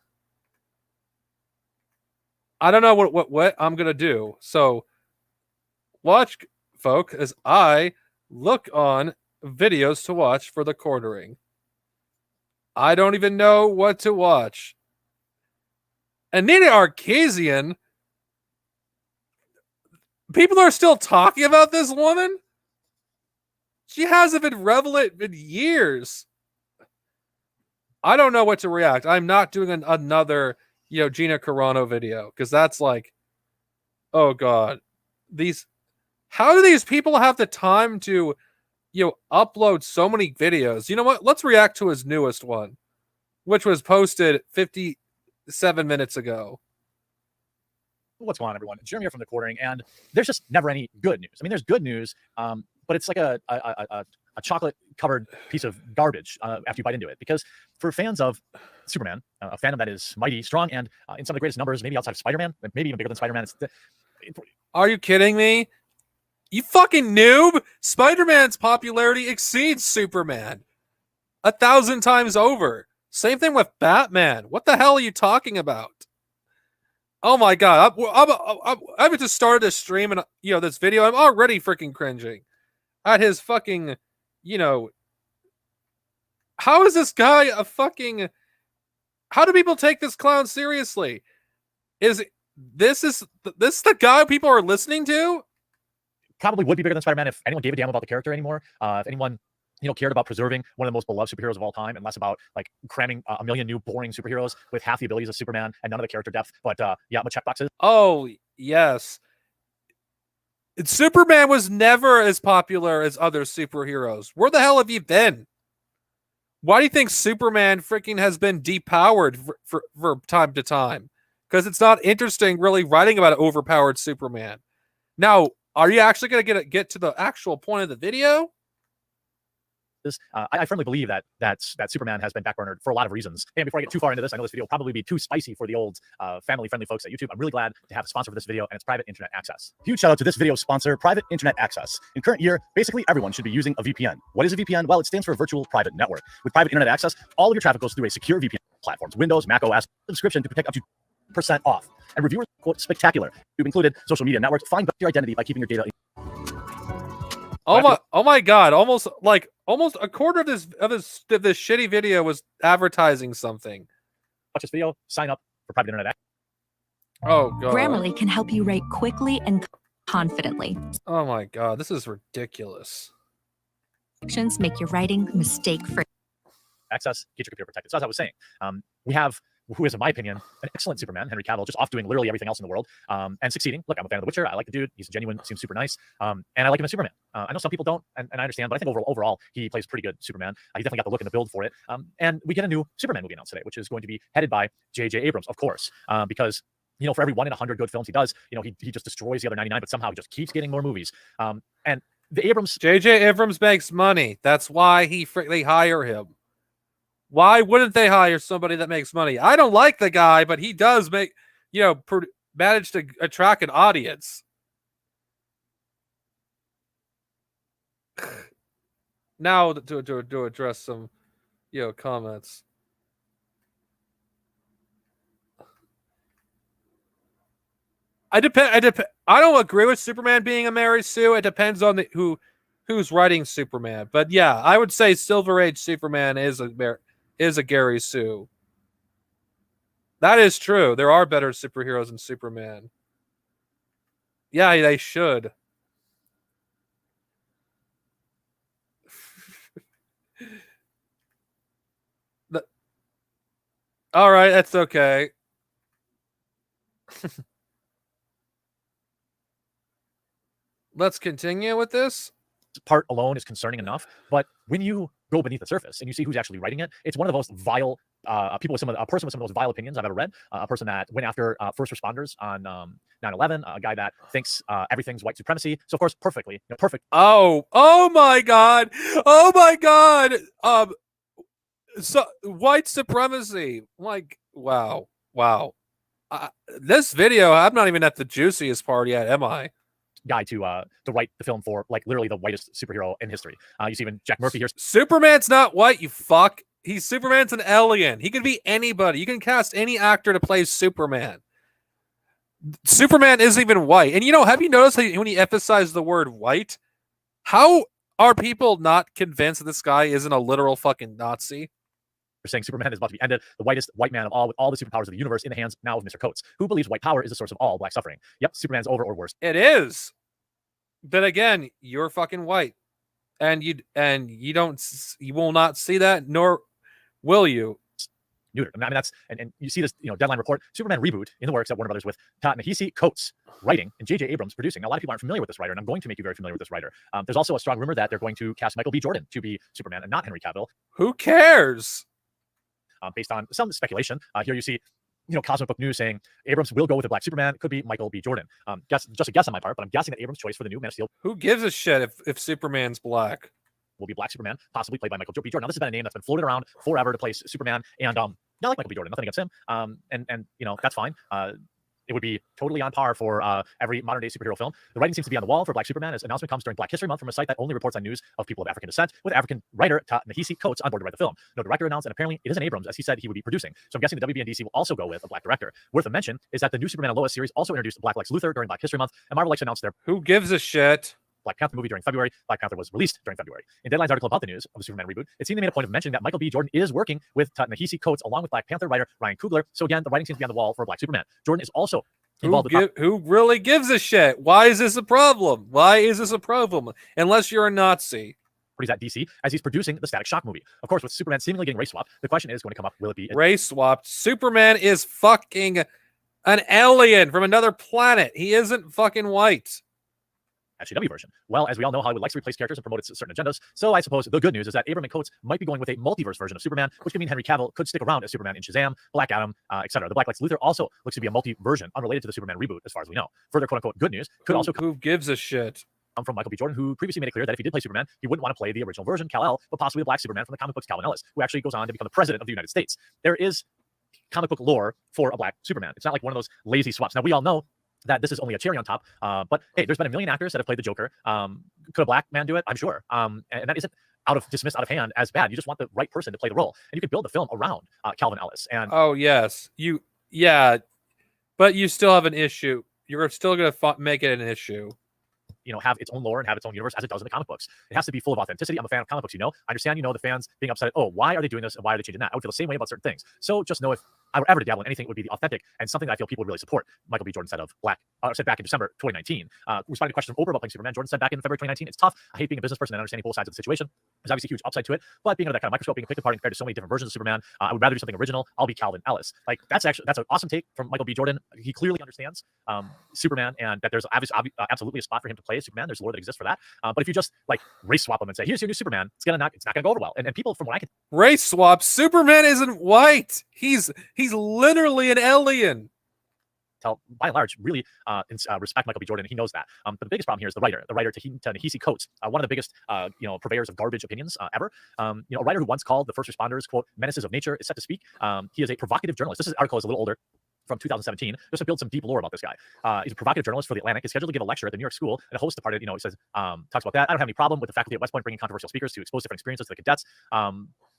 I don't know what I'm going to do. So watch, folk, as I look on videos to watch for the quartering. I don't even know what to watch. Anita Arcasian. People are still talking about this woman? She hasn't been relevant in years. I don't know what to react. I'm not doing another, Gina Carano video, because that's oh god. How do these people have the time to, upload so many videos? You know what? Let's react to his newest one. which was posted 57 minutes ago. What's going on, everyone? Jeremy here from the Quartering, and there's just never any good news. I mean, there's good news, but it's like a chocolate-covered piece of garbage after you bite into it. Because for fans of Superman, a fandom that is mighty, strong, and in some of the greatest numbers, maybe outside of Spider-Man, maybe even bigger than Spider-Man. Are you kidding me? You fucking noob! Spider-Man's popularity exceeds Superman 1,000 times over. Same thing with Batman. What the hell are you talking about? Oh my god! I've just started a stream and this video. I'm already freaking cringing at his fucking, How is this guy a fucking? How do people take this clown seriously? Is this the guy people are listening to? Probably would be bigger than Spider-Man if anyone gave a damn about the character anymore. If anyone cared about preserving one of the most beloved superheroes of all time, and less about like cramming a million new boring superheroes with half the abilities of Superman and none of the character depth. But yeah, I'm a checkboxes. Oh yes, Superman was never as popular as other superheroes. Where the hell have you been? Why do you think Superman freaking has been depowered for time to time? Because it's not interesting really writing about an overpowered Superman. Now, are you actually going to get to the actual point of the video? I firmly believe that Superman has been backburnered for a lot of reasons. And before I get too far into this, I know this video will probably be too spicy for the old family-friendly folks at YouTube. I'm really glad to have a sponsor for this video, and it's Private Internet Access. Huge shout out to this video's sponsor, Private Internet Access. In current year, basically everyone should be using a VPN. What is a VPN? Well, it stands for a virtual private network. With Private Internet Access, all of your traffic goes through a secure VPN platforms, Windows, Mac OS, subscription to protect up to % off. And reviewers quote spectacular. You've included social media networks. Find your identity by keeping your data. Oh my god! Almost a quarter of this shitty video was advertising something. Watch this video. Sign up for Private Internet Access. Oh god. Grammarly can help you write quickly and confidently. Oh my god, this is ridiculous. Actions make your writing mistake-free. Access, get your computer protected. So as I was saying, we have, who is, in my opinion, an excellent Superman, Henry Cavill, just off doing literally everything else in the world, and succeeding. Look, I'm a fan of The Witcher. I like the dude. He's genuine, seems super nice, and I like him as Superman. I know some people don't, and I understand, but I think overall he plays pretty good Superman. He definitely got the look and the build for it. And we get a new Superman movie announced today, which is going to be headed by J.J. Abrams, of course, because for every 1 in 100 good films he does, he just destroys the other 99, but somehow he just keeps getting more movies. And the Abrams, J.J. Abrams makes money. That's why they hire him. Why wouldn't they hire somebody that makes money? I don't like the guy, but he does make, manage to attract an audience. Now to address some, comments. I don't agree with Superman being a Mary Sue. It depends on who's writing Superman. But yeah, I would say Silver Age Superman is a Gary Sue. That is true. There are better superheroes than Superman. Yeah, they should. All right, that's okay. Let's continue with this. Part alone is concerning enough, but when you go beneath the surface and you see who's actually writing it, it's one of the most vile people with a person with some of the most vile opinions I've ever read. A person that went after first responders on 9/11, a guy that thinks everything's white supremacy. So of course, perfect. Oh my god! So white supremacy. Like wow. This video, I'm not even at the juiciest part yet, am I? Guy to write the film for like literally the whitest superhero in history. You see even Jack Murphy here. Superman's not white, you fuck. Superman's an alien. He can be anybody. You can cast any actor to play Superman. Superman isn't even white. And have you noticed when he emphasized the word white? How are people not convinced that this guy isn't a literal fucking Nazi? They're saying Superman is about to be ended, the whitest white man of all, with all the superpowers of the universe in the hands now of Mr. Coates, who believes white power is the source of all black suffering. Yep, Superman's over or worse. It is. But again, you're fucking white, and you will not see that, nor will you. Neutered. I mean, that's and you see this, Deadline report, Superman reboot in the works at Warner Brothers with Ta-Nehisi Coates writing and J.J. Abrams producing. Now, a lot of people aren't familiar with this writer, and I'm going to make you very familiar with this writer. There's also a strong rumor that they're going to cast Michael B. Jordan to be Superman and not Henry Cavill. Who cares? based on some speculation. Here you see, Cosmic Book News saying Abrams will go with a black Superman. Could be Michael B. Jordan. Just a guess on my part, but I'm guessing that Abrams' choice for the new Man of Steel. Who gives a shit if Superman's black? Will be Black Superman, possibly played by Michael B. Jordan. Now, this has been a name that's been floated around forever to play Superman, and I like Michael B. Jordan. Nothing against him, and that's fine. It would be totally on par for every modern day superhero film. The writing seems to be on the wall for Black Superman as announcement comes during Black History Month from a site that only reports on news of people of African descent, with African writer Ta-Nehisi Coates on board to write the film. No director announced, and apparently it isn't Abrams, as he said he would be producing. So I'm guessing the WB and DC will also go with a black director. Worth a mention is that the new Superman and Lois series also introduced Black Lex Luthor during Black History Month, and Marvel likes to announce their Who gives a shit? Black Panther movie during February. Black Panther was released during February. In Deadline's article about the news of the Superman reboot, it seemed they made a point of mentioning that Michael B. Jordan is working with Ta-Nehisi Coates along with Black Panther writer Ryan Coogler. So again, the writing seems to be on the wall for Black Superman. Jordan is also involved who really gives a shit? Why is this a problem? Why is this a problem? Unless you're a Nazi. But he's at DC as he's producing the Static Shock movie. Of course, with Superman seemingly getting race swapped, the question is going to come up, will it be race swapped? Superman is fucking an alien from another planet. He isn't fucking white. SJW version? Well, as we all know, Hollywood likes to replace characters and promote its certain agendas. So I suppose the good news is that Abrams and Coates might be going with a multiverse version of Superman, which could mean Henry Cavill could stick around as Superman in Shazam, Black Adam, etc. The Black Lex Luthor also looks to be a multi-version, unrelated to the Superman reboot, as far as we know. Further quote-unquote good news could also come. Who gives a shit? From Michael B. Jordan, who previously made it clear that if he did play Superman, he wouldn't want to play the original version, Kal-El, but possibly a black Superman from the comic books, Calvin Ellis, who actually goes on to become the president of the United States. There is comic book lore for a black Superman. It's not like one of those lazy swaps. Now, we all know that this is only a cherry on top, but hey, there's been a million actors that have played the Joker. Could a black man do it? I'm sure. And that isn't dismissed out of hand as bad. You just want the right person to play the role, and you can build the film around Calvin Ellis. And oh yes, but you still have an issue. You're still going to make it an issue. Have its own lore and have its own universe as it does in the comic books. It has to be full of authenticity. I'm a fan of comic books, I understand, the fans being upset. Oh, why are they doing this and why are they changing that? I would feel the same way about certain things. So just know if I were ever to dabble in anything, it would be the authentic and something that I feel people would really support. Michael B. Jordan said back in December 2019, responding to questions from Oprah about playing Superman. Jordan said back in February 2019, it's tough. I hate being a business person and understanding both sides of the situation. There's obviously a huge upside to it, but being under that kind of microscope, being picked apart and compared to so many different versions of Superman, I would rather do something original. I'll be Calvin Ellis. Like that's an awesome take from Michael B. Jordan. He clearly understands Superman and that there's absolutely a spot for him to play Superman. There's lore that exists for that. But if you just like race swap him and say, here's your new Superman, it's not gonna go over well. And people, from what I can race swap, Superman isn't white. He's literally an alien. By and large, really respect Michael B. Jordan. He knows that. But the biggest problem here is the writer Ta-Nehisi Coates, one of the biggest purveyors of garbage opinions ever. A writer who once called the first responders, quote, menaces of nature, is set to speak. He is a provocative journalist. This article is a little older, from 2017, just to build some deep lore about this guy. He's a provocative journalist for The Atlantic. He's scheduled to give a lecture at the New York School, and the host departed, he says, talks about that. I don't have any problem with the faculty at West Point bringing controversial speakers to expose different experiences to the cadets.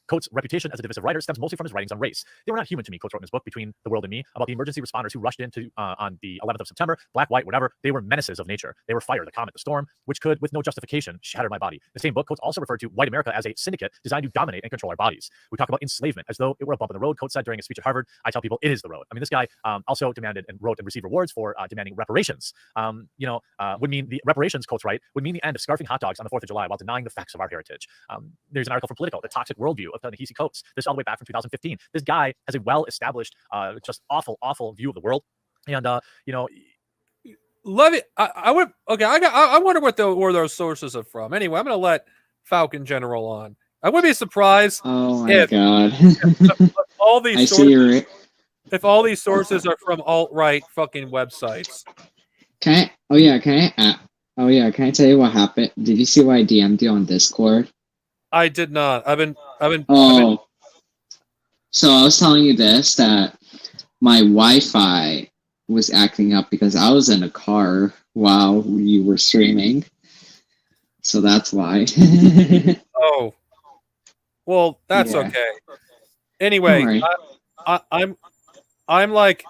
Coates' reputation as a divisive writer stems mostly from his writings on race. They were not human to me, Coates wrote in his book, Between the World and Me, about the emergency responders who rushed into on the 11th of September, black, white, whatever. They were menaces of nature. They were fire, the comet, the storm, which could, with no justification, shatter my body. The same book, Coates also referred to white America as a syndicate designed to dominate and control our bodies. We talk about enslavement as though it were a bump in the road. Coates said during a speech at Harvard, I tell people it is the road. I mean, this guy also demanded and wrote and received rewards for demanding reparations. Would mean the reparations, Coates write, would mean the end of scarfing hot dogs on the 4th of July while denying the facts of our heritage. There's an article from Politico, The Toxic Worldview of Ta-Nehisi Coates. This all the way back from 2015. This guy has a well-established, just awful view of the world, and love it. I wonder where those sources are from. Anyway, I'm going to let Falcon General on. I would be surprised. Oh my god! if all these sources, if all these sources are from alt-right fucking websites. Can I tell you what happened? Did you see what I DM'd you on Discord? I did not. So I was telling you this, that my Wi-Fi was acting up because I was in a car while you were streaming. So that's why. Oh. Well, that's okay. Anyway, I'm like,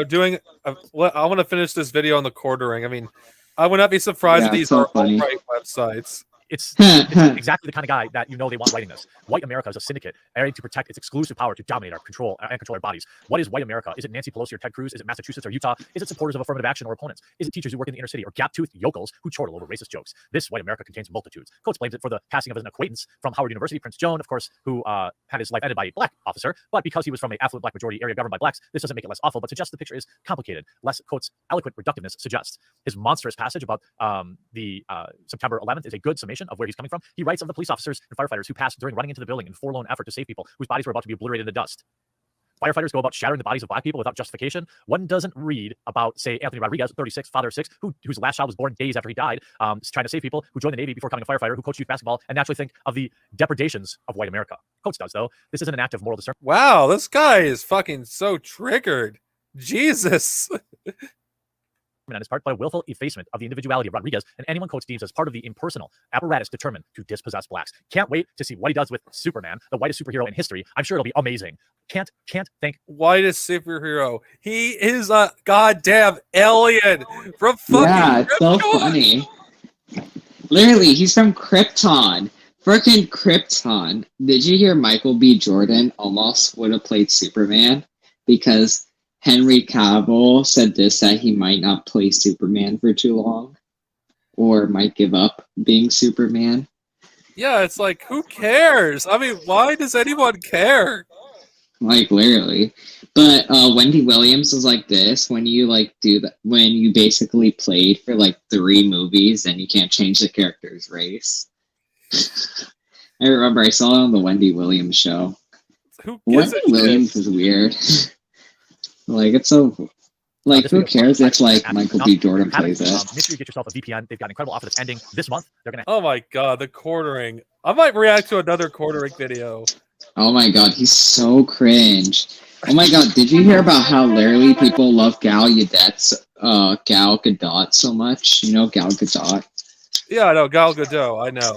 doing. I want to finish this video on the quartering. I mean, I would not be surprised if these are alt-right websites. It's exactly the kind of guy that they want writing this. White America is a syndicate airing to protect its exclusive power to dominate our control our bodies. What is white America? Is it Nancy Pelosi or Ted Cruz? Is it Massachusetts or Utah? Is it supporters of affirmative action or opponents? Is it teachers who work in the inner city or gap-toothed yokels who chortle over racist jokes? This white America contains multitudes. Coates blames it for the passing of an acquaintance from Howard University, Prince Joan, of course, who had his life ended by a black officer. But because he was from an affluent black majority area governed by blacks, this doesn't make it less awful, but suggests the picture is complicated. Less Coates' eloquent reductiveness suggests. His monstrous passage about the September 11th is a good summation information of where he's coming from. He writes of the police officers and firefighters who passed during running into the building in forlorn effort to save people whose bodies were about to be obliterated in the dust. Firefighters go about shattering the bodies of black people without justification. One doesn't read about, say, Anthony Rodriguez, 36, father of 6, whose last child was born days after he died, trying to save people, who joined the Navy before becoming a firefighter, who coached youth basketball, and naturally think of the depredations of white America. Coates does, though. This isn't an act of moral discernment. Wow, this guy is fucking so triggered. Jesus. On his part, but a willful effacement of the individuality of Rodriguez and anyone Coates deems as part of the impersonal apparatus determined to dispossess blacks. Can't wait to see what he does with Superman, the whitest superhero in history. I'm sure it'll be amazing. Can't think. Whitest superhero. He is a goddamn alien from fucking Yeah, it's so Krypton. funny. Literally, he's from Krypton. Freaking Krypton. Did you hear Michael B. Jordan almost would have played Superman? Because Henry Cavill said that he might not play Superman for too long. Or might give up being Superman. Yeah, it's like, who cares? I mean, why does anyone care? Like, literally. But Wendy Williams was like this, when you do that, when you basically played for 3 movies and you can't change the character's race. I remember I saw it on the Wendy Williams show. Wendy Williams is weird. It's so who cares if Michael B. Jordan plays it? Make sure you get yourself a VPN. They've got an incredible offer that's ending this month. They're gonna. Oh my god, the quartering. I might react to another quartering video. Oh my god, he's so cringe. Oh my god, did you hear about how literally people love Gal Gadot so much? You know Gal Gadot? Yeah, I know, Gal Gadot, I know.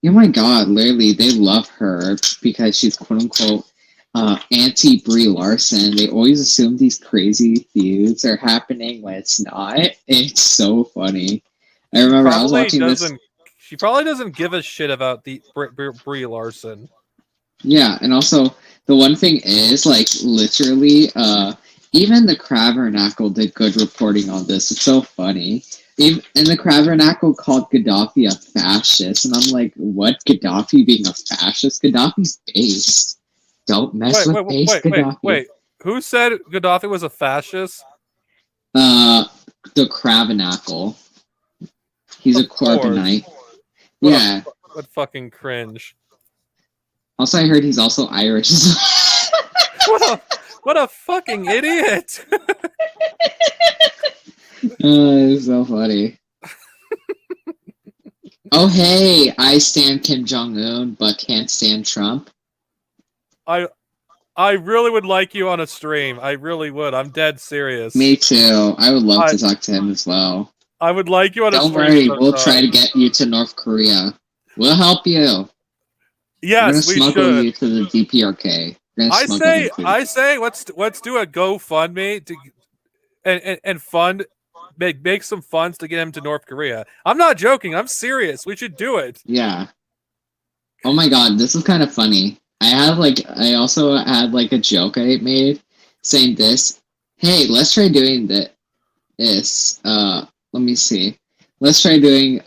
Oh my god, literally, they love her because she's quote-unquote anti-Brie Larson. They always assume these crazy feuds are happening when it's not. It's so funny. I remember I was watching this. She probably doesn't give a shit about the Brie Larson. Yeah, and also, the one thing is, literally, even the Cravernacle did good reporting on this. It's so funny. And the Cravernacle called Gaddafi a fascist, and I'm like, what? Gaddafi being a fascist? Gaddafi's based. Don't mess with base Gaddafi. Wait. Who said Gaddafi was a fascist? The Cravernacle. He's a Corbynite. Yeah. What fucking cringe. Also, I heard he's also Irish. What a fucking idiot! It's so funny. Oh hey, I stand Kim Jong-un, but can't stand Trump. I really would like you on a stream. I really would. I'm dead serious. Me too. I would love to talk to him as well. I would like you on a stream. Don't worry, we'll try to get you to North Korea. We'll help you. Yes, we should. We're gonna smuggle you to the DPRK. I say, let's do a GoFundMe to and fund, make some funds to get him to North Korea. I'm not joking. I'm serious. We should do it. Yeah. Oh my god, this is kind of funny. I also had a joke I made saying this. Hey, let's try doing this. Let me see. Let's try doing.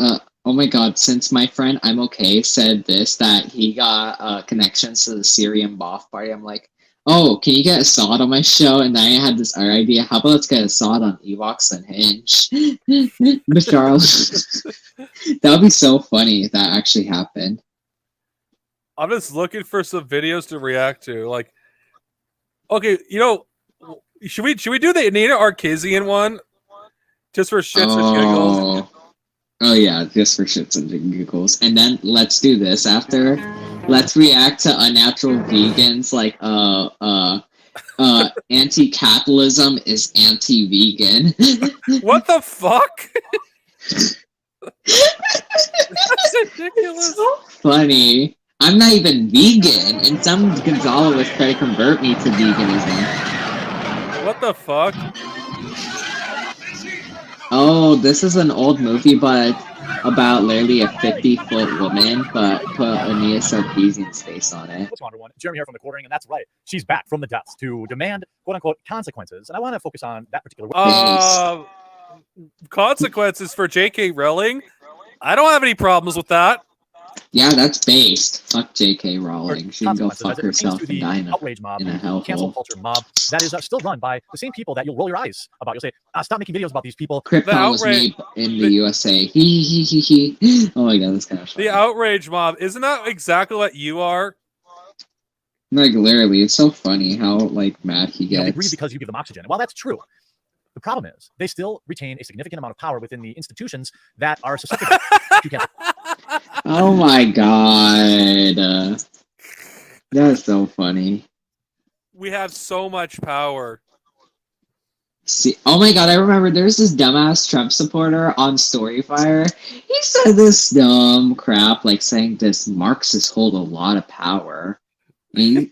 Oh my god, since my friend I'm okay said this, that he got connections to the Syrian Ba'ath Party, I'm like, oh, can you get Assad on my show? And then I had this other idea. How about let's get Assad on Evox and Hinge? Charles. That would be so funny if that actually happened. I'm just looking for some videos to react to. Okay, should we do the Anita Arkizian one? Just for shits and giggles? Oh yeah, just for shits and giggles. And then let's do this after. Let's react to unnatural vegans anti-capitalism is anti-vegan. What the fuck? That's ridiculous. So funny. I'm not even vegan, and some Gonzalo was trying to convert me to veganism. What the fuck? Oh, this is an old movie, but about literally a 50-foot woman, but put Anita Sarkeesian's face on it. What's Wonder Woman? Jeremy here from the quartering, and that's right. She's back from the depths to demand quote-unquote consequences, and I want to focus on that particular consequences for J.K. Rowling? I don't have any problems with that. Yeah, that's based. Fuck J.K. Rowling. She can go consequences fuck as it pertains herself to and the die in outrage mob, a the cancel hellhole. culture mob that is still run by the same people that you'll roll your eyes about. You'll say, stop making videos about these people. Krypton was made in the USA. He. Oh my god, that's kind of funny. The outrage mob, isn't that exactly what you are? Like literally, it's so funny how like mad he They breathe gets. because you give them oxygen. While that's true, the problem is they still retain a significant amount of power within the institutions that are susceptible to cancer. Oh my god, that's so funny. We have so much power. See, oh my god, I remember there's this dumbass Trump supporter on Storyfire. He said this dumb crap, like saying this Marxists hold a lot of power. And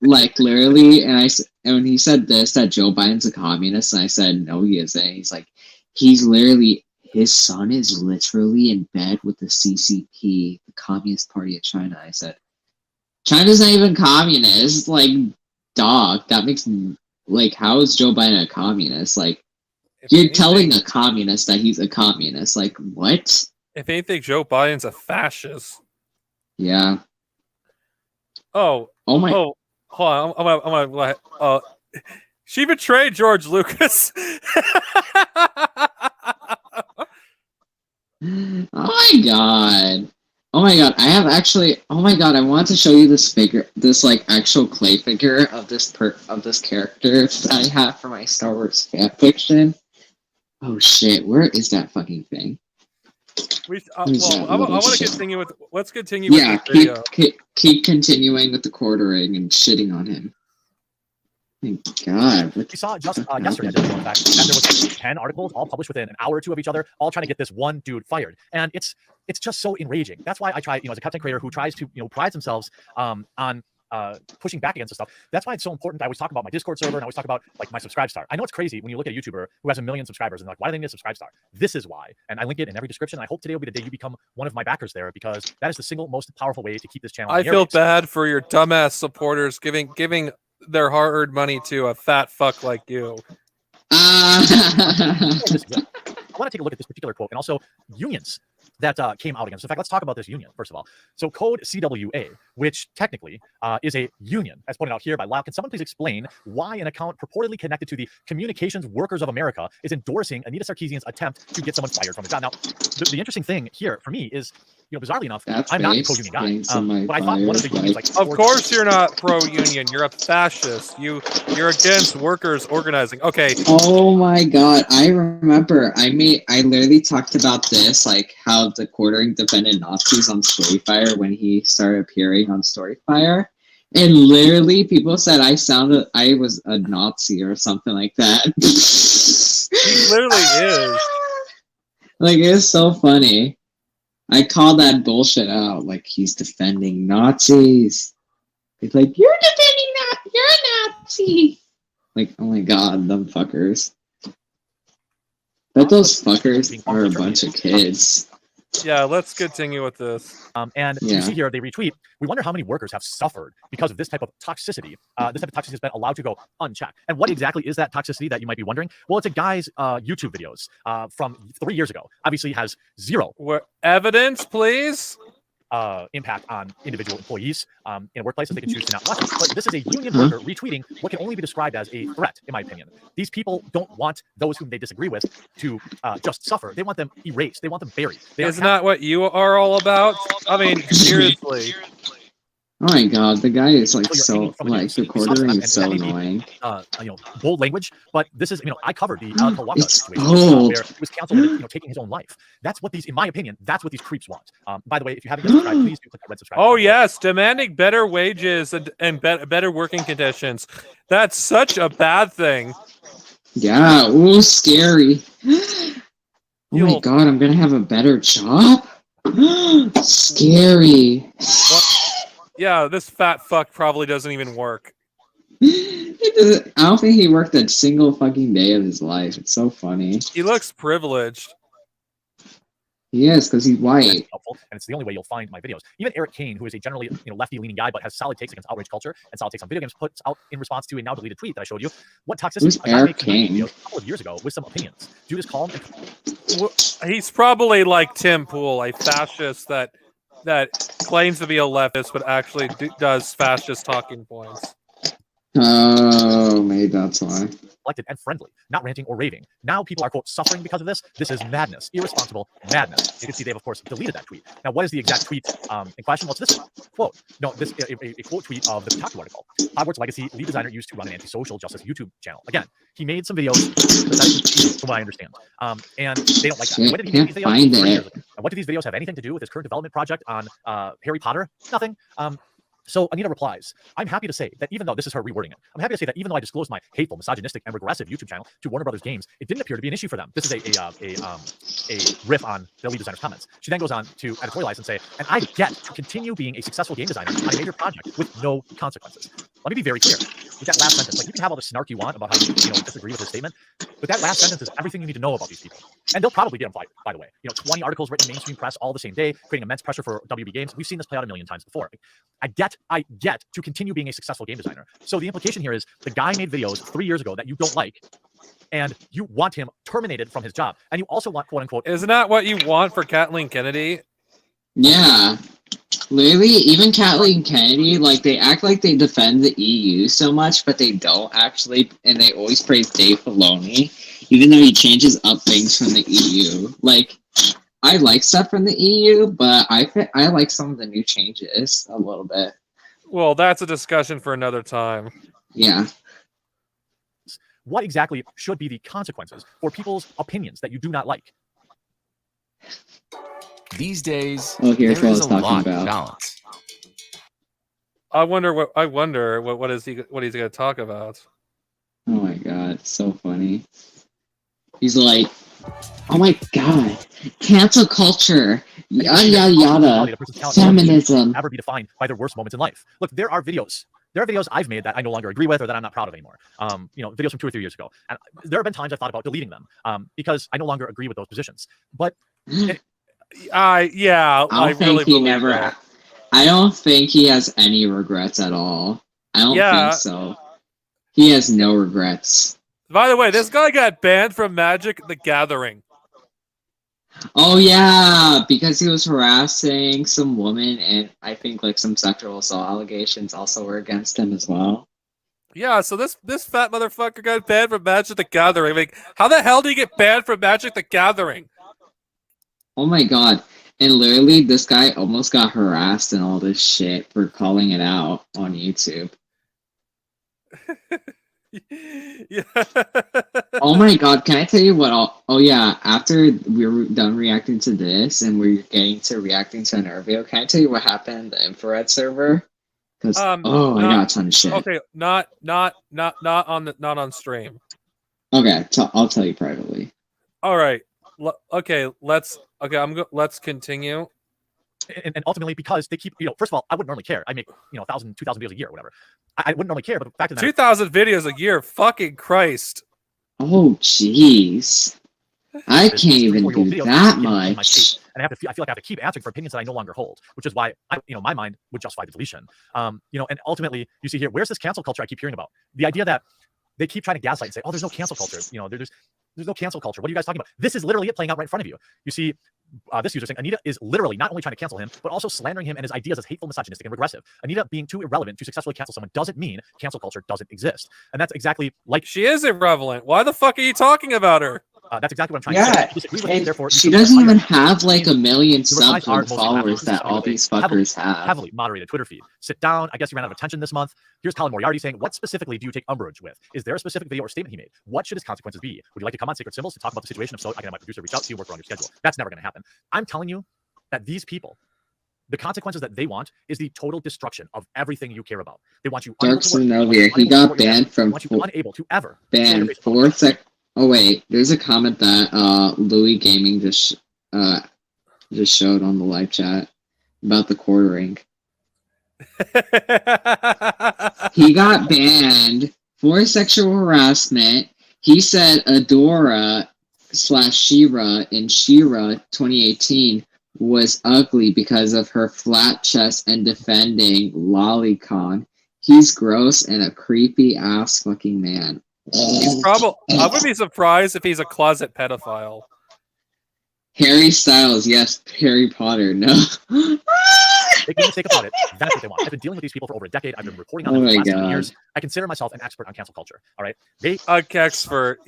like literally, and when he said this, that Joe Biden's a communist, and I said, no, he isn't. He's like, his son is literally in bed with the CCP, the Communist Party of China. I said, China's not even communist. Like, dog, that makes like, how is Joe Biden a communist? Like, you're telling a communist that he's a communist. Like, what? If anything, Joe Biden's a fascist. Yeah. Oh my! Oh, hold on. I'm gonna. She betrayed George Lucas. Oh my god. Oh my god, I have actually, oh my god, I want to show you this figure, this like actual clay figure of this character that I have for my Star Wars fanfiction. Oh shit, where is that fucking thing? I want to continue with. Let's continue. Yeah, with the video. keep continuing with the quartering and shitting on him. Thank God. We saw just yesterday, that there was 10 articles all published within an hour or two of each other, all trying to get this one dude fired, and it's just so enraging. That's why I try, as a content creator who tries to, prides themselves on pushing back against this stuff. That's why it's so important. I always talk about my Discord server, and I always talk about like my subscribe star. I know it's crazy when you look at a YouTuber who has 1 million subscribers and like, why do they need a subscribe star? This is why, and I link it in every description. I hope today will be the day you become one of my backers there, because that is the single most powerful way to keep this channel. I feel bad for your dumbass supporters giving their hard-earned money to a fat fuck like you. I want to take a look at this particular quote, and also unions that came out against. In fact, let's talk about this union first of all. So Code CWA, which technically is a union, as pointed out here by Lau. Can someone please explain why an account purportedly connected to the Communications Workers of America is endorsing Anita Sarkeesian's attempt to get someone fired from a job? Now, the interesting thing here for me is, bizarrely enough, I'm not a pro-union guy. But I thought one of the unions, like, of course you're not pro-union. You're a fascist. You're against workers organizing. Okay. Oh my god, I remember. I literally talked about this, like how the quartering defended Nazis on Storyfire when he started appearing on Storyfire, and literally people said I was a Nazi or something like that. He literally is. Like, it's so funny. I call that bullshit out. Like, he's defending Nazis. It's like, you're defending that. You're a Nazi. Like, oh my god, them fuckers. But those fuckers are a bunch of kids. Yeah, let's continue with this. And you see here, they retweet. We wonder how many workers have suffered because of this type of toxicity. This type of toxicity has been allowed to go unchecked. And what exactly is that toxicity that you might be wondering? Well, it's a guy's YouTube videos from 3 years ago. Obviously has zero evidence, please. Impact on individual employees in a workplace that they can choose to not watch it. But this is a union worker retweeting what can only be described as a threat, in my opinion. These people don't want those whom they disagree with to just suffer. They want them erased. They want them buried. Isn't that what you are all about? I mean, seriously. Oh my god, the guy is like so, like, the quartering is so annoying. Bold language, but this is, I covered the Kawaka situation bold. where he was canceled for, taking his own life. That's what these, in my opinion, that's what these creeps want. By the way, if you haven't yet subscribed, please do click that red subscribe. Oh yes, demanding better wages and better working conditions. That's such a bad thing. Yeah, ooh, scary. Oh my god, I'm gonna have a better job? Scary. Yeah, this fat fuck probably doesn't even work. I don't think he worked a single fucking day of his life. It's so funny. He looks privileged. He is, because he's white. Helpful, and it's the only way you'll find my videos. Even Eric Kane, who is a generally lefty-leaning guy, but has solid takes against outrage culture and solid takes on video games, puts out in response to a now deleted tweet that I showed you. What toxicity? Who's Eric Kane? A couple of years ago with some opinions. Dude is calm. He's probably like Tim Pool, a fascist that that claims to be a leftist but actually does fascist talking points. Oh, maybe that's why. Collected and friendly, not ranting or raving. Now people are, quote, suffering because of this. This is madness, irresponsible madness. You can see they've, of course, deleted that tweet. Now, what is the exact tweet in question? Well, it's this quote. No, this a quote tweet of the Kotaku article. Hogwarts Legacy lead designer used to run an anti-social justice YouTube channel. Again, he made some videos, from what I understand, and they don't like that. When did he make these videos? 3 years ago. And what do these videos have anything to do with his current development project on Harry Potter? Nothing. So Anita replies, I'm happy to say that even though, this is her rewording it, I'm happy to say that even though I disclosed my hateful, misogynistic, and regressive YouTube channel to Warner Brothers Games, it didn't appear to be an issue for them. This is a riff on the lead designer's comments. She then goes on to editorialize and say, and I get to continue being a successful game designer on a major project with no consequences. Let me be very clear with that last sentence. Like, you can have all the snark you want about how you disagree with his statement, but that last sentence is everything you need to know about these people. And they'll probably get them fired, by the way. 20 articles written in mainstream press all the same day, creating immense pressure for WB Games. We've seen this play out a million times before. I get to continue being a successful game designer. So the implication here is the guy made videos 3 years ago that you don't like, and you want him terminated from his job. And you also want, quote unquote, isn't that what you want for Kathleen Kennedy? Yeah. Literally, even Kathleen Kennedy, like, they act like they defend the EU so much, but they don't actually, and they always praise Dave Filoni, even though he changes up things from the EU. Like, I like stuff from the EU, but I like some of the new changes a little bit. Well, that's a discussion for another time. Yeah. What exactly should be the consequences for people's opinions that you do not like? These days, here's there what I is was a talking lot about. of balance. I wonder what he's going to talk about. Oh my god, so funny. He's like, oh my god, cancel culture, yada yada yada, feminism. Ever be defined by their worst moments in life? Look, there are videos I've made that I no longer agree with or that I'm not proud of anymore. Videos from 2 or 3 years ago. And there have been times I've thought about deleting them because I no longer agree with those positions. But I don't think he has any regrets at all. I don't think so. He has no regrets. By the way, this guy got banned from Magic the Gathering. Oh yeah, because he was harassing some woman, and I think like some sexual assault allegations also were against him as well. Yeah, so this fat motherfucker got banned from Magic the Gathering. Like, how the hell did he get banned from Magic the Gathering? Oh my god. And literally, this guy almost got harassed and all this shit for calling it out on YouTube. Yeah. Oh my god, can I tell you what? Oh yeah, after we were done reacting to this and we're getting to reacting to another video, can I tell you what happened in the infrared server? Because I got a ton of shit. Okay, not on stream. Okay, I'll tell you privately. All right. Let's continue. And ultimately, because they keep, first of all, I wouldn't normally care. I make, 1,000, 2,000 videos a year or whatever. I wouldn't normally care, but the fact of the matter, 2,000 videos a year, fucking Christ. Oh, jeez. I can't even do that much. And I feel like I have to keep answering for opinions that I no longer hold, which is why my mind would justify the deletion. And ultimately, you see here, where's this cancel culture I keep hearing about? The idea that they keep trying to gaslight and say, oh, there's no cancel culture. There's no cancel culture. What are you guys talking about? This is literally it playing out right in front of you. You see this user saying Anita is literally not only trying to cancel him, but also slandering him and his ideas as hateful, misogynistic, and regressive. Anita being too irrelevant to successfully cancel someone doesn't mean cancel culture doesn't exist. And that's exactly like... She is irrelevant. Why the fuck are you talking about her? That's exactly what I'm trying to say. And she doesn't even have like 1 million subs and followers that all these fuckers have. Heavily moderated Twitter feed. Sit down. I guess you ran out of attention this month. Here's Colin Moriarty saying, what specifically do you take umbrage with? Is there a specific video or statement he made? What should his consequences be? Would you like to come on Sacred Symbols to talk about the situation? If so, I can have my producer reach out to you, work around your schedule. That's never going to happen. I'm telling you that these people, the consequences that they want is the total destruction of everything you care about. They want you Dark Synovia, he got banned from unable to ever banned 4 sec. Oh wait, there's a comment that Louis Gaming just showed on the live chat about the quartering. He got banned for sexual harassment. He said Adora / She-Ra in She-Ra 2018 was ugly because of her flat chest and defending Lolicon. He's gross and a creepy ass fucking man. I would be surprised if he's a closet pedophile. Harry Styles, yes. Harry Potter, no. Make no mistake about it. That's what they want. I've been dealing with these people for over a decade. I've been reporting on Oh them for the my last 7 God. years. I consider myself an expert on cancel culture. All right, expert.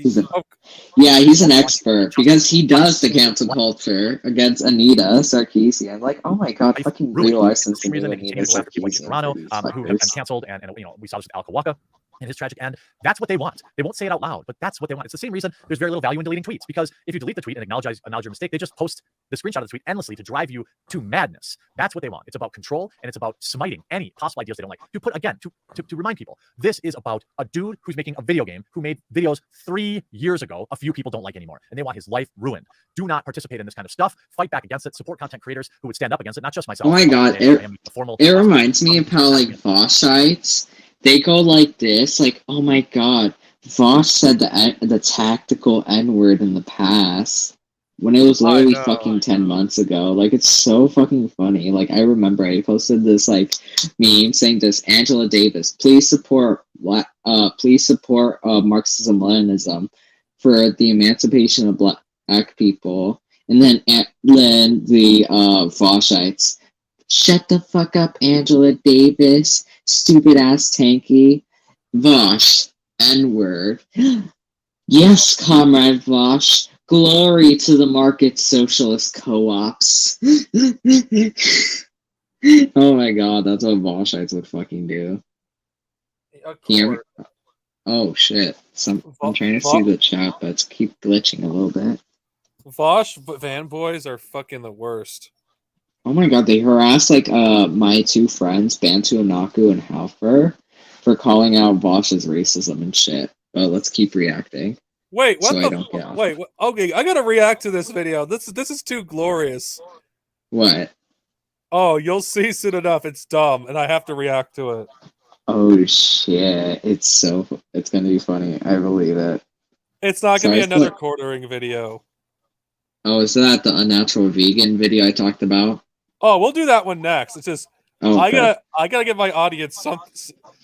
Yeah, he's an expert because he does the cancel culture against Anita Sarkeesian. Like, oh my God, fucking legalize since the new Anita Sarkeesian. Toronto, who have been canceled, and we saw this with Al Kawaka and his tragic end. That's what they want. They won't say it out loud, but that's what they want. It's the same reason there's very little value in deleting tweets, because if you delete the tweet and acknowledge your mistake, they just post the screenshot of the tweet endlessly to drive you to madness. That's what they want. It's about control, and it's about smiting any possible ideas they don't like. To put again, to remind people, this is about a dude who's making a video game who made videos 3 years ago a few people don't like anymore, and they want his life ruined. Do not participate in this kind of stuff. Fight back against it. Support content creators who would stand up against it, not just myself. Oh my God, it reminds me of how like Voshites, they go like this, like, oh my God, Vosh said the tactical N-word in the past when it was literally fucking 10 months ago. Like, it's so fucking funny. Like, I remember I posted this like meme saying this, Angela Davis, please support Marxism Leninism for the emancipation of black people. And then the Voshites, shut the fuck up, Angela Davis, stupid ass tanky. Vosh, N-word. Yes, Comrade Vosh, glory to the market socialist co-ops. Oh my God, that's what Voshites would fucking do. Here. Oh shit. I'm trying to see the chat, but it's keep glitching a little bit. Vosh fanboys are fucking the worst. Oh my God, they harassed like my two friends, Bantu Anaku and Halfer, for calling out Vosh's racism and shit. But let's keep reacting. Wait, what so I don't get off. Wait, okay, I gotta react to this video. This is too glorious. What? Oh, you'll see soon enough. It's dumb, and I have to react to it. Oh shit! It's gonna be funny. I believe it. It's not gonna be another quartering video. Oh, is that the unnatural vegan video I talked about? Oh, we'll do that one next. It's just Okay. I gotta give my audience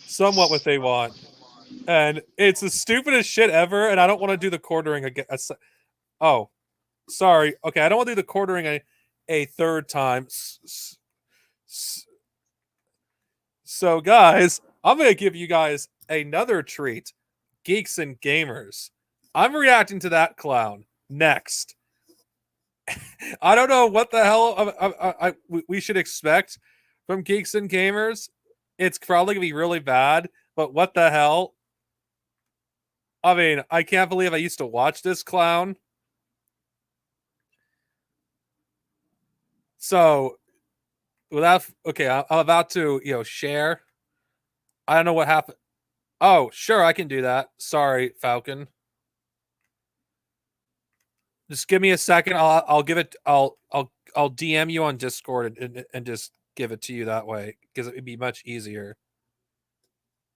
somewhat what they want, and it's the stupidest shit ever. And I don't want to do the quartering again. Oh, sorry. Okay, I don't want to do the quartering a third time. So, guys, I'm gonna give you guys another treat. Geeks and Gamers. I'm reacting to that clown next. I don't know what the hell we should expect from Geeks and Gamers. It's probably gonna be really bad, but what the hell? I mean, I can't believe I used to watch this clown. So, okay, I'm about to share. I don't know what happened. Oh, sure, I can do that. Sorry, Falcon. Just give me a second. I'll give it. I'll DM you on Discord and just give it to you that way, because it'd be much easier.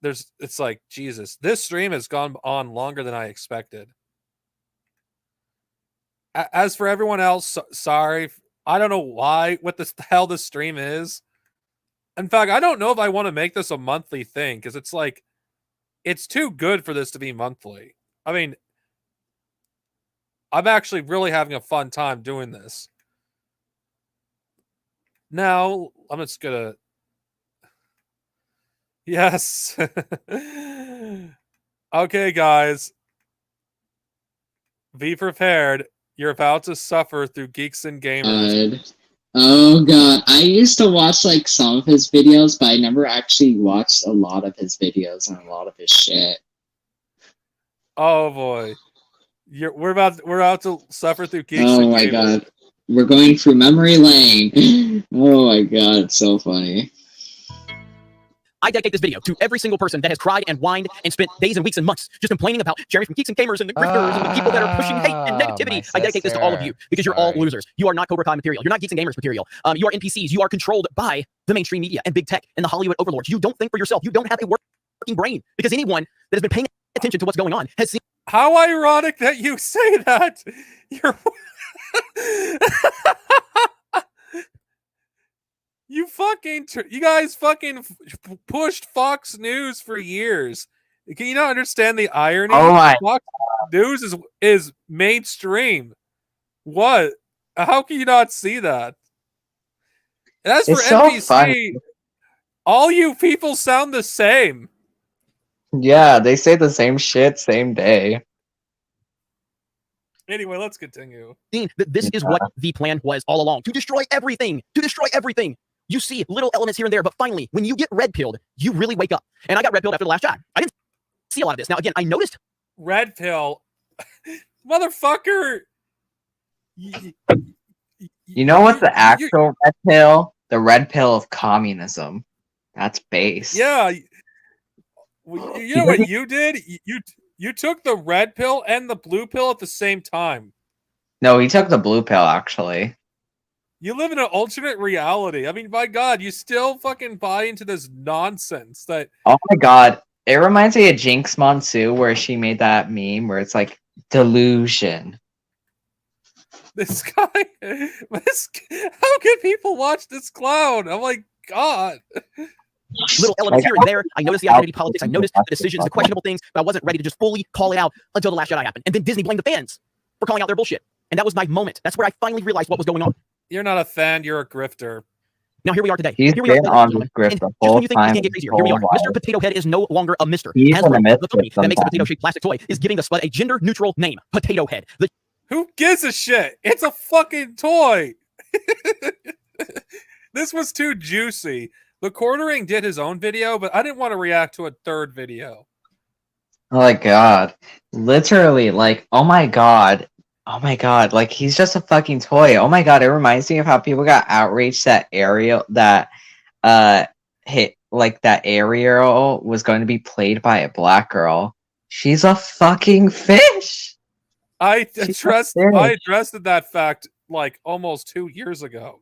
It's like, Jesus, this stream has gone on longer than I expected. As for everyone else, sorry. I don't know what the hell this stream is. In fact, I don't know if I want to make this a monthly thing, because it's like, it's too good for this to be monthly. I mean, I'm actually really having a fun time doing this. Now, I'm just gonna... Yes. Okay, guys. Be prepared. You're about to suffer through Geeks and Gamers. Oh God, I used to watch like some of his videos, but I never actually watched a lot of his videos and a lot of his shit. Oh boy. We're about to suffer through Geeks and Gamers. Oh my God. We're going through memory lane. Oh my God, it's so funny. I dedicate this video to every single person that has cried and whined and spent days and weeks and months just complaining about Jeremy from Geeks and Gamers and the grifters and the people that are pushing hate and negativity. I dedicate this to all of you because you're all losers. You are not Cobra Kai material. You're not Geeks and Gamers material. You are NPCs. You are controlled by the mainstream media and big tech and the Hollywood overlords. You don't think for yourself. You don't have a working brain, because anyone that has been paying attention to what's going on has seen. How ironic that you say that. You're... You guys fucking pushed Fox News for years. Can you not understand the irony? Oh my. Fox News is mainstream. What? How can you not see that? And as for It's so NBC, funny. all you people sound the same. Yeah, they say the same shit, same day. Anyway, let's continue. That this is what the plan was all along, to destroy everything, You see little elements here and there, but finally, when you get red pilled, you really wake up. And I got red pilled after the last shot. I didn't see a lot of this. Now, again, I noticed red pill, motherfucker. You know what's the actual red pill? The red pill of communism. That's base. Yeah. You know what you did? You took the red pill and the blue pill at the same time. No, he took the blue pill, actually. You live in an alternate reality. I mean, by God, you still fucking buy into this nonsense that... Oh my God. It reminds me of Jinx Monsoon, where she made that meme where it's like, delusion. This guy... how can people watch this clown? I'm like, God... little elements here and there. I noticed the identity politics. I noticed the decisions, the questionable things, but I wasn't ready to just fully call it out until The Last Jedi happened. And then Disney blamed the fans for calling out their bullshit. And that was my moment. That's where I finally realized what was going on. You're not a fan, you're a grifter. Now here we are today. He's Here we are been on this grift the whole when you think time. things can't get crazier, here we are. Mr. Potato Head is no longer a Mr. He's Hasbro, gonna miss the company it that makes the sometime. potato-shaped plastic toy, is giving the Spud a gender-neutral name, Potato Head. Who gives a shit? It's a fucking toy. This was too juicy. The Quartering did his own video, but I didn't want to react to a third video. Oh my God. Literally, like, oh my God. Oh my God. Like, he's just a fucking toy. Oh my God. It reminds me of how people got outraged that Ariel, that Ariel was going to be played by a black girl. She's a fucking fish. I addressed that fact like almost 2 years ago.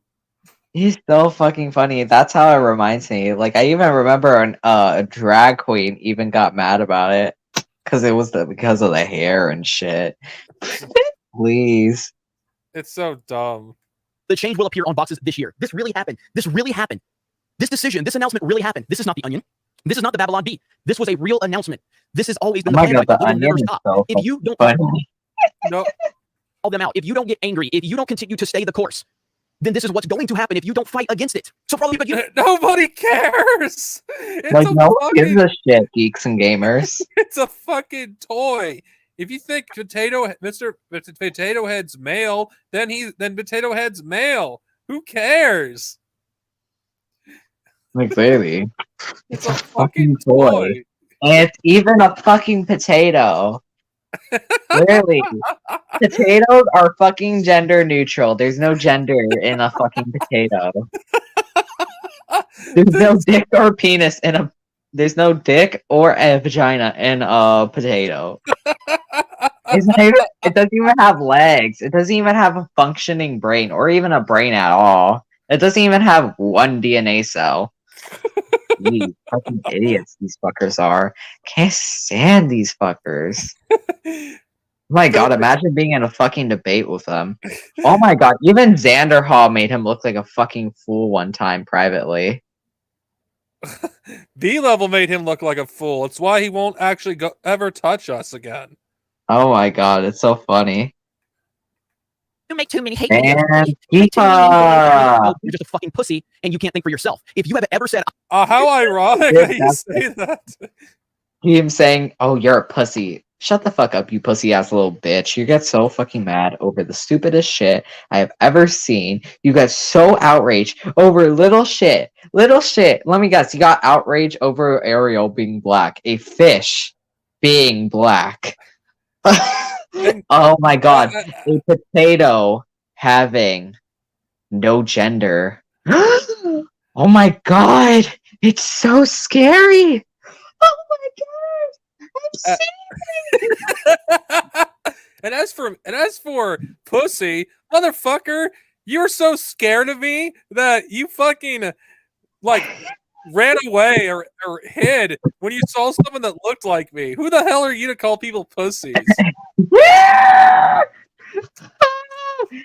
He's so fucking funny. That's how it reminds me. Like, I even remember a drag queen even got mad about it because it was because of the hair and shit. Please. It's so dumb. The change will appear on boxes this year. This really happened. This really happened. This decision, this announcement really happened. This is not the Onion. This is not the Babylon Bee. This was a real announcement. This has always been the plan. God, It will never stop. If you don't no. call them out, if you don't get angry, if you don't continue to stay the course, then this is what's going to happen if you don't fight against it. So probably, but nobody cares. It's like, no one gives a shit, geeks and gamers. It's a fucking toy. If you think Mr. Potato Head's male, then Potato Head's male. Who cares? Like, baby. It's a fucking toy. And it's even a fucking potato. Really. Potatoes are fucking gender neutral. There's no gender in a fucking potato. There's no dick or penis in a... There's no dick or a vagina in a potato. It doesn't even have legs. It doesn't even have a functioning brain or even a brain at all. It doesn't even have one DNA cell. These fucking idiots these fuckers are. Can't stand these fuckers. Oh my God, imagine being in a fucking debate with them. Oh my God, even Xander Hall made him look like a fucking fool one time privately. B-Level made him look like a fool. It's why he won't actually ever touch us again. Oh my God, it's so funny. You make too many hate And videos. You're just a fucking pussy, and you can't think for yourself. If you have ever said, how ironic that you say that. Him saying, "Oh, you're a pussy." Shut the fuck up, you pussy ass little bitch. You get so fucking mad over the stupidest shit I have ever seen. You got so outraged over little shit. Little shit. Let me guess, you got outraged over Ariel being black. A fish being black. Oh my God. A potato having no gender. Oh my God. It's so scary. Oh my God. And as for pussy, motherfucker, you were so scared of me that you fucking like ran away or hid when you saw someone that looked like me. Who the hell are you to call people pussies?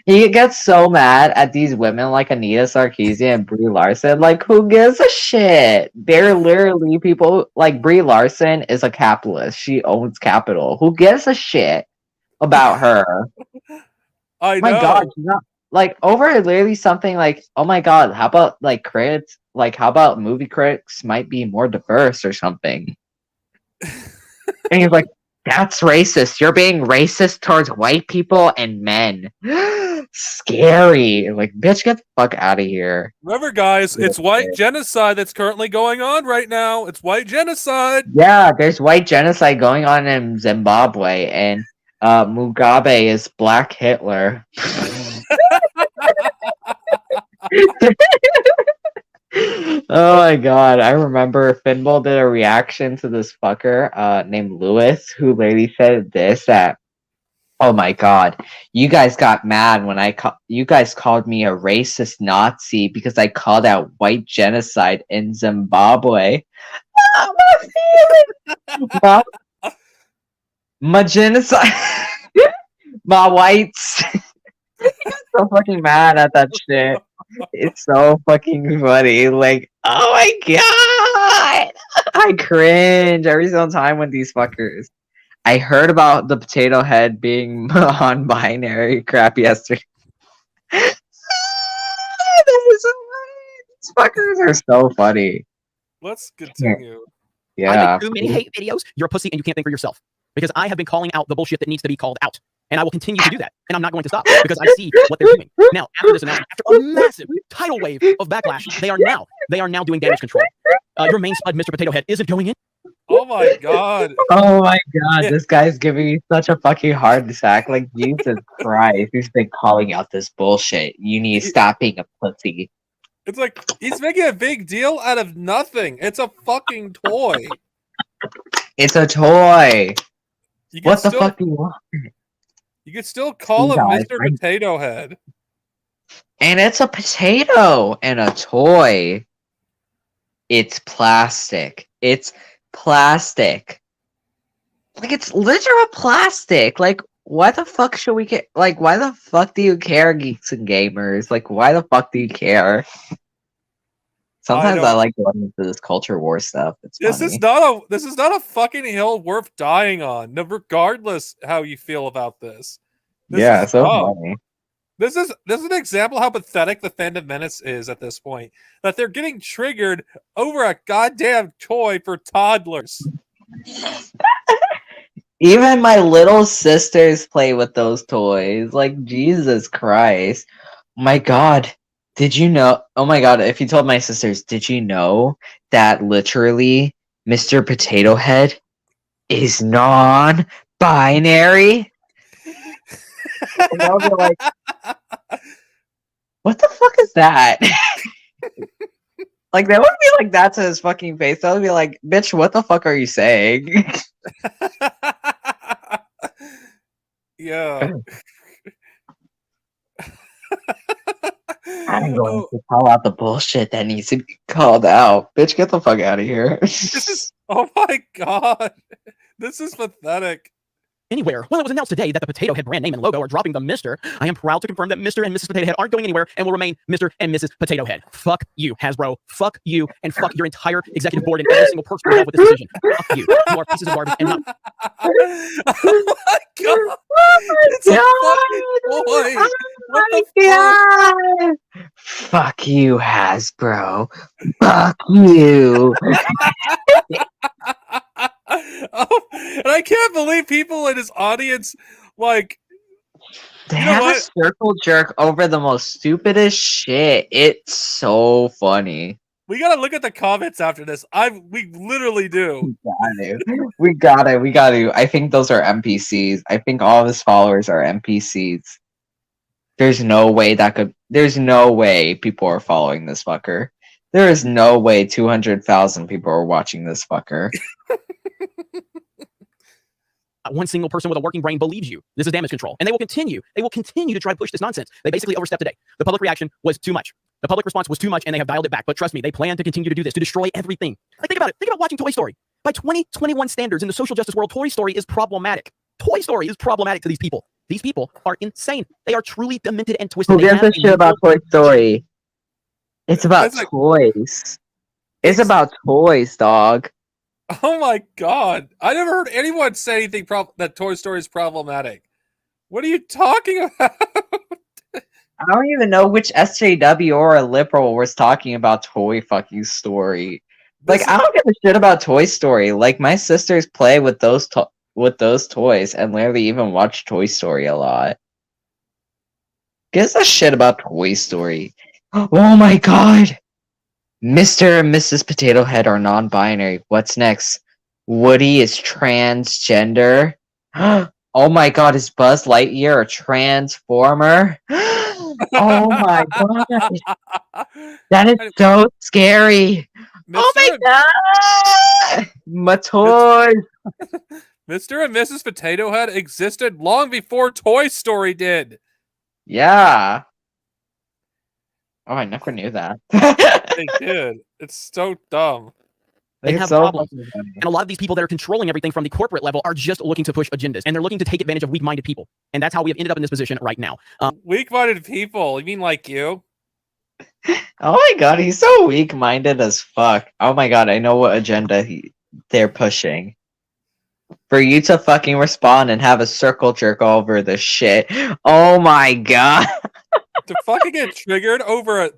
He gets so mad at these women like Anita Sarkeesian and Brie Larson. Like, who gives a shit? They're literally people like Brie Larson is a capitalist. She owns capital. Who gives a shit about her? I know. My God, she's not like over literally something like, oh my god, how about like critics? Like, how about movie critics might be more diverse or something? And he's like, that's racist. You're being racist towards white people and men. Scary. Like, bitch, get the fuck out of here. Remember, guys, it's white genocide that's currently going on right now. It's white genocide. Yeah, there's white genocide going on in Zimbabwe, and Mugabe is Black Hitler. Oh my god, I remember Finball did a reaction to this fucker named Lewis, who literally said this, that, oh my god, you guys got mad when you guys called me a racist Nazi because I called out white genocide in Zimbabwe. Oh, my feelings! My genocide, my whites. So fucking mad at that shit. It's so fucking funny. Like, oh my god, I cringe every single time when these fuckers. I heard about the potato head being on binary crap yesterday. This is so funny. These fuckers are so funny. Let's continue. I Yeah. make too many hate videos. You're a pussy and you can't think for yourself. Because I have been calling out the bullshit that needs to be called out. And I will continue to do that. And I'm not going to stop because I see what they're doing. Now, after this announcement, after a massive tidal wave of backlash, they are now doing damage control. Your main spud, Mr. Potato Head, isn't going in. Oh my god. Oh my god, this guy's giving me such a fucking heart attack. Like, Jesus Christ, he's been calling out this bullshit. You need to stop being a pussy. It's like he's making a big deal out of nothing. It's a fucking toy. It's a toy. What the still, fuck do you want? You could still call him Mr. Potato Head. And it's a potato and a toy. It's plastic. It's plastic. Like, it's literal plastic. Like, why the fuck should we get? Like, why the fuck do you care, geeks and gamers? Like, why the fuck do you care? Sometimes I like going into this culture war stuff. It's This funny. is not a fucking hill worth dying on. No, regardless how you feel about this. Yeah, so funny. This is an example how pathetic the Phantom Menace is at this point. That they're getting triggered over a goddamn toy for toddlers. Even my little sisters play with those toys. Like, Jesus Christ. My god. Did you know? Oh my god, if you told my sisters, did you know that literally Mr. Potato Head is non-binary? And they'll be like, what the fuck is that? Like, they wouldn't be like that to his fucking face. They'll be like, bitch, what the fuck are you saying? Yeah. I'm going to call out the bullshit that needs to be called out. Bitch, get the fuck out of here. Oh my god. This is pathetic. Anywhere. Well, it was announced today that the Potato Head brand name and logo are dropping the Mr. I am proud to confirm that Mr. and Mrs. Potato Head aren't going anywhere and will remain Mr. and Mrs. Potato Head. Fuck you, Hasbro. Fuck you, and fuck your entire executive board and every single person you have with this decision. Fuck you. You are pieces of garbage and not. Oh my god! It's a fucking toy! What the God. Fuck you, Hasbro. Fuck you. Oh, and I can't believe people in his audience, like, They you know have what? a circle jerk over the most stupidest shit. It's so funny. We gotta look at the comments after this. We literally do. We got to. I think those are NPCs. I think all of his followers are NPCs. There's no way people are following this fucker. There is no way 200,000 people are watching this fucker. One single person with a working brain believes you. This is damage control. And they will continue. They will continue to try to push this nonsense. They basically overstepped today. The public reaction was too much. The public response was too much, and they have dialed it back. But trust me, they plan to continue to do this, to destroy everything. Like, think about it. Think about watching Toy Story. By 2021 standards in the social justice world, Toy Story is problematic. Toy Story is problematic to these people. These people are insane. They are truly demented and twisted. Who gives a shit about Toy Story? It's about toys. It's about toys, dog. Oh my god! I never heard anyone say anything that Toy Story is problematic. What are you talking about? I don't even know which SJW or a liberal was talking about Toy fucking Story. Like, I don't give a shit about Toy Story. Like, my sisters play with those toys and literally even watch Toy Story a lot. Gives a shit about Toy Story. Oh my god! Mr. and Mrs. Potato Head are non-binary. What's next? Woody is transgender. Oh my god, is Buzz Lightyear a transformer? Oh my god! That is so scary! Oh my god! My toys! Mr. and Mrs. Potato Head existed long before Toy Story did. Yeah. Oh, I never knew that. They did. It's so dumb. They It's have so problems. fucking funny. And a lot of these people that are controlling everything from the corporate level are just looking to push agendas. And they're looking to take advantage of weak-minded people. And that's how we have ended up in this position right now. Weak-minded people? You mean like you? Oh my god, he's so weak-minded as fuck. Oh my god, I know what agenda they're pushing. For you to fucking respond and have a circle jerk over this shit. Oh my god. To fucking get triggered over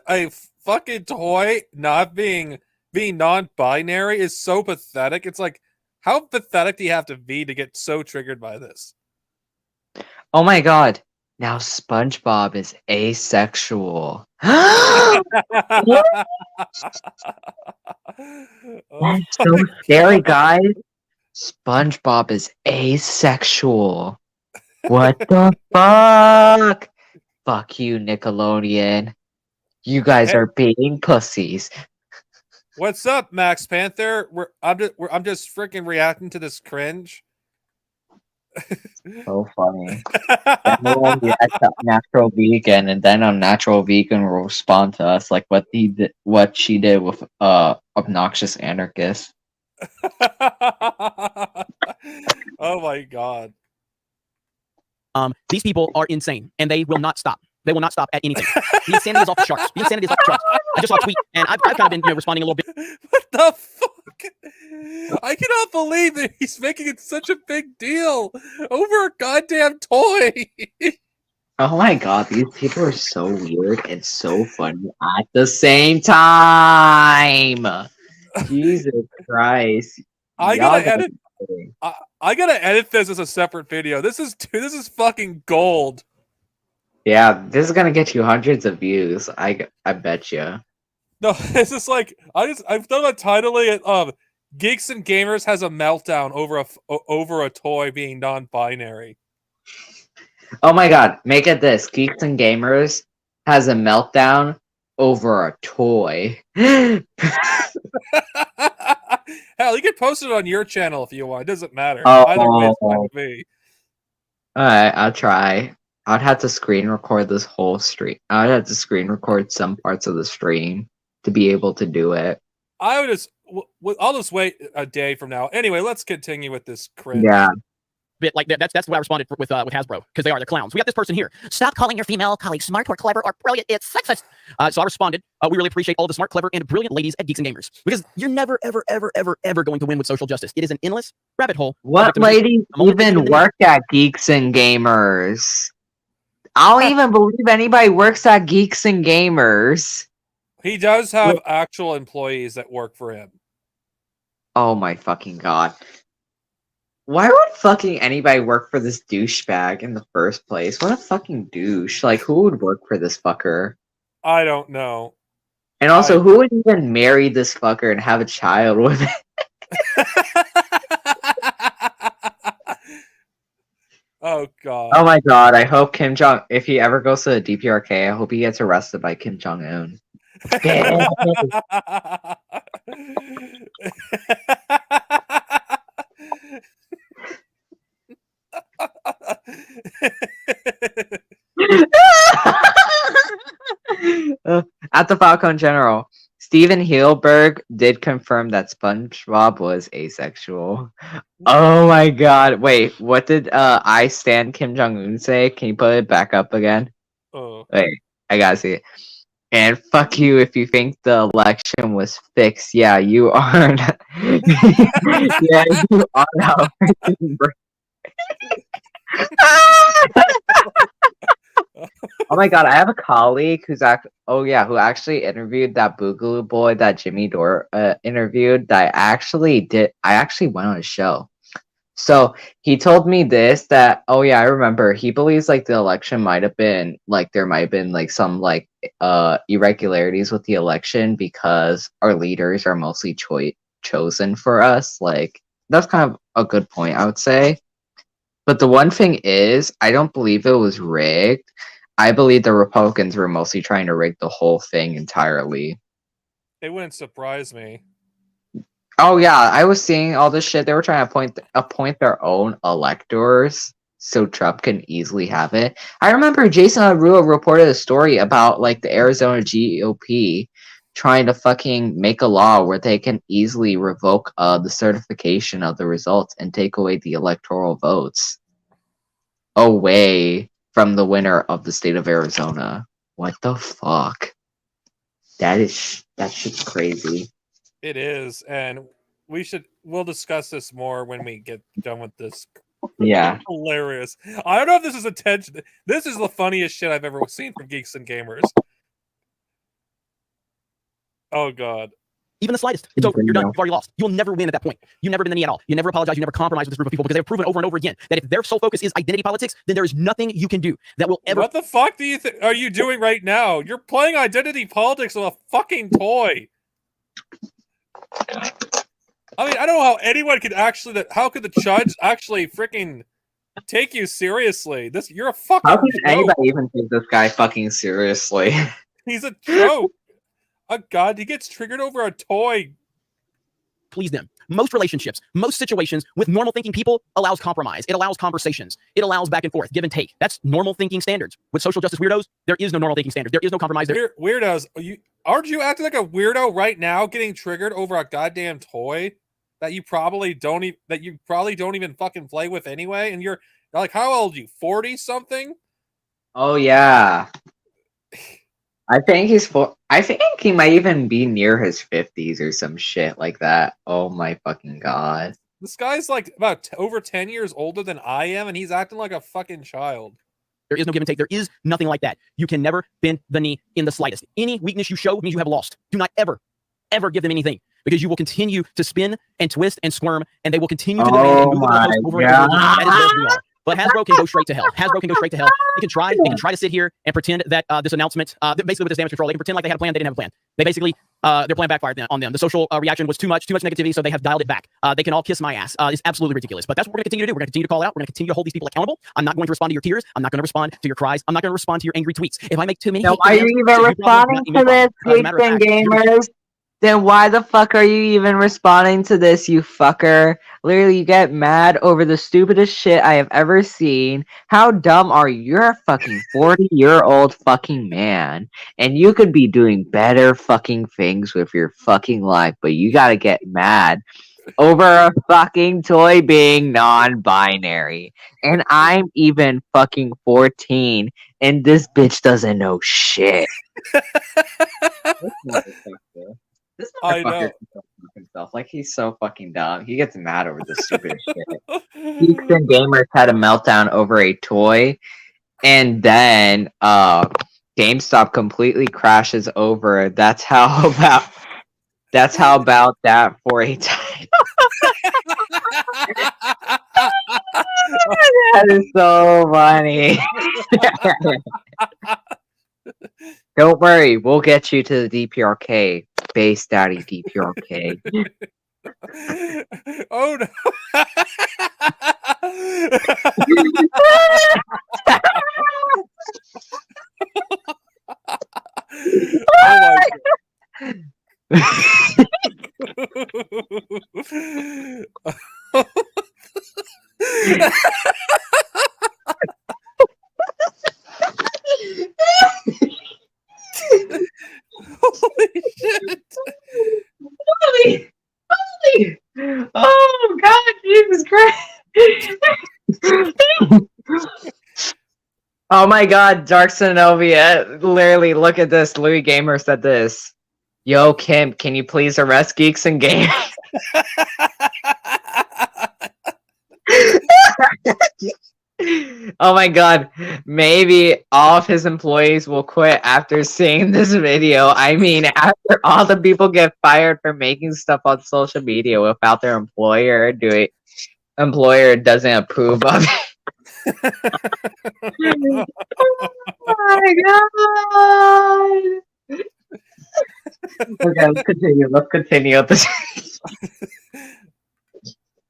a fucking toy not being non-binary is so pathetic. It's like, how pathetic do you have to be to get so triggered by this? Oh my god. Now SpongeBob is asexual. That's so scary, guys. SpongeBob is asexual. What the fuck? Fuck you, Nickelodeon. You guys are being pussies. What's up, Max Panther? I'm just freaking reacting to this cringe. So funny. Then we'll react to Natural Vegan, and then Natural Vegan will respond to us like what she did with Obnoxious Anarchist. Oh my god. These people are insane, and they will not stop. They will not stop at anything. The insanity is off the charts. The insanity is off the charts. I just saw a tweet, and I've kind of been responding a little bit. What the fuck? I cannot believe that he's making it such a big deal over a goddamn toy. Oh my god, these people are so weird and so funny at the same time. Jesus Christ. I gotta edit this as a separate video. This is fucking gold. Yeah, this is gonna get you hundreds of views. I bet you. No, it's just like I've thought about titling it Geeks and Gamers has a meltdown over a toy being non-binary. Oh my god, make it this. Geeks and Gamers has a meltdown over a toy. Hell, you can post it on your channel if you want. It doesn't matter. Either way, it's fine with me. Alright, I'll try. I'd have to screen record this whole stream. I'd have to screen record some parts of the stream to be able to do it. I'll just wait a day from now. Anyway, let's continue with this cringe. Yeah. Bit like that's what I responded with Hasbro, because they're clowns. We got this person here. Stop calling your female colleagues smart or clever or brilliant. It's sexist. So I responded. We really appreciate all the smart, clever, and brilliant ladies at Geeks and Gamers, because you're never, ever, ever, ever, ever going to win with social justice. It is an endless rabbit hole. What ladies even work at Geeks and Gamers? I don't even believe anybody works at Geeks and Gamers. He does have actual employees that work for him. Oh my fucking god. Why would fucking anybody work for this douchebag in the first place? What a fucking douche. Like, who would work for this fucker? I don't know. And also, who would even marry this fucker and have a child with it? Oh god. Oh my god, I hope Kim Jong, if he ever goes to the DPRK, I hope he gets arrested by Kim Jong-un. At the Falcon General, Steven Spielberg did confirm that SpongeBob was asexual. Oh my god. Wait, what did I stand Kim Jong-un say? Can you put it back up again? Oh. Wait, I gotta see it. And fuck you if you think the election was fixed. Yeah, you are. Yeah, you are now. Oh my god, I have a colleague who actually interviewed that Boogaloo boy that Jimmy Dore interviewed. I actually went on his show. So he told me this that I remember he believes like the election might have been like there might have been like some like irregularities with the election because our leaders are mostly chosen for us. Like that's kind of a good point, I would say. But the one thing is, I don't believe it was rigged. I believe the Republicans were mostly trying to rig the whole thing entirely. It wouldn't surprise me. Oh yeah, I was seeing all this shit. They were trying to appoint their own electors so Trump can easily have it. I remember Jason Arua reported a story about like the Arizona GOP trying to fucking make a law where they can easily revoke the certification of the results and take away the electoral votes away from the winner of the state of Arizona. What the fuck? That shit's crazy. It is, and we'll discuss this more when we get done with this. Yeah. Hilarious. I don't know if this is attention. This is the funniest shit I've ever seen from Geeks and Gamers. Oh god. Even the slightest. It's over. You're done. You've already lost. You'll never win at that point. You never been the knee at all. You never apologize. You never compromise with this group of people because they've proven over and over again that if their sole focus is identity politics, then there is nothing you can do that will ever. What the fuck are you doing right now? You're playing identity politics with a fucking toy. I mean, I don't know how anyone could actually. How could the judge actually freaking take you seriously? You're a fucking. How could joke. anybody even take this guy fucking seriously? He's a joke. Oh god, he gets triggered over a toy. Please them. Most relationships, most situations with normal thinking people allows compromise. It allows conversations. It allows back and forth, give and take. That's normal thinking standards. With social justice weirdos, there is no normal thinking standard. There is no compromise. Weirdos, aren't you acting like a weirdo right now, getting triggered over a goddamn toy that you probably don't even fucking play with anyway? And you're like, how old are you? 40 something? Oh yeah. I think he might even be near his 50s or some shit like that. Oh my fucking god. This guy's like about over 10 years older than I am, and he's acting like a fucking child. There is no give and take. There is nothing like that. You can never bend the knee in the slightest. Any weakness you show means you have lost. Do not ever give them anything, because you will continue to spin and twist and squirm, and they will continue to demand and move the goalposts over and over again. That is where we are. But Hasbro can go straight to hell. Hasbro can go straight to hell. They can try to sit here and pretend that this announcement, basically with this damage control, they can pretend like they had a plan. They didn't have a plan. They basically, their plan backfired on them. The social reaction was too much negativity, so they have dialed it back. They can all kiss my ass. It's absolutely ridiculous. But that's what we're going to continue to do. We're going to continue to call out. We're going to continue to hold these people accountable. I'm not going to respond to your tears. I'm not going to respond to your cries. I'm not going to respond to your angry tweets. If I make too many, why are you even responding to this, Geeks and Gamers? Then why the fuck are you even responding to this, you fucker? Literally, you get mad over the stupidest shit I have ever seen. How dumb are you? You're a fucking 40-year-old fucking man, and you could be doing better fucking things with your fucking life, but you gotta get mad over a fucking toy being non-binary. And I'm even fucking 14, and this bitch doesn't know shit. This motherfucker himself. Like, he's so fucking dumb. He gets mad over this stupid shit. Geeks and Gamers had a meltdown over a toy, and then GameStop completely crashes over. That's how about that for a title. That is so funny. Don't worry, we'll get you to the DPRK. Base Daddy DPRK. Oh no. Oh holy shit! Holy! Oh god, Jesus Christ! Oh my god, Dark Synovia. Literally, look at this. Louis Gamer said this. Yo, Kim, can you please arrest Geeks and Gamers? Oh my god. Maybe all of his employees will quit after seeing this video. I mean, after all the people get fired for making stuff on social media without their employer doesn't approve of it. Oh my god. Okay, let's continue. Let's continue with this.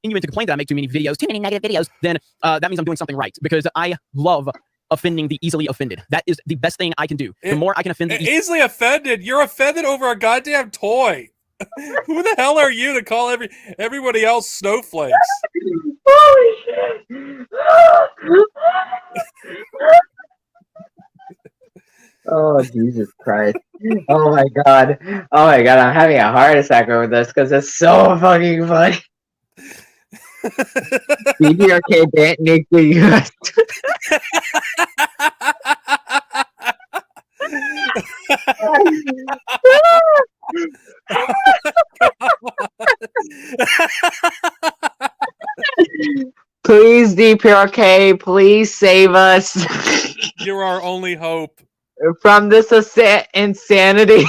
Continue to complain that I make too many videos, too many negative videos, then that means I'm doing something right, because I love offending the easily offended. That is the best thing I can do. The more I can offend the easily offended. You're offended over a goddamn toy. Who the hell are you to call everybody else snowflakes? Holy shit! Oh Jesus Christ! Oh my god! Oh my god! I'm having a heart attack over this because it's so fucking funny. BBRK didn't nuke the US. Please, DPRK, please save us. You're our only hope. From this insanity.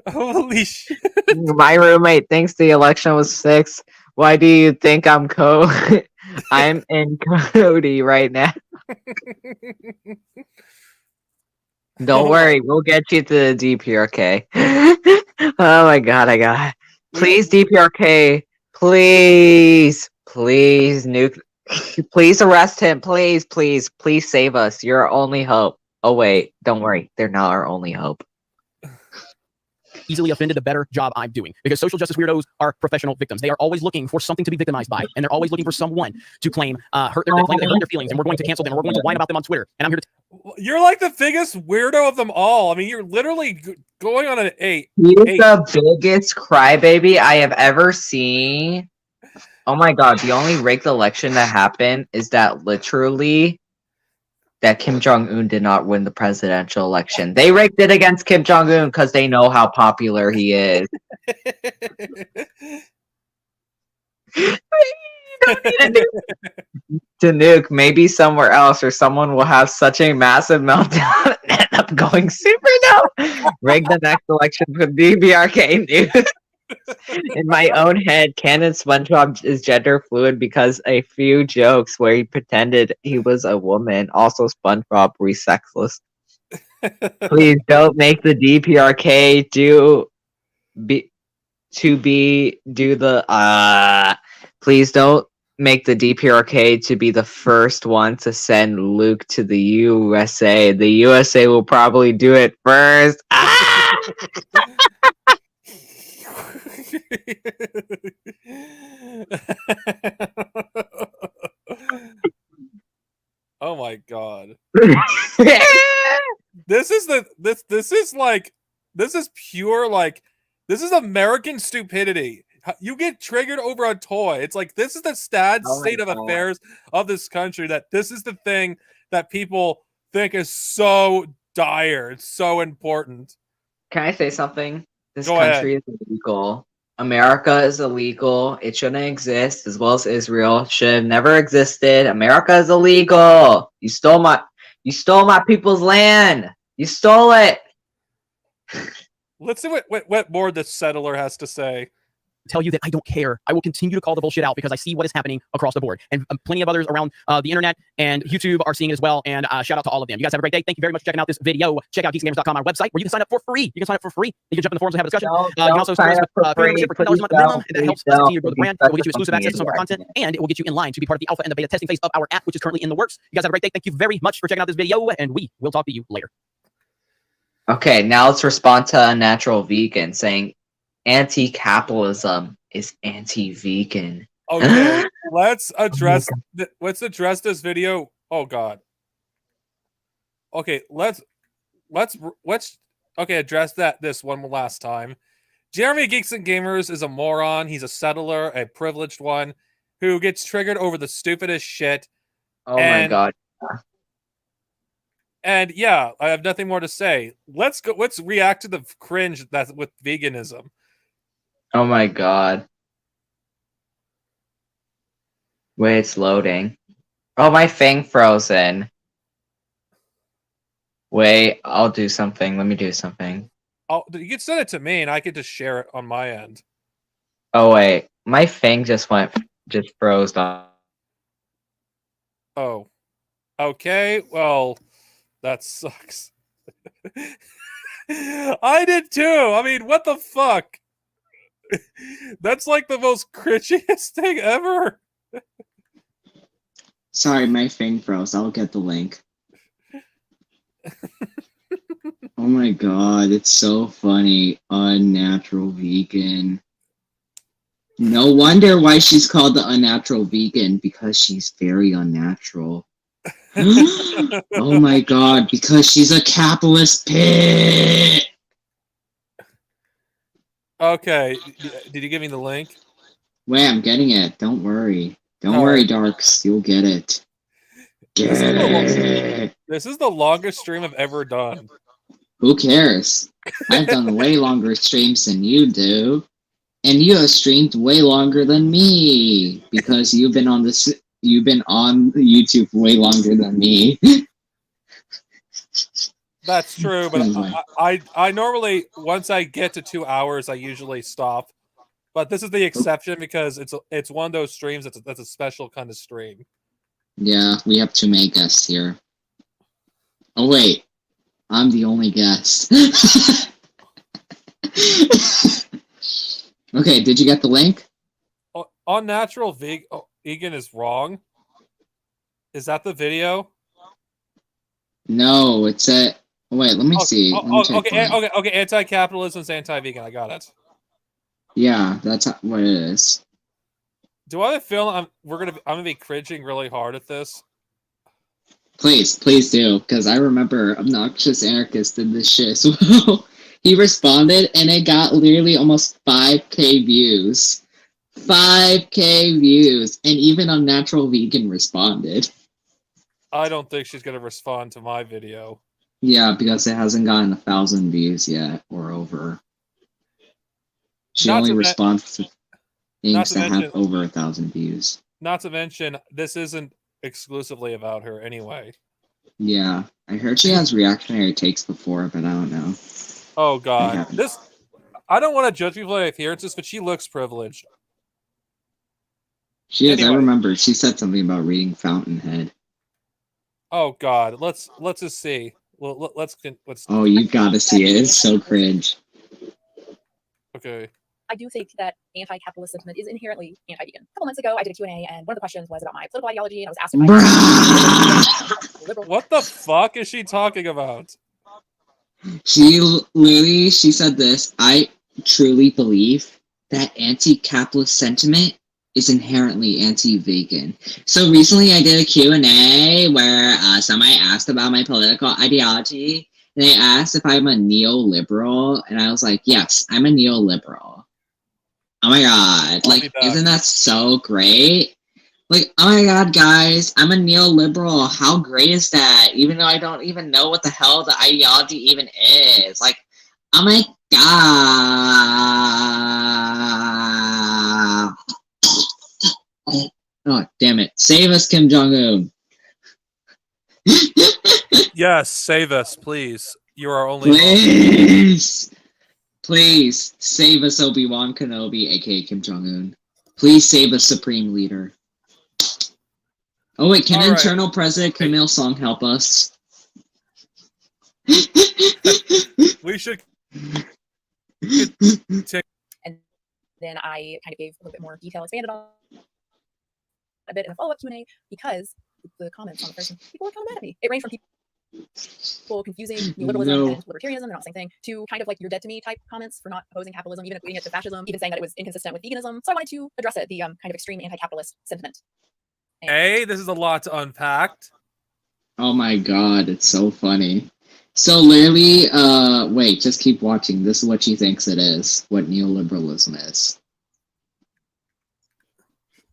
Holy shit. My roommate thinks the election was fixed. Why do you think I'm I'm in Cody right now. Don't worry, we'll get you to the DPRK. Oh my god, I got it. Please, DPRK, please nuke, please arrest him, please save us. You're our only hope. Oh wait, don't worry, they're not our only hope. Easily offended, the better job I'm doing, because social justice weirdos are professional victims. They are always looking for something to be victimized by, and they're always looking for someone to claim hurt their feelings, and we're going to cancel them, and we're going to whine about them on Twitter. And I'm here to. You're like the biggest weirdo of them all. I mean, you're literally going on an 8. He's the biggest crybaby I have ever seen. Oh my god, the only rigged election that happened is that literally that Kim Jong-un did not win the presidential election. They rigged it against Kim Jong-un because they know how popular he is. To nuke, maybe somewhere else, or someone will have such a massive meltdown and end up going super dumb. Rig the next election for DBRK news. In my own head, canon SpongeBob is gender fluid because a few jokes where he pretended he was a woman. Also, SpongeBob resexless. Please don't make the DPRK Please don't make the DPRK to be the first one to send Luke to the USA. The USA will probably do it first. Oh my god. This is pure, like, this is American stupidity. You get triggered over a toy. It's like, this is the sad state of affairs of this country, that this is the thing that people think is so dire. It's so important. Can I say something? This Go country ahead. is illegal. America is illegal. It shouldn't exist, as well as Israel. Should have never existed. America is illegal. You stole my people's land. You stole it. Let's see what more the settler has to say. Tell you that I don't care. I will continue to call the bullshit out because I see what is happening across the board. And plenty of others around the internet and YouTube are seeing it as well. And shout out to all of them. You guys have a great day. Thank you very much for checking out this video. Check out geeksgamers.com, our website, where you can sign up for free. You can sign up for free. You can jump in the forums and have a discussion. You can also sign up for $3 a month minimum, and that helps us continue to grow the brand. It will get you exclusive access to some of our content, and it will get you in line to be part of the alpha and the beta testing phase of our app, which is currently in the works. You guys have a great day. Thank you very much for checking out this video, and we will talk to you later. Okay, now let's respond to Unnatural Vegan saying anti-capitalism is anti-vegan. Okay, let's address this video. Oh god. Okay, let's address this one last time. Jeremy Geeks and Gamers is a moron. He's a settler, a privileged one, who gets triggered over the stupidest shit. Oh my god. And yeah, I have nothing more to say. Let's go. Let's react to the cringe that's with veganism. Oh my god. Wait, it's loading. Oh, my thing frozen. Wait, I'll do something. Let me do something. Oh, you can send it to me, and I can just share it on my end. Oh wait, my thing just froze up. Oh, okay. Well, that sucks. I did too. I mean, what the fuck? That's like the most cringiest thing ever. Sorry, my thing froze. I'll get the link. Oh my god, it's so funny. Unnatural vegan. No wonder why she's called the unnatural vegan, because she's very unnatural. Oh my god, because she's a capitalist pig! Okay, did you give me the link? Wait, I'm getting it. Don't worry. Don't All worry, right. Darks. You'll get it. This is the longest stream I've ever done. Who cares? I've done way longer streams than you do. And you have streamed way longer than me. Because you've been on YouTube way longer than me. That's true, but I normally, once I get to 2 hours, I usually stop. But this is the exception because it's one of those streams that's a special kind of stream. Yeah, we have too many guests here. Oh wait, I'm the only guest. Okay, did you get the link? Unnatural vegan is wrong. Is that the video? No, it's a... Wait, let me see. Let me check Okay. Anti-capitalism is anti-vegan. I got it. Yeah, that's what it is. Do I feel I'm gonna be cringing really hard at this? Please do, because I remember Obnoxious Anarchist did this shit as well. He responded, and it got literally almost 5k views. 5k views, and even Unnatural Vegan responded. I don't think she's gonna respond to my video. Yeah, because it hasn't gotten 1,000 views yet, or over. She only responds to things that have over 1,000 views. Not to mention, this isn't exclusively about her anyway. Yeah, I heard she has reactionary takes before, but I don't know. Oh god, I don't want to judge people by appearances, but she looks privileged. She is. Anyway. I remember she said something about reading Fountainhead. Oh god, let's just see. Well, let's. Oh, you've got to see it. It's so cringe. Okay. I do think that anti-capitalist sentiment is inherently anti-vegan. A couple months ago, I did a Q&A, and one of the questions was about my political ideology, and I was asked if I... What the fuck is she talking about? She said this: I truly believe that anti-capitalist sentiment is inherently anti-vegan. So recently I did a Q&A where somebody asked about my political ideology. They asked if I'm a neoliberal, and I was like, yes, I'm a neoliberal. Oh my god, like, isn't that so great? Like, oh my god, guys, I'm a neoliberal. How great is that? Even though I don't even know what the hell the ideology even is. Like, oh my god. Oh, damn it. Save us, Kim Jong-un. Yes, save us, please. You are only... Please, save us, Obi-Wan Kenobi, aka Kim Jong-un. Please save us, Supreme Leader. Oh wait, can Internal President Kim Il-sung help us? We should... And then I kind of gave a little bit more detail, expanded on a bit in a follow-up Q&A, because the comments on the person, people were kind of mad at me. It ranged from people confusing neoliberalism and libertarianism, they're not the same thing, to kind of like you're dead to me type comments for not opposing capitalism, even equating it to fascism, even saying that it was inconsistent with veganism. So I wanted to address it, the kind of extreme anti-capitalist sentiment. Hey, this is a lot to unpack. Oh my god, it's so funny. So literally, wait, just keep watching. This is what she thinks it is, what neoliberalism is.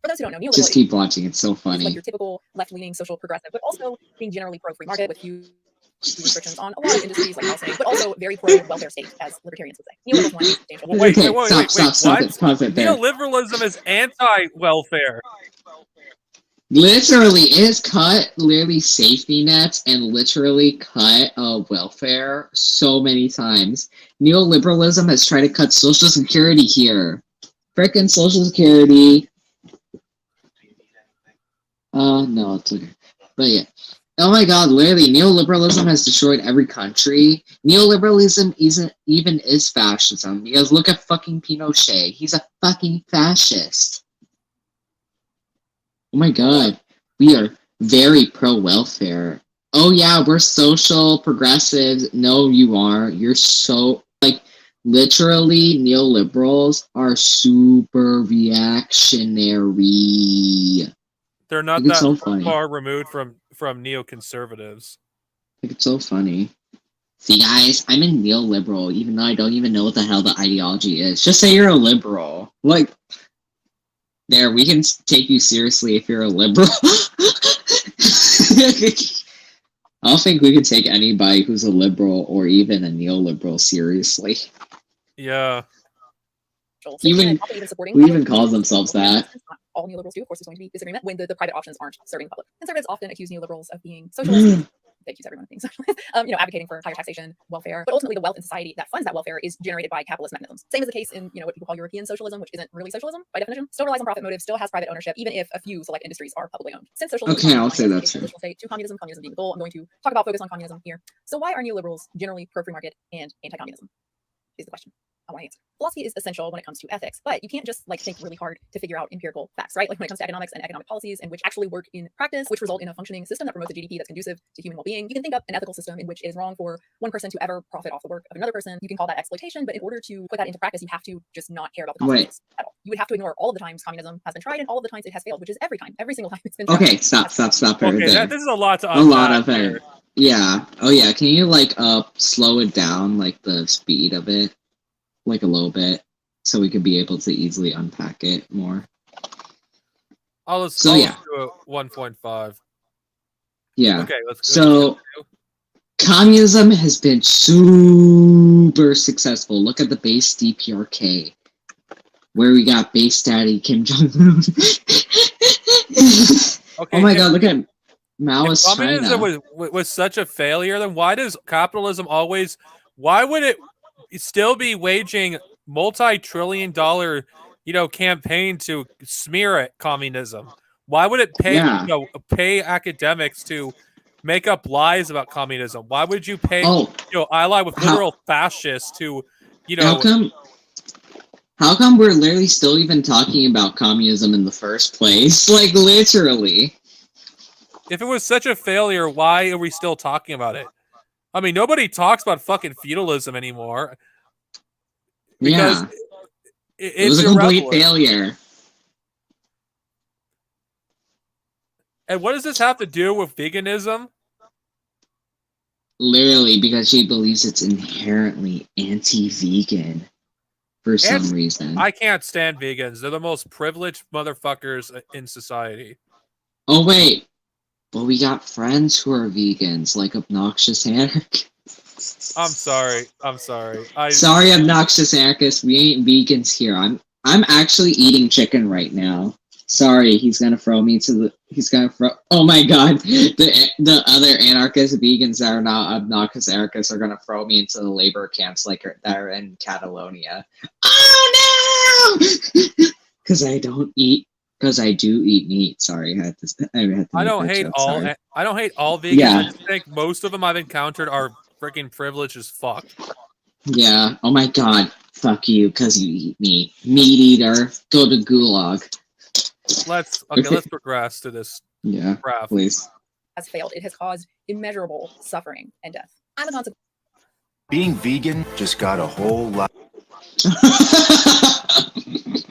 For those who don't know, neoliberalism just keep watching, it's so funny. Like your typical left-leaning social progressive, but also being generally pro-free market with huge do restrictions on a lot of industries, like housing, but also very pro-welfare state, as libertarians would say. Neoliberals want a substantial. Stop it. Pause it there. Neoliberalism is anti-welfare. Literally, it has cut literally safety nets and literally cut welfare so many times. Neoliberalism has tried to cut Social Security here. Frickin' Social Security. No, it's okay. But yeah. Oh my god, literally, neoliberalism has destroyed every country. Neoliberalism isn't even is fascism, because look at fucking Pinochet. He's a fucking fascist. Oh my god, we are very pro-welfare. Oh yeah, we're social progressives. No, you aren't. You're so, like, literally, neoliberals are super reactionary. They're not It's that so funny. far removed from neoconservatives. Like, it's so funny. See, guys, I'm a neoliberal, even though I don't even know what the hell the ideology is. Just say you're a liberal. Like, there, we can take you seriously if you're a liberal. I don't think we could take anybody who's a liberal or even a neoliberal seriously. Yeah. Even who even calls themselves that? Not all neoliberals do. Of course, there's going to be disagreement when the private options aren't serving the public. Conservatives often accuse neoliberals of being socialist. They accuse everyone of being socialist. Advocating for higher taxation, welfare, but ultimately the wealth in society that funds that welfare is generated by capitalist mechanisms. Same as the case in what people call European socialism, which isn't really socialism by definition. Still relies on profit motives, still has private ownership, even if a few select industries are publicly owned. Since socialism, Okay, I'll say that's true. State to communism being the goal. I'm going to talk about focus on communism here. So why are neoliberals generally pro-free market and anti-communism? Is the question I want to answer. Philosophy is essential when it comes to ethics, but you can't just think really hard to figure out empirical facts, right? Like when it comes to economics and economic policies, and which actually work in practice, which result in a functioning system that promotes a GDP that's conducive to human well-being. You can think up an ethical system in which it is wrong for one person to ever profit off the work of another person. You can call that exploitation, but in order to put that into practice, you have to just not care about the consequences at all. You would have to ignore all of the times communism has been tried and all of the times it has failed, which is every single time it's been tried. Okay, stop. Okay, this is a lot to a lot of unpack it. Yeah. Oh yeah. Can you slow it down, like the speed of it, like a little bit, so we could be able to easily unpack it more? I'll So, do yeah. a 1.5. Yeah. Okay, let's So communism has been super successful. Look at the base DPRK, where we got base daddy Kim Jong-un. Okay, oh my god, look at Maoist if communism China. was such a failure, then why does capitalism always? Why would it still be waging multi-trillion-dollar, campaign to smear at communism? Why would it pay pay academics to make up lies about communism? Why would you pay ally with literal fascists to How come we're literally still even talking about communism in the first place? Like, literally. If it was such a failure, why are we still talking about it? I mean, nobody talks about fucking feudalism anymore. Because it was a complete failure. And what does this have to do with veganism? Literally, because she believes it's inherently anti-vegan for some reason. I can't stand vegans. They're the most privileged motherfuckers in society. Oh, wait. But we got friends who are vegans, like Obnoxious Anarchist. I'm sorry. Sorry, Obnoxious Anarchist. We ain't vegans here. I'm actually eating chicken right now. Sorry, he's gonna throw me to the. He's gonna throw. Oh my god, the other anarchist vegans that are not Obnoxious Anarchists are gonna throw me into the labor camps like that are in Catalonia. Oh no! Because I don't eat. Because I do eat meat. Sorry, I had to. I don't hate all. Sorry. I don't hate all vegans. Yeah. I just think most of them I've encountered are freaking privileged as fuck. Yeah. Oh my god. Fuck you, because you eat meat. Meat eater. Go to gulag. Let's progress to this. Yeah. Graph. Please. Has failed. It has caused immeasurable suffering and death. I'm a consequence. Being vegan just got a whole lot.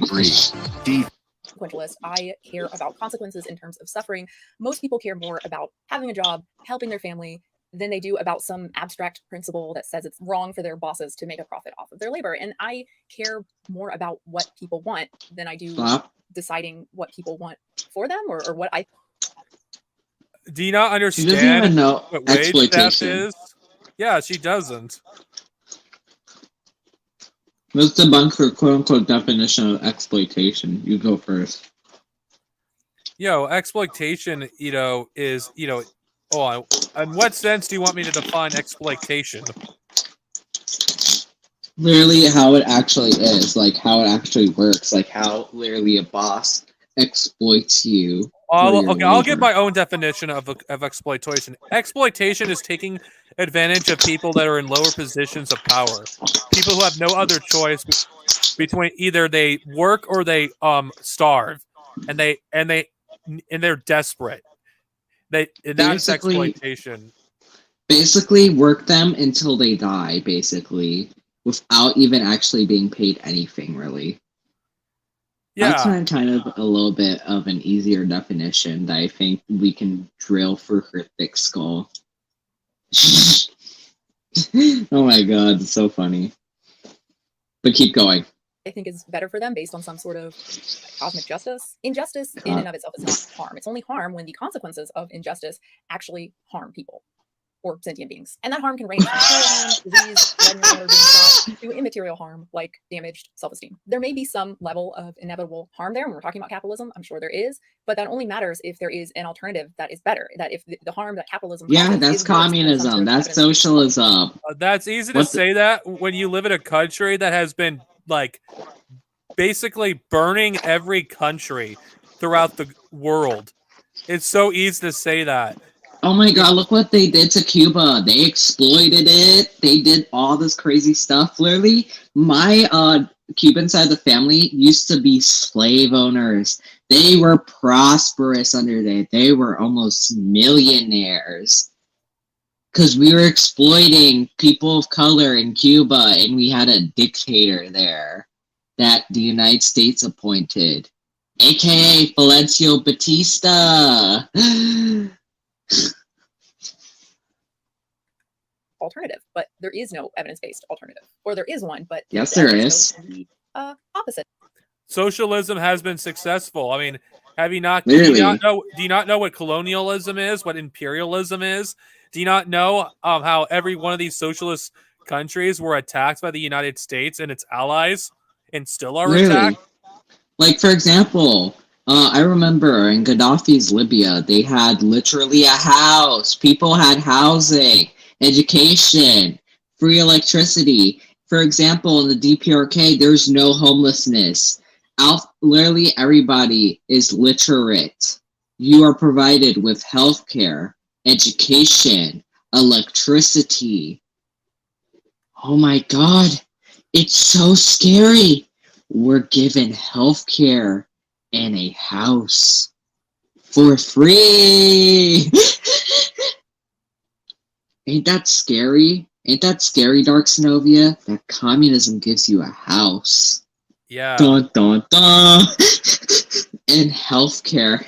Breathe deep. Consequentialist. I care about consequences in terms of suffering. Most people care more about having a job, helping their family, than they do about some abstract principle that says it's wrong for their bosses to make a profit off of their labor. And I care more about what people want than I do deciding what people want for them or what I. Do you not She understand doesn't even know what wage theft exploitation. is? Yeah, she doesn't. Let's debunk her quote-unquote definition of exploitation. You go first. Exploitation, is, in what sense do you want me to define exploitation? Literally how it actually is, like how it actually works, like how literally a boss exploits you. I'll give my own definition of exploitation. Exploitation is taking advantage of people that are in lower positions of power. People who have no other choice between either they work or they starve, and they're desperate. That's exploitation. Basically work them until they die, basically, without even actually being paid anything, really. Yeah. That's kind of a little bit of an easier definition that I think we can drill for her thick skull. Oh my god, it's so funny. But keep going. I think is better for them based on some sort of cosmic justice. Injustice in and of itself is not harm. It's only harm when the consequences of injustice actually harm people or sentient beings. And that harm can range from material harm, disease, lead in your water being shot, to immaterial harm like damaged self-esteem. There may be some level of inevitable harm there when we're talking about capitalism. I'm sure there is, but that only matters if there is an alternative that is better. That if the harm that capitalism causes that's is worse than some communism. sort of That's evidence. socialism. That's easy to say that when you live in a country that has been basically burning every country throughout the world. It's so easy to say that. Oh my god, look what they did to Cuba. They exploited it. They did all this crazy stuff. Literally, my Cuban side of the family used to be slave owners. They were prosperous under that. They were almost millionaires. Because we were exploiting people of color in Cuba, and we had a dictator there that the United States appointed, aka Fulgencio Batista. Alternative, but there is no evidence-based alternative, or there is one, but Yes, the there evidence is. goes to the opposite. Socialism has been successful. I mean, have you not? Literally. Do you not know what colonialism is? What imperialism is? Do you not know how every one of these socialist countries were attacked by the United States and its allies, and still are attacked? Like, for example, I remember in Gaddafi's Libya, they had literally a house. People had housing, education, free electricity. For example, in the DPRK, there's no homelessness. Literally everybody is literate. You are provided with healthcare, education, electricity. Oh my god, it's so scary. We're given healthcare and a house for free. Ain't that scary? Ain't that scary, Dark Synovia? That communism gives you a house. Yeah. Dun dun dun. And healthcare.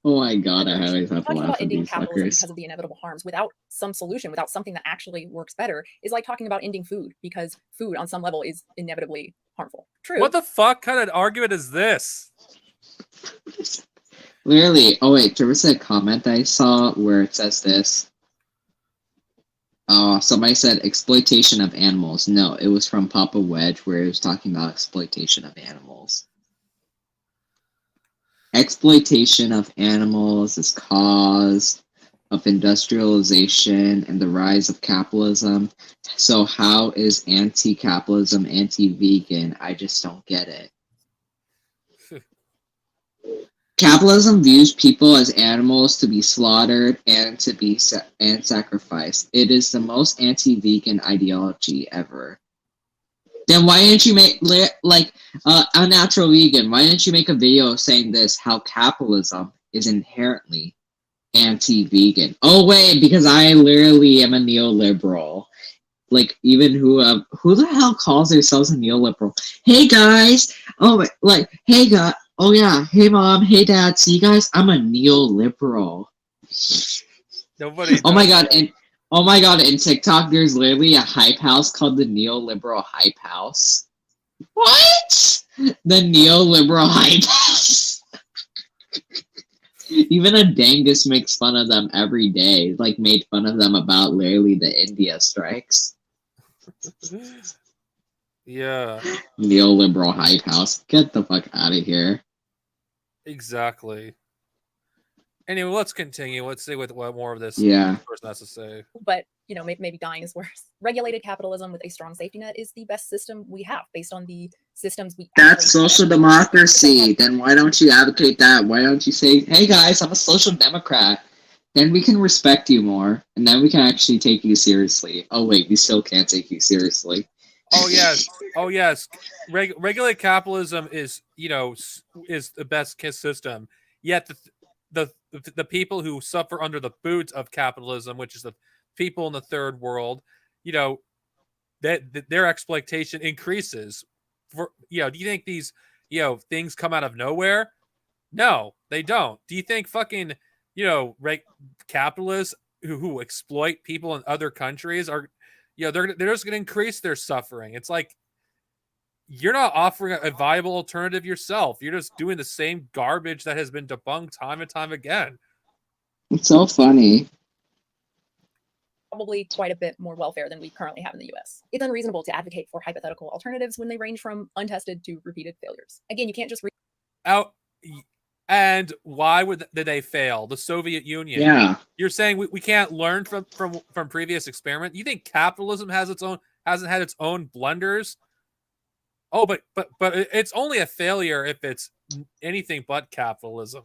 Oh my god, I always have to Talking laugh about at ending these capitalism fuckers. because of the inevitable harms without some solution, without something that actually works better, is like talking about ending food, because food on some level is inevitably harmful. True. What the fuck kind of argument is this? Literally, oh wait, there was a comment that I saw where it says this. Somebody said exploitation of animals. No, it was from Papa Wedge where it was talking about exploitation of animals. Exploitation of animals is cause of industrialization and the rise of capitalism. So how is anti-capitalism anti-vegan? I just don't get it. Capitalism views people as animals to be slaughtered and to be sacrificed. It is the most anti-vegan ideology ever. Then why didn't you make Unnatural Vegan? Why didn't you make a video saying this? How capitalism is inherently anti-vegan. Oh wait, because I literally am a neoliberal. Like even who the hell calls themselves a neoliberal? Hey guys, hey guys. Oh yeah, hey mom, hey dad, see you guys? I'm a neoliberal. Nobody. Oh my god, in TikTok there's literally a hype house called the Neoliberal Hype House. What? The neoliberal hype. Even a Dangus makes fun of them every day. Like, made fun of them about literally the India strikes. Yeah. Neoliberal hype house. Get the fuck out of here. Exactly. Anyway, let's continue. Let's see what more of this Yeah. person has to say. But, you know, maybe dying is worse. Regulated capitalism with a strong safety net is the best system we have based on the systems we That's actually social democracy. Then why don't you advocate that? Why don't you say, hey guys, I'm a social democrat? Then we can respect you more, and then we can actually take you seriously. Oh wait, we still can't take you seriously. Oh yes, oh yes. Regulated capitalism is, you know, is the best kiss system. Yet the people who suffer under the boot of capitalism, which is the people in the third world, you know, that their exploitation increases. For, you know, do you think these, you know, things come out of nowhere? No, they don't. Do you think fucking, you know, capitalists who exploit people in other countries are, you know, they're just going to increase their suffering? It's like you're not offering a viable alternative yourself. You're just doing the same garbage that has been debunked time and time again. It's so funny. probably quite a bit more welfare than we currently have in the US. It's unreasonable to advocate for hypothetical alternatives when they range from untested to repeated failures. Again, you can't just and why did they fail? The Soviet Union. Yeah. You're saying we can't learn from previous experiment? You think capitalism hasn't had its own blunders? Oh, but it's only a failure if it's anything but capitalism.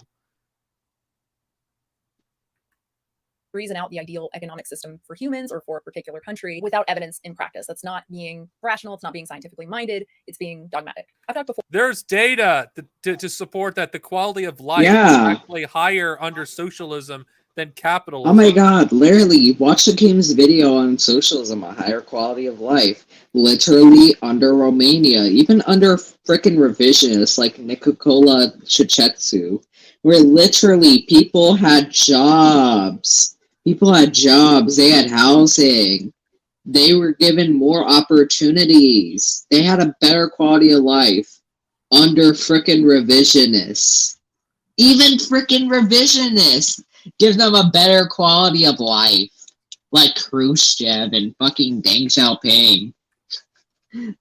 reason out the ideal economic system for humans or for a particular country without evidence in practice. That's not being rational. It's not being scientifically minded. It's being dogmatic. I've talked before. There's data to support that the quality of life is actually higher under socialism than capitalism. Oh my god, literally, watch the Kim's video on socialism, a higher quality of life. Literally under Romania, even under frickin' revisionists like Nicola Ceausescu, where literally people had jobs. People had jobs, they had housing. They were given more opportunities. They had a better quality of life under frickin' revisionists. Even frickin' revisionists give them a better quality of life. Like Khrushchev and fucking Deng Xiaoping.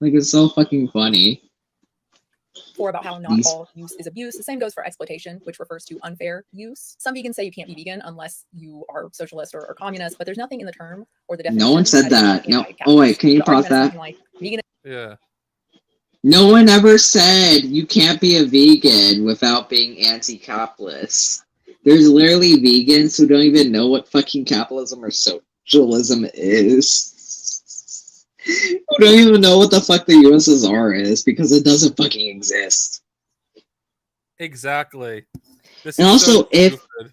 Like, it's so fucking funny. Or about how not all use is abuse. The same goes for exploitation, which refers to unfair use. Some vegans say you can't be vegan unless you are socialist or communist, but there's nothing in the term or the definition. No one said that. No. Oh wait, can you pause that? Like vegan. Yeah. No one ever said you can't be a vegan without being anti-capitalist. There's literally vegans who don't even know what fucking capitalism or socialism is. Who don't even know what the fuck the USSR is because it doesn't fucking exist. Exactly. This And is also, so if stupid.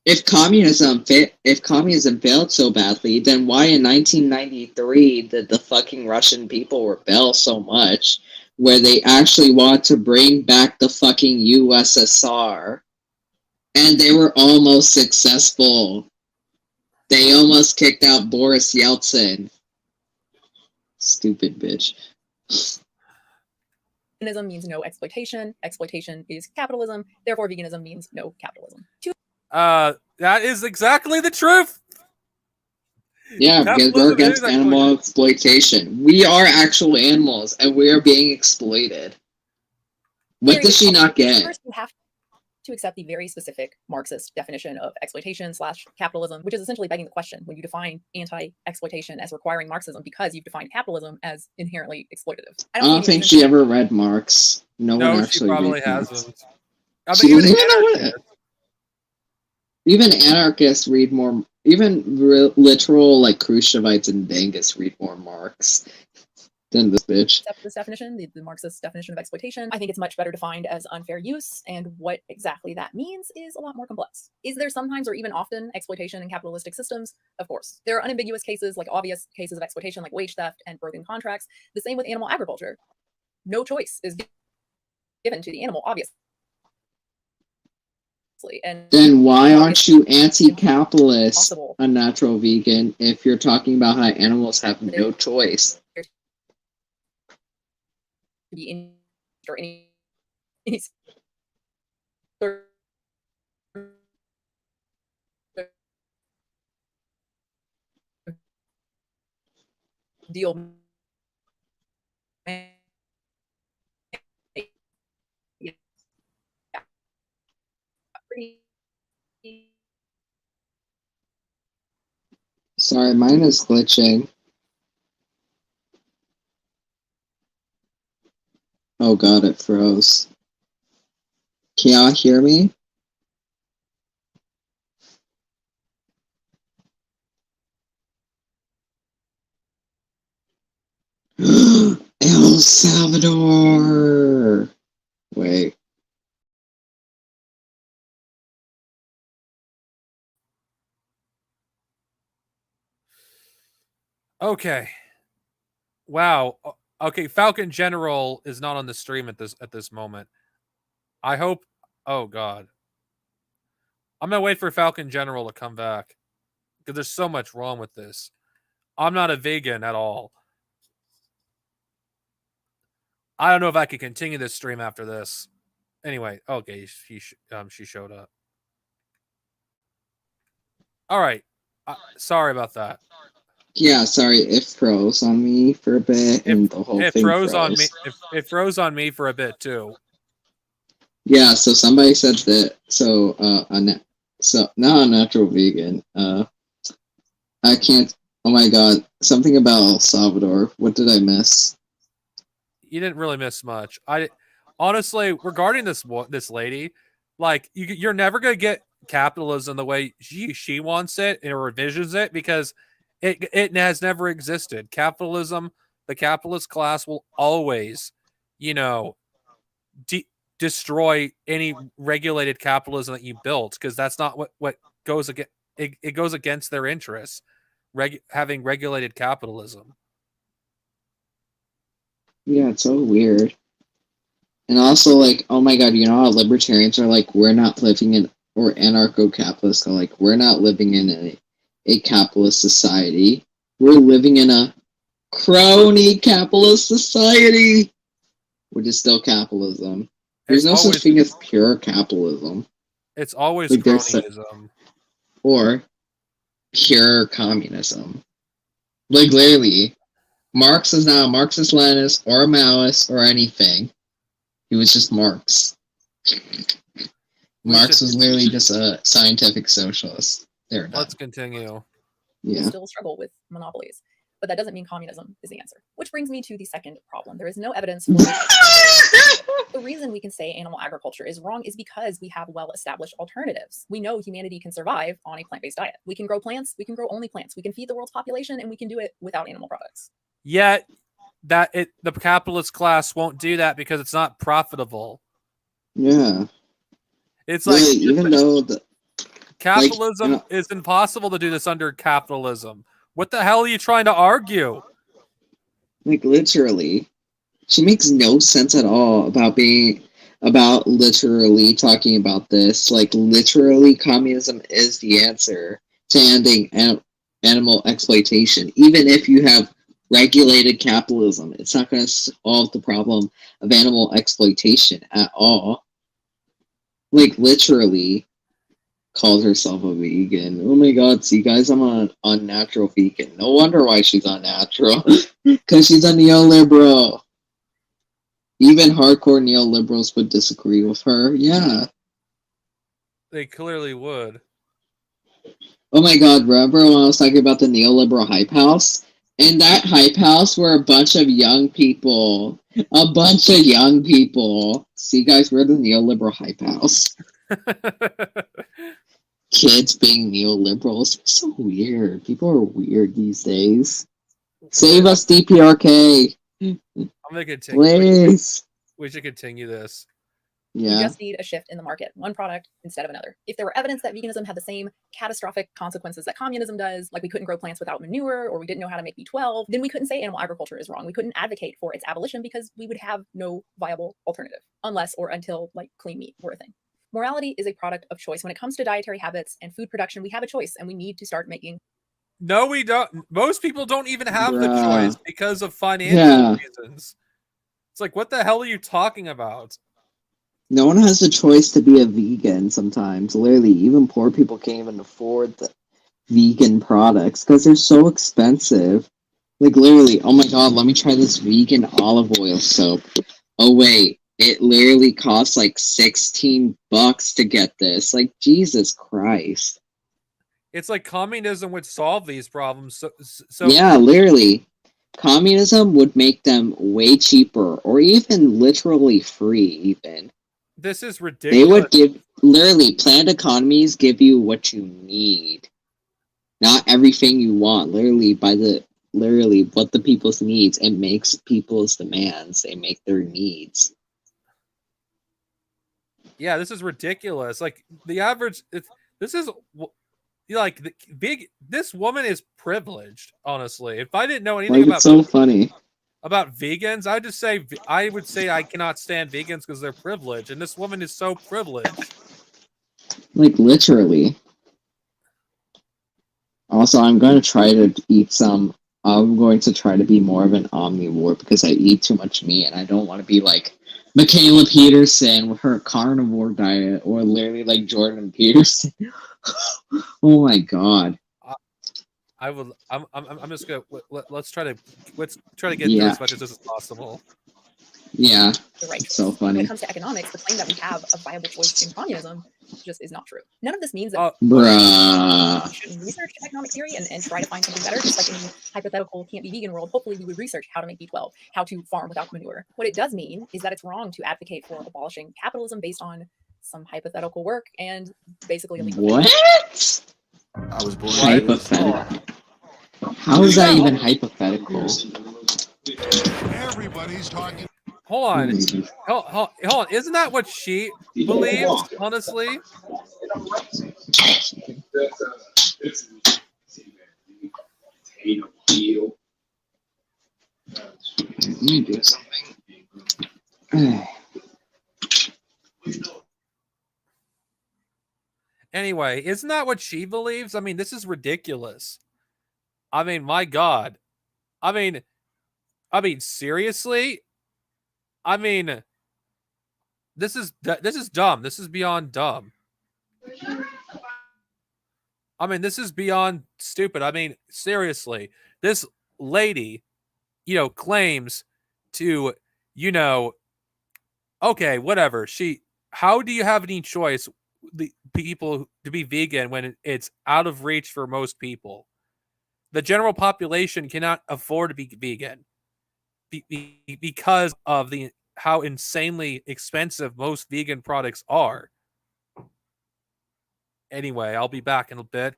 if communism failed so badly, then why in 1993 did the fucking Russian people rebel so much, where they actually wanted to bring back the fucking USSR, and they were almost successful. They almost kicked out Boris Yeltsin. Stupid bitch. Veganism means no exploitation. Exploitation is capitalism. Therefore, veganism means no capitalism. That is exactly the truth. Yeah, because we're against animal exploitation. We are actual animals, and we are being exploited. What does she not get? First, you have to accept the very specific Marxist definition of exploitation / capitalism, which is essentially begging the question when you define anti-exploitation as requiring Marxism because you've defined capitalism as inherently exploitative. I don't think she ever read Marx. No one actually she probably reads Marx. hasn't. I mean, even anarchists read more. Even literal like Khrushchevites and Dangus read more Marx than this bitch. Accept this definition, the Marxist definition of exploitation. I think it's much better defined as unfair use, and what exactly that means is a lot more complex. Is there sometimes or even often exploitation in capitalistic systems? Of course. There are unambiguous cases, like obvious cases of exploitation, like wage theft and broken contracts. The same with animal agriculture. No choice is given to the animal, obviously. And then why aren't you anti-capitalist, a natural vegan, if you're talking about how animals have no choice? Be or any sort of deal. Sorry, mine is glitching. Oh god, it froze. Can y'all hear me? El Salvador! Wait. Okay. Wow. Okay, Falcon General is not on the stream at this moment. I hope. Oh god. I'm gonna wait for Falcon General to come back because there's so much wrong with this. I'm not a vegan at all. I don't know if I could continue this stream after this. Anyway, okay, she showed up. All right. Sorry about that. Yeah, sorry, it froze on me for a bit, and the whole It thing froze froze. on me. It froze on me for a bit too. Yeah, so somebody said that. So, now a natural vegan. I can't. Oh my god, something about El Salvador. What did I miss? You didn't really miss much. I honestly, regarding this lady, like you're never gonna get capitalism the way she wants it or envisions it because it has never existed. Capitalism, the capitalist class will always, you know, destroy any regulated capitalism that you built because that's not what goes against it goes against their interests. Having regulated capitalism. Yeah, it's so weird. And also, like, oh my god, you know how libertarians are like, we're not living in, or anarcho-capitalists are like, we're not living in a capitalist society. We're living in a crony capitalist society, which is still capitalism. There's no such thing as pure capitalism. It's always like, cronyism. Or pure communism. Like, literally, Marx is not a Marxist-Leninist or a Maoist or anything. He was just Marx. Marx was literally just a scientific socialist. There, Let's continue. Yeah. Still struggle with monopolies. But that doesn't mean communism is the answer. Which brings me to the second problem. There is no evidence for the reason we can say animal agriculture is wrong is because we have well-established alternatives. We know humanity can survive on a plant-based diet. We can grow plants, we can grow only plants, we can feed the world's population, and we can do it without animal products. Yet the capitalist class won't do that because it's not profitable. Yeah. It's like even though the capitalism is impossible to do this under capitalism. What the hell are you trying to argue? Like, literally, she makes no sense at all about literally talking about this. Like, literally, communism is the answer to ending animal exploitation. Even if you have regulated capitalism, it's not going to solve the problem of animal exploitation at all. Like, literally calls herself a vegan. Oh my god, see guys, I'm an unnatural vegan. No wonder why she's unnatural. Because she's a neoliberal. Even hardcore neoliberals would disagree with her. Yeah. They clearly would. Oh my god, remember when I was talking about the neoliberal hype house? In that hype house were a bunch of young people. A bunch of young people. See guys, we're the neoliberal hype house. Kids being neoliberals. It's so weird. People are weird these days. Save us, DPRK. I'm gonna continue. Please. We should continue this. We Yeah. just need a shift in the market, one product instead of another. If there were evidence that veganism had the same catastrophic consequences that communism does, like we couldn't grow plants without manure or we didn't know how to make B12, then we couldn't say animal agriculture is wrong. We couldn't advocate for its abolition because we would have no viable alternative unless or until like clean meat were a thing. Morality is a product of choice. When it comes to dietary habits and food production, we have a choice and we need to start making. No, we don't. Most people don't even have the Bruh. choice because of financial reasons. It's like, what the hell are you talking about? No one has the choice to be a vegan sometimes. Literally, even poor people can't even afford the vegan products because they're so expensive. Like, literally, oh my god, let me try this vegan olive oil soap. Oh, wait, it literally costs like $16 to get this. Like, Jesus Christ. It's like communism would solve these problems. So Yeah, literally. Communism would make them way cheaper or even literally free, even. this is They ridiculous. would give, literally, planned economies give you what you need. Not everything you want. Literally, what the people's needs. It makes people's demands. They make their needs. Yeah, this is ridiculous. Like the average, this is like the big. This woman is privileged. Honestly, if I didn't know anything Like, about it's so funny. vegans, I would say I cannot stand vegans because they're privileged, and this woman is so privileged. Like, literally. Also, I'm going to try to eat some. I'm going to try to be more of an omnivore because I eat too much meat and I don't want to be like Michaela Peterson with her carnivore diet or literally like Jordan Peterson. Oh my god. I would. I'm just gonna let's try to get through Yeah. as much of this as possible. Yeah. The right So choice. funny. When it comes to economics, the claim that we have a viable choice in communism just is not true. None of this means that Bruh. we shouldn't research economic theory and try to find something better. Just like in the hypothetical can't be vegan world, hopefully we would research how to make B12, how to farm without manure. What it does mean is that it's wrong to advocate for abolishing capitalism based on some hypothetical work and basically illegal. What? I was born. Hypothetical. How is that even hypothetical? Everybody's talking. Hold on. Hold on. Isn't that what she believes? Honestly. Let me do something. Anyway, isn't that what she believes? I mean, this is ridiculous. I mean, my God. I mean, seriously. I mean, this is dumb. This is beyond dumb. I mean, this is beyond stupid. I mean, seriously, this lady, claims to, okay, whatever. How do you have any choice, the people, to be vegan when it's out of reach for most people? The general population cannot afford to be vegan because of how insanely expensive most vegan products are. Anyway, I'll be back in a bit.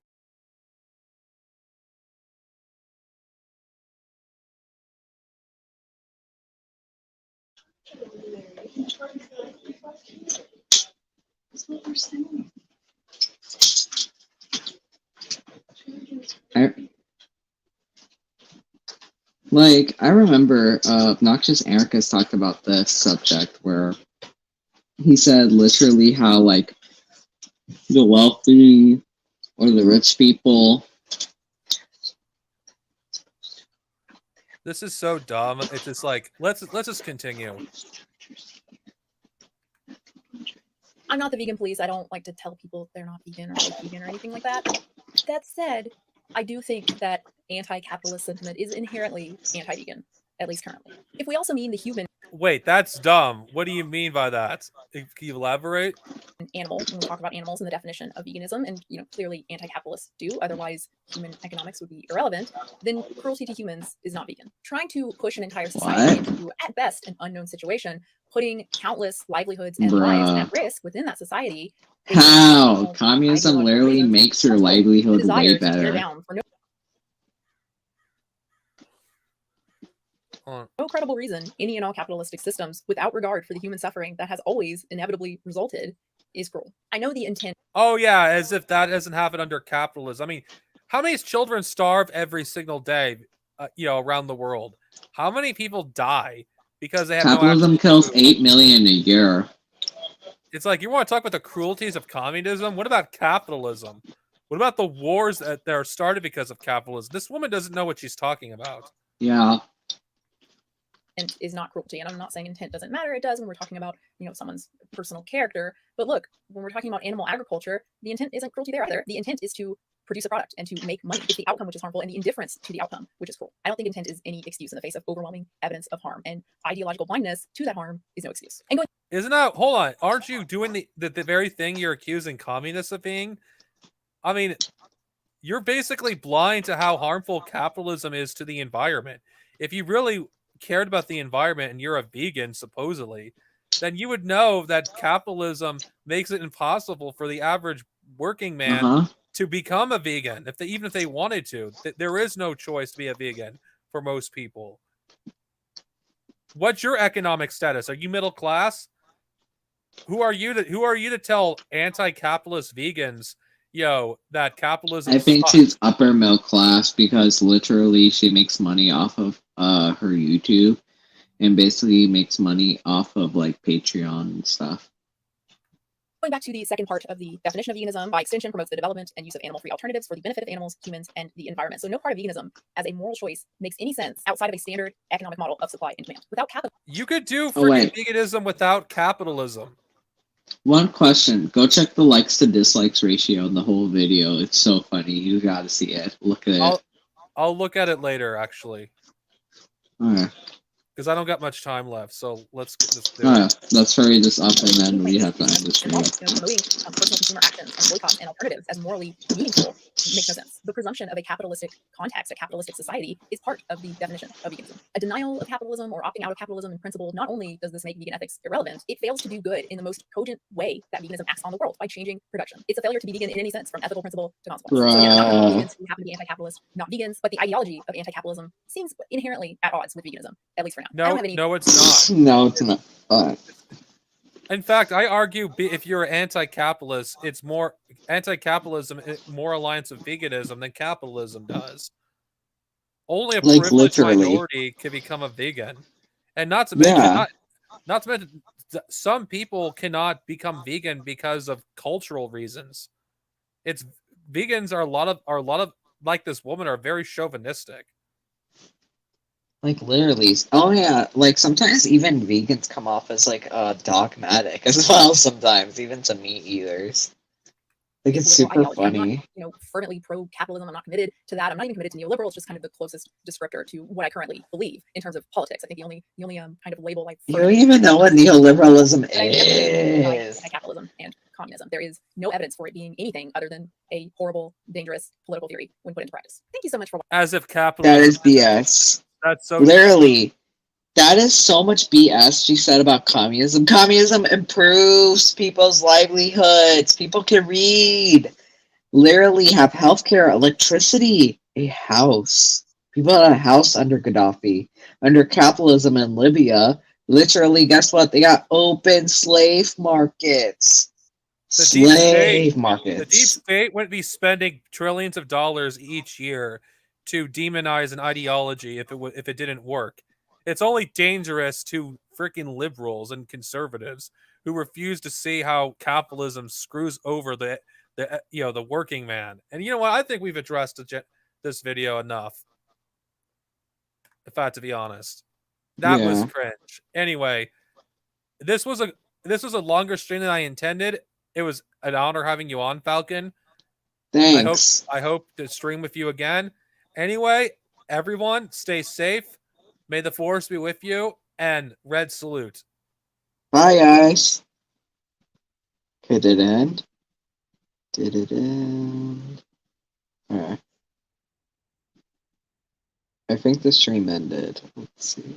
I remember Obnoxious Ericus talked about this subject where he said literally how, like, the wealthy or the rich people. This is so dumb. It's just like, let's just continue. I'm not the vegan police. I don't like to tell people they're not vegan or fake vegan or anything like that. That said, I do think that anti-capitalist sentiment is inherently anti-vegan, at least currently. If we also mean the human Wait, that's dumb. What do you mean by that? Can you elaborate? animal, when we talk about animals in the definition of veganism, and clearly anti-capitalists do, otherwise human economics would be irrelevant, then cruelty to humans is not vegan. Trying to push an entire society into, at best, an unknown situation, putting countless livelihoods and lives at risk within that society. How? Communism literally makes your livelihood way better. No credible reason any and all capitalistic systems, without regard for the human suffering that has always inevitably resulted, is cruel. I know the intent. Oh yeah, as if that doesn't happen under capitalism. I mean, how many children starve every single day, around the world? How many people die because they have Capitalism kills 8 million a year. It's like, you want to talk about the cruelties of communism? What about capitalism? What about the wars that are started because of capitalism? This woman doesn't know what she's talking about. Yeah. intent is not cruelty. And I'm not saying intent doesn't matter. It does when we're talking about, someone's personal character. But look, when we're talking about animal agriculture, the intent isn't cruelty there either. The intent is to produce a product and to make money. It's the outcome which is harmful and the indifference to the outcome which is cruel. I don't think intent is any excuse in the face of overwhelming evidence of harm, and ideological blindness to that harm is no excuse. And Isn't that, hold on, aren't you doing the very thing you're accusing communists of being? I mean, you're basically blind to how harmful capitalism is to the environment. If you really cared about the environment and you're a vegan, supposedly, then you would know that capitalism makes it impossible for the average working man to become a vegan, even if they wanted to. There is no choice to be a vegan for most people. What's your economic status? Are you middle class? Who are you to tell anti-capitalist vegans, that capitalism I think sucks? she's upper middle class because literally she makes money off of her YouTube and basically makes money off of like Patreon and stuff. Going back to the second part of the definition of veganism, by extension promotes the development and use of animal-free alternatives for the benefit of animals, humans, and the environment. So no part of veganism as a moral choice makes any sense outside of a standard economic model of supply and demand. Without capital, you could do wait. veganism without capitalism. One question. Go check the likes to dislikes ratio in the whole video. It's so funny. You gotta see it. Look at it. I'll look at it later, actually. Alright. Because I don't got much time left, so let's get this through. Alright, let's hurry this up and then we have to end this video. Promoting personal consumer actions and boycotts and alternatives as morally meaningful makes no sense. The presumption of a capitalistic context, a capitalistic society, is part of the definition of veganism. A denial of capitalism or opting out of capitalism in principle, not only does this make vegan ethics irrelevant, it fails to do good in the most cogent way that veganism acts on the world, by changing production. It's a failure to be vegan in any sense, from ethical principle to consequence. So yeah, not vegans who happen to be anti-capitalist, not vegans, but the ideology of anti-capitalism seems inherently at odds with veganism, at least for now. No, it's not. No, it's not. In fact, I argue if you're anti-capitalist, it's more anti-capitalism, more alliance with veganism than capitalism does. Only a privileged minority can become a vegan, and not to mention, not to mention, some people cannot become vegan because of cultural reasons. It's vegans are a lot of like this woman are very chauvinistic. Like literally, oh yeah, like sometimes even vegans come off as like dogmatic as well. Sometimes even to meat eaters, like it's super funny. I'm not, fervently pro-capitalism. I'm not committed to that. I'm not even committed to neoliberal. It's just kind of the closest descriptor to what I currently believe in terms of politics. I think the only kind of label like you don't even know what neoliberalism is. Capitalism and communism. There is no evidence for it being anything other than a horrible, dangerous political theory when put into practice. Thank you so much for watching. As if capitalism. That is BS. That's so literally. That is so much BS she said about communism. Communism improves people's livelihoods. People can read. Literally have healthcare, electricity, a house. People had a house under Gaddafi. Under capitalism in Libya, literally, guess what? They got open slave markets. Slave markets. The deep state wouldn't be spending trillions of dollars each year to demonize an ideology if it didn't work. It's only dangerous to freaking liberals and conservatives who refuse to see how capitalism screws over the working man. And you know what? I think we've addressed this video enough. If I have to be honest, that was cringe. Anyway, this was a longer stream than I intended. It was an honor having you on, Falcon. Thanks. I hope to stream with you again. Anyway, everyone, stay safe. May the force be with you, and red salute. Bye, guys. Okay, did it end? Did it end? Alright. I think the stream ended. Let's see.